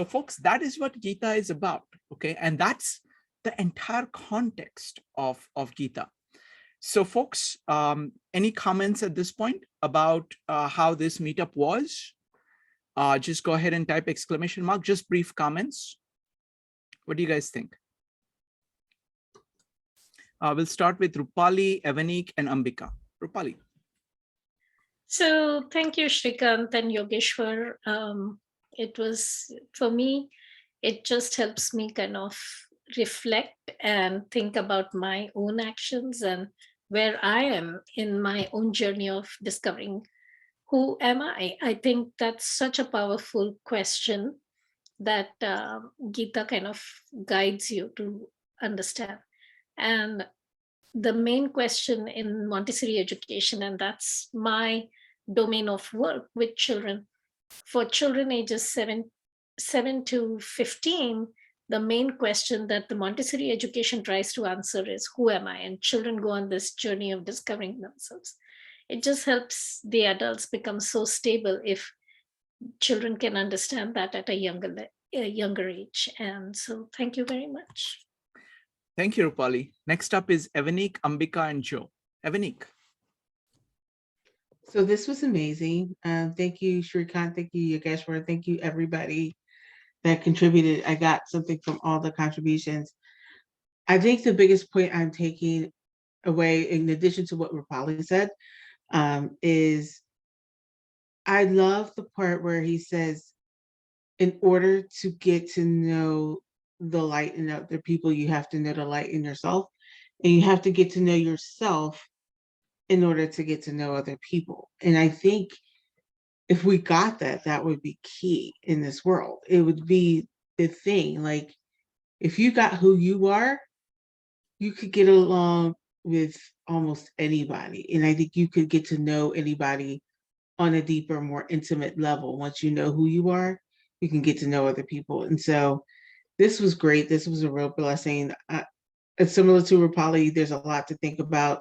[SPEAKER 1] folks, that is what Gita is about. Okay. And that's the entire context of Gita. So folks, any comments at this point about how this meetup was? Just go ahead and type exclamation mark, just brief comments. What do you guys think? We'll start with Rupali, Evanik, and Ambika. Rupali.
[SPEAKER 15] So thank you, Shrikant and Yogeshwar. It was, for me, it just helps me kind of reflect and think about my own actions and where I am in my own journey of discovering who am I. I think that's such a powerful question that Gita kind of guides you to understand. And the main question in Montessori education, and that's my domain of work with children, for children ages 7 to 15, the main question that the Montessori education tries to answer is, who am I? And children go on this journey of discovering themselves. It just helps the adults become so stable if children can understand that at a younger age. And so thank you very much.
[SPEAKER 1] Thank you, Rupali. Next up is Evanik, Ambika, and Joe. Evanik.
[SPEAKER 6] So this was amazing. Thank you, Shrikant. Thank you, Yogeshwar. Thank you, everybody that contributed. I got something from all the contributions. I think the biggest point I'm taking away, in addition to what Rupali said, is I love the part where he says, in order to get to know the light in other people, you have to know the light in yourself, and you have to get to know yourself in order to get to know other people. And I think if we got that, that would be key in this world. It would be the thing. Like, if you got who you are, you could get along with almost anybody. And I think you could get to know anybody on a deeper, more intimate level. Once you know who you are, you can get to know other people. And so this was great. This was a real blessing. It's similar to Rupali. There's a lot to think about,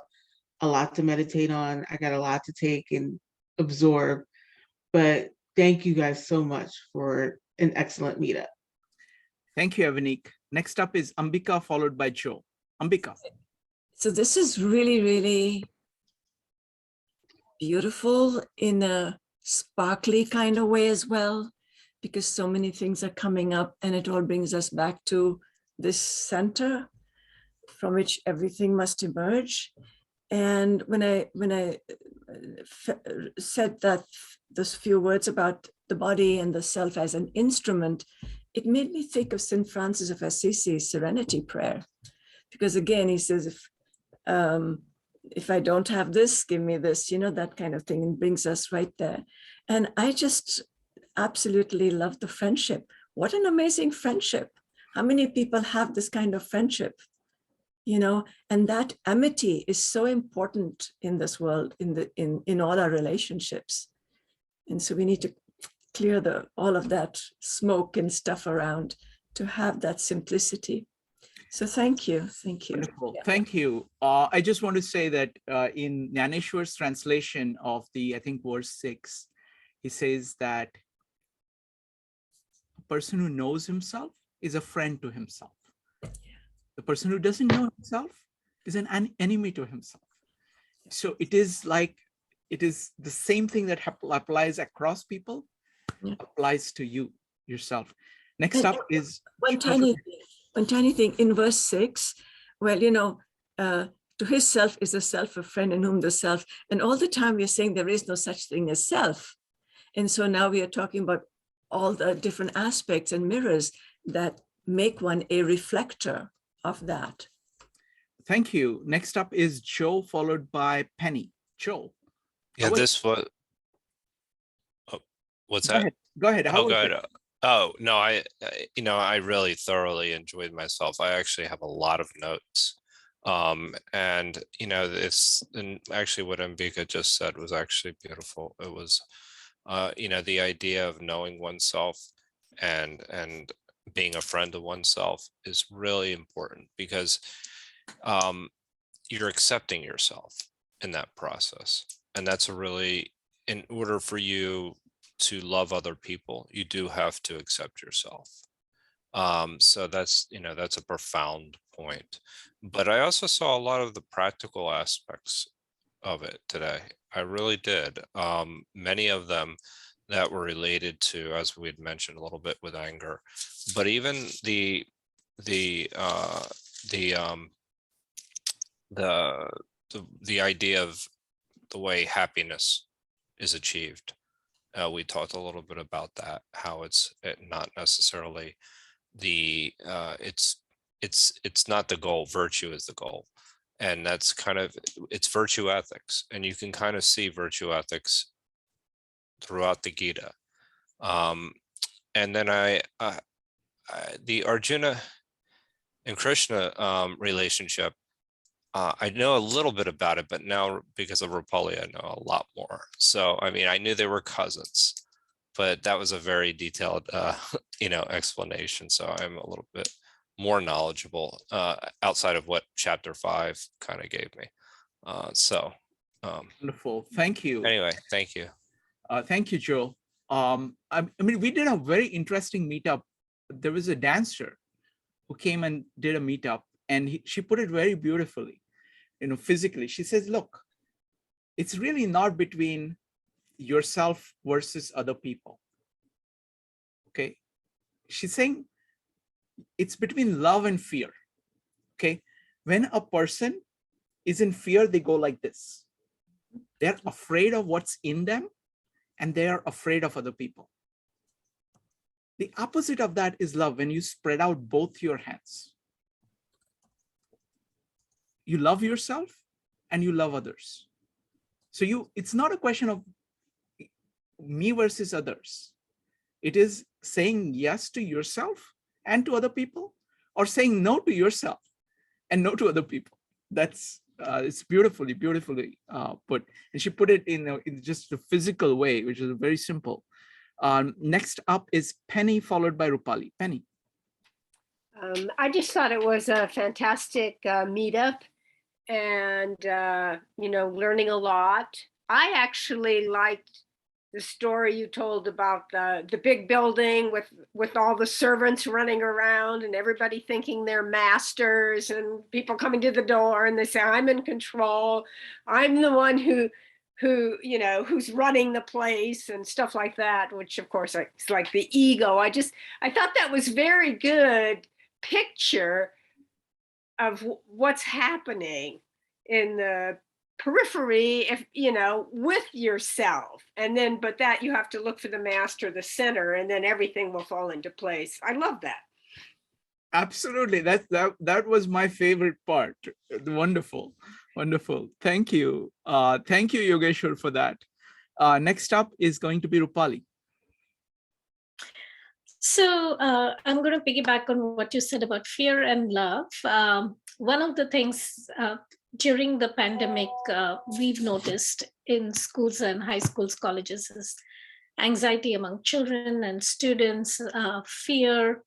[SPEAKER 6] a lot to meditate on. I got a lot to take and absorb. But thank you guys so much for an excellent meetup.
[SPEAKER 1] Thank you, Evanik. Next up is Ambika, followed by Joe. Ambika.
[SPEAKER 12] So this is really, really beautiful in a sparkly kind of way as well, because so many things are coming up, and it all brings us back to this center from which everything must emerge. And when I said that those few words about the body and the self as an instrument, it made me think of St. Francis of Assisi's Serenity Prayer, because again, he says, if I don't have this, give me this, that kind of thing, and brings us right there. And I just absolutely love the friendship. What an amazing friendship. How many people have this kind of friendship? And that amity is so important in this world, in all our relationships. And so we need to clear all of that smoke and stuff around to have that simplicity. So thank you. Thank you.
[SPEAKER 1] Wonderful.
[SPEAKER 12] Yeah.
[SPEAKER 1] Thank you. I just want to say that in Jnaneshwar's translation of the, I think, verse 6, he says that a person who knows himself is a friend to himself. The person who doesn't know himself is an enemy to himself. So it is like, it is the same thing that applies across people, applies to you, yourself. Next up is
[SPEAKER 12] one tiny thing in verse 6. Well, you know, to his self is the self a friend in whom the self, and all the time we're saying there is no such thing as self. And so now we are talking about all the different aspects and mirrors that make one a reflector of that.
[SPEAKER 1] Thank you. Next up is Joe, followed by Penny. Joe.
[SPEAKER 3] Yeah, this was, oh, what's that?
[SPEAKER 1] Go ahead. How was it?
[SPEAKER 3] Oh, no, I really thoroughly enjoyed myself. I actually have a lot of notes. And, and actually what Ambika just said was actually beautiful. It was, the idea of knowing oneself and being a friend of oneself is really important, because you're accepting yourself in that process. And that's in order for you to love other people, you do have to accept yourself. So that's a profound point. But I also saw a lot of the practical aspects of it today. I really did. Many of them that were related to, as we had mentioned a little bit with anger, but even the idea of the way happiness is achieved. We talked a little bit about that, how it's not necessarily it's not the goal. Virtue is the goal. And that's it's virtue ethics. And you can kind of see virtue ethics throughout the Gita. And then the Arjuna and Krishna relationship, I know a little bit about it, but now because of Rapali, I know a lot more. So, I mean, I knew they were cousins, but that was a very detailed, explanation. So I'm a little bit more knowledgeable outside of what chapter 5 kind of gave me.
[SPEAKER 1] Wonderful. Thank you.
[SPEAKER 3] Anyway, thank you.
[SPEAKER 1] Thank you, Joe. I mean, we did a very interesting meetup. There was a dancer who came and did a meetup, and she put it very beautifully, physically. She says, look, it's really not between yourself versus other people. Okay. She's saying it's between love and fear. Okay. When a person is in fear, they go like this. They're afraid of what's in them, and they are afraid of other people. The opposite of that is love. When you spread out both your hands, you love yourself and you love others. So it's not a question of me versus others. It is saying yes to yourself and to other people, or saying no to yourself and no to other people. That's it's beautifully put. And she put it in just a physical way, which is very simple. Next up is Penny, followed by Rupali. Penny.
[SPEAKER 5] I just thought it was a fantastic meetup, and learning a lot. I actually liked the story you told about the big building with all the servants running around and everybody thinking they're masters, and people coming to the door and they say, I'm in control. I'm the one who's running the place and stuff like that, which of course it's like the ego. I thought that was very good picture of what's happening in the periphery, if with yourself, and then but that you have to look for the master, the center, and then everything will fall into place. I love that.
[SPEAKER 1] Absolutely. That was my favorite part. Wonderful. Thank you. Thank you, Yogeshwar, for that. Next up is going to be Rupali.
[SPEAKER 15] So I'm going to piggyback on what you said about fear and love. One of the things during the pandemic we've noticed in schools and high schools, colleges is anxiety among children and students, fear,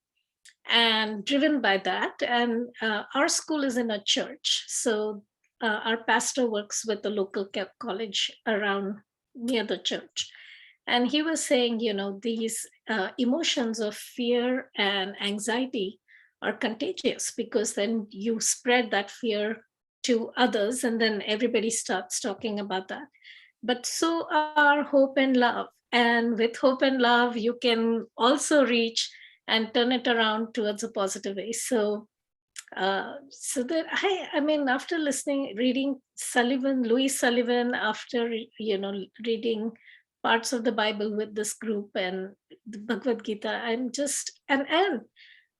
[SPEAKER 15] and driven by that. And our school is in a church. So our pastor works with the local college around near the church. And he was saying, these emotions of fear and anxiety are contagious, because then you spread that fear to others, and then everybody starts talking about that. But so are hope and love. And with hope and love, you can also reach and turn it around towards a positive way. So so that I mean, after reading Louis Sullivan, after reading parts of the Bible with this group and the Bhagavad Gita, I'm just and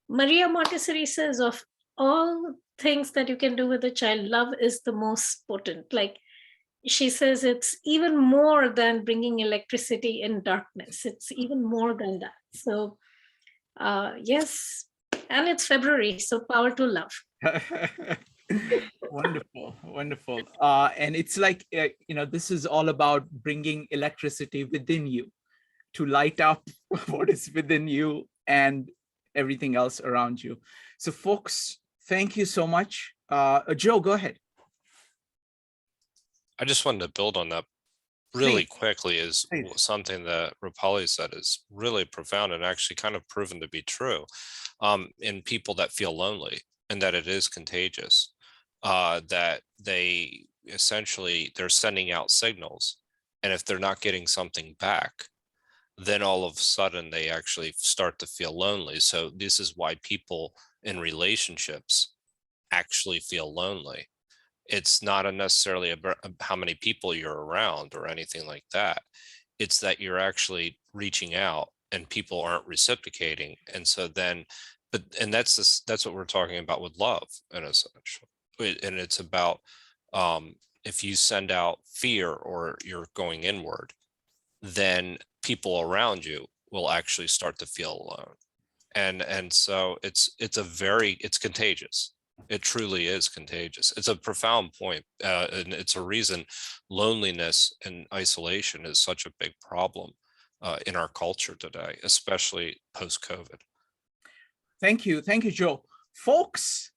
[SPEAKER 15] Maria Montessori says, of all things that you can do with a child, love is the most potent. Like she says, it's even more than bringing electricity in darkness. It's even more than that. So yes, and it's February, so power to love.
[SPEAKER 1] Wonderful, wonderful. And it's like, this is all about bringing electricity within you to light up what is within you and everything else around you. So folks, thank you so much. Joe, go ahead.
[SPEAKER 3] I just wanted to build on that really
[SPEAKER 1] Please.
[SPEAKER 3] quickly. Is
[SPEAKER 1] Please.
[SPEAKER 3] something that Rupali said is really profound and actually kind of proven to be true in people that feel lonely, and that it is contagious, that they essentially, they're sending out signals, and if they're not getting something back, then all of a sudden they actually start to feel lonely. So this is why people in relationships actually feel lonely. It's not necessarily about how many people you're around or anything like that. It's that you're actually reaching out and people aren't reciprocating. And so then, and that's what we're talking about with love, in a sense. And it's about if you send out fear or you're going inward, then people around you will actually start to feel alone. And so it's contagious. It truly is contagious. It's a profound point, and it's a reason loneliness and isolation is such a big problem in our culture today, especially post-COVID.
[SPEAKER 1] Thank you, Joe. Folks,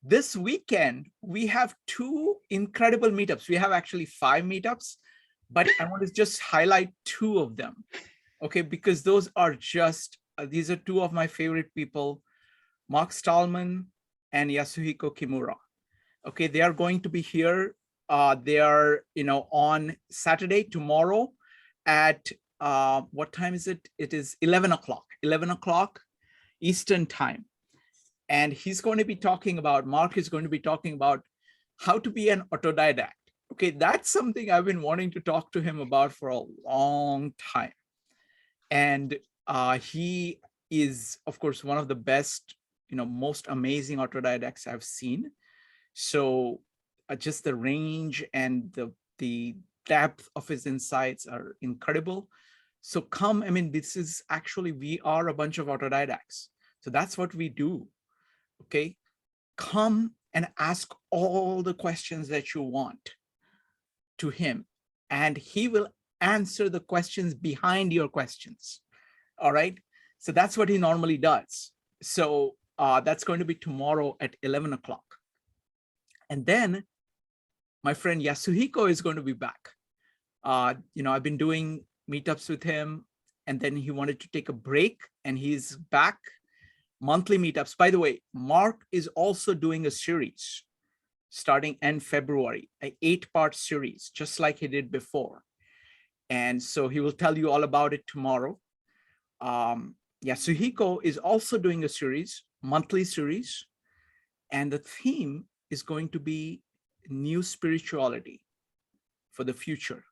[SPEAKER 1] this weekend we have 2 incredible meetups. We have actually 5 meetups, but I want to just highlight 2 of them, okay? Because those are just these are 2 of my favorite people, Mark Stallman and Yasuhiko Kimura. Okay, they are going to be here. They are, on Saturday, tomorrow at what time is it? It is 11 o'clock Eastern time. And Mark is going to be talking about how to be an autodidact. Okay, that's something I've been wanting to talk to him about for a long time. And he is, of course, one of the best, most amazing autodidacts I've seen. So just the range and the depth of his insights are incredible. So come, this is actually, we are a bunch of autodidacts. So that's what we do, okay? Come and ask all the questions that you want to him, and he will answer the questions behind your questions, all right? So that's what he normally does. So that's going to be tomorrow at 11 o'clock. And then my friend Yasuhiko is going to be back. I've been doing meetups with him, and then he wanted to take a break, and he's back. Monthly meetups. By the way, Mark is also doing a series starting in February, an 8-part series, just like he did before. And so he will tell you all about it tomorrow. Yasuhiko is also doing a series, monthly series, and the theme is going to be new spirituality for the future.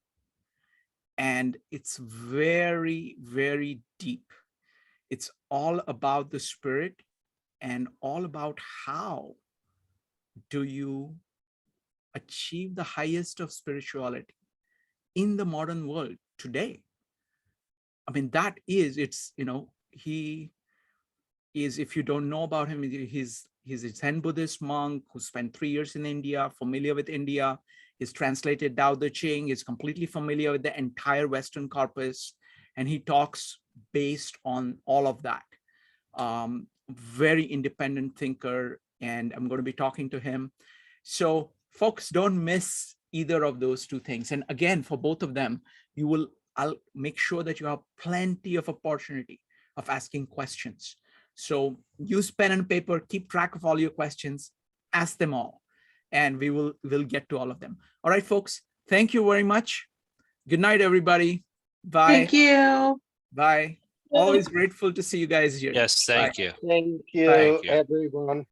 [SPEAKER 1] And it's very, very deep. It's all about the spirit and all about how do you achieve the highest of spirituality in the modern world today. That is, he is, if you don't know about him, he's a Zen Buddhist monk who spent 3 years in India, familiar with India. He's translated Tao Te Ching, is completely familiar with the entire Western corpus, and he talks based on all of that. very independent thinker, and I'm going to be talking to him. So folks, don't miss either of those two things. And again, for both of them, I'll make sure that you have plenty of opportunity of asking questions. So use pen and paper, keep track of all your questions, ask them all, and we'll get to all of them. All right, folks, thank you very much. Good night, everybody. Bye.
[SPEAKER 6] Thank you.
[SPEAKER 1] Bye. Always grateful to see you guys here.
[SPEAKER 3] Yes, thank
[SPEAKER 1] Bye.
[SPEAKER 3] you.
[SPEAKER 13] Thank you,
[SPEAKER 3] Thank you.
[SPEAKER 13] everyone.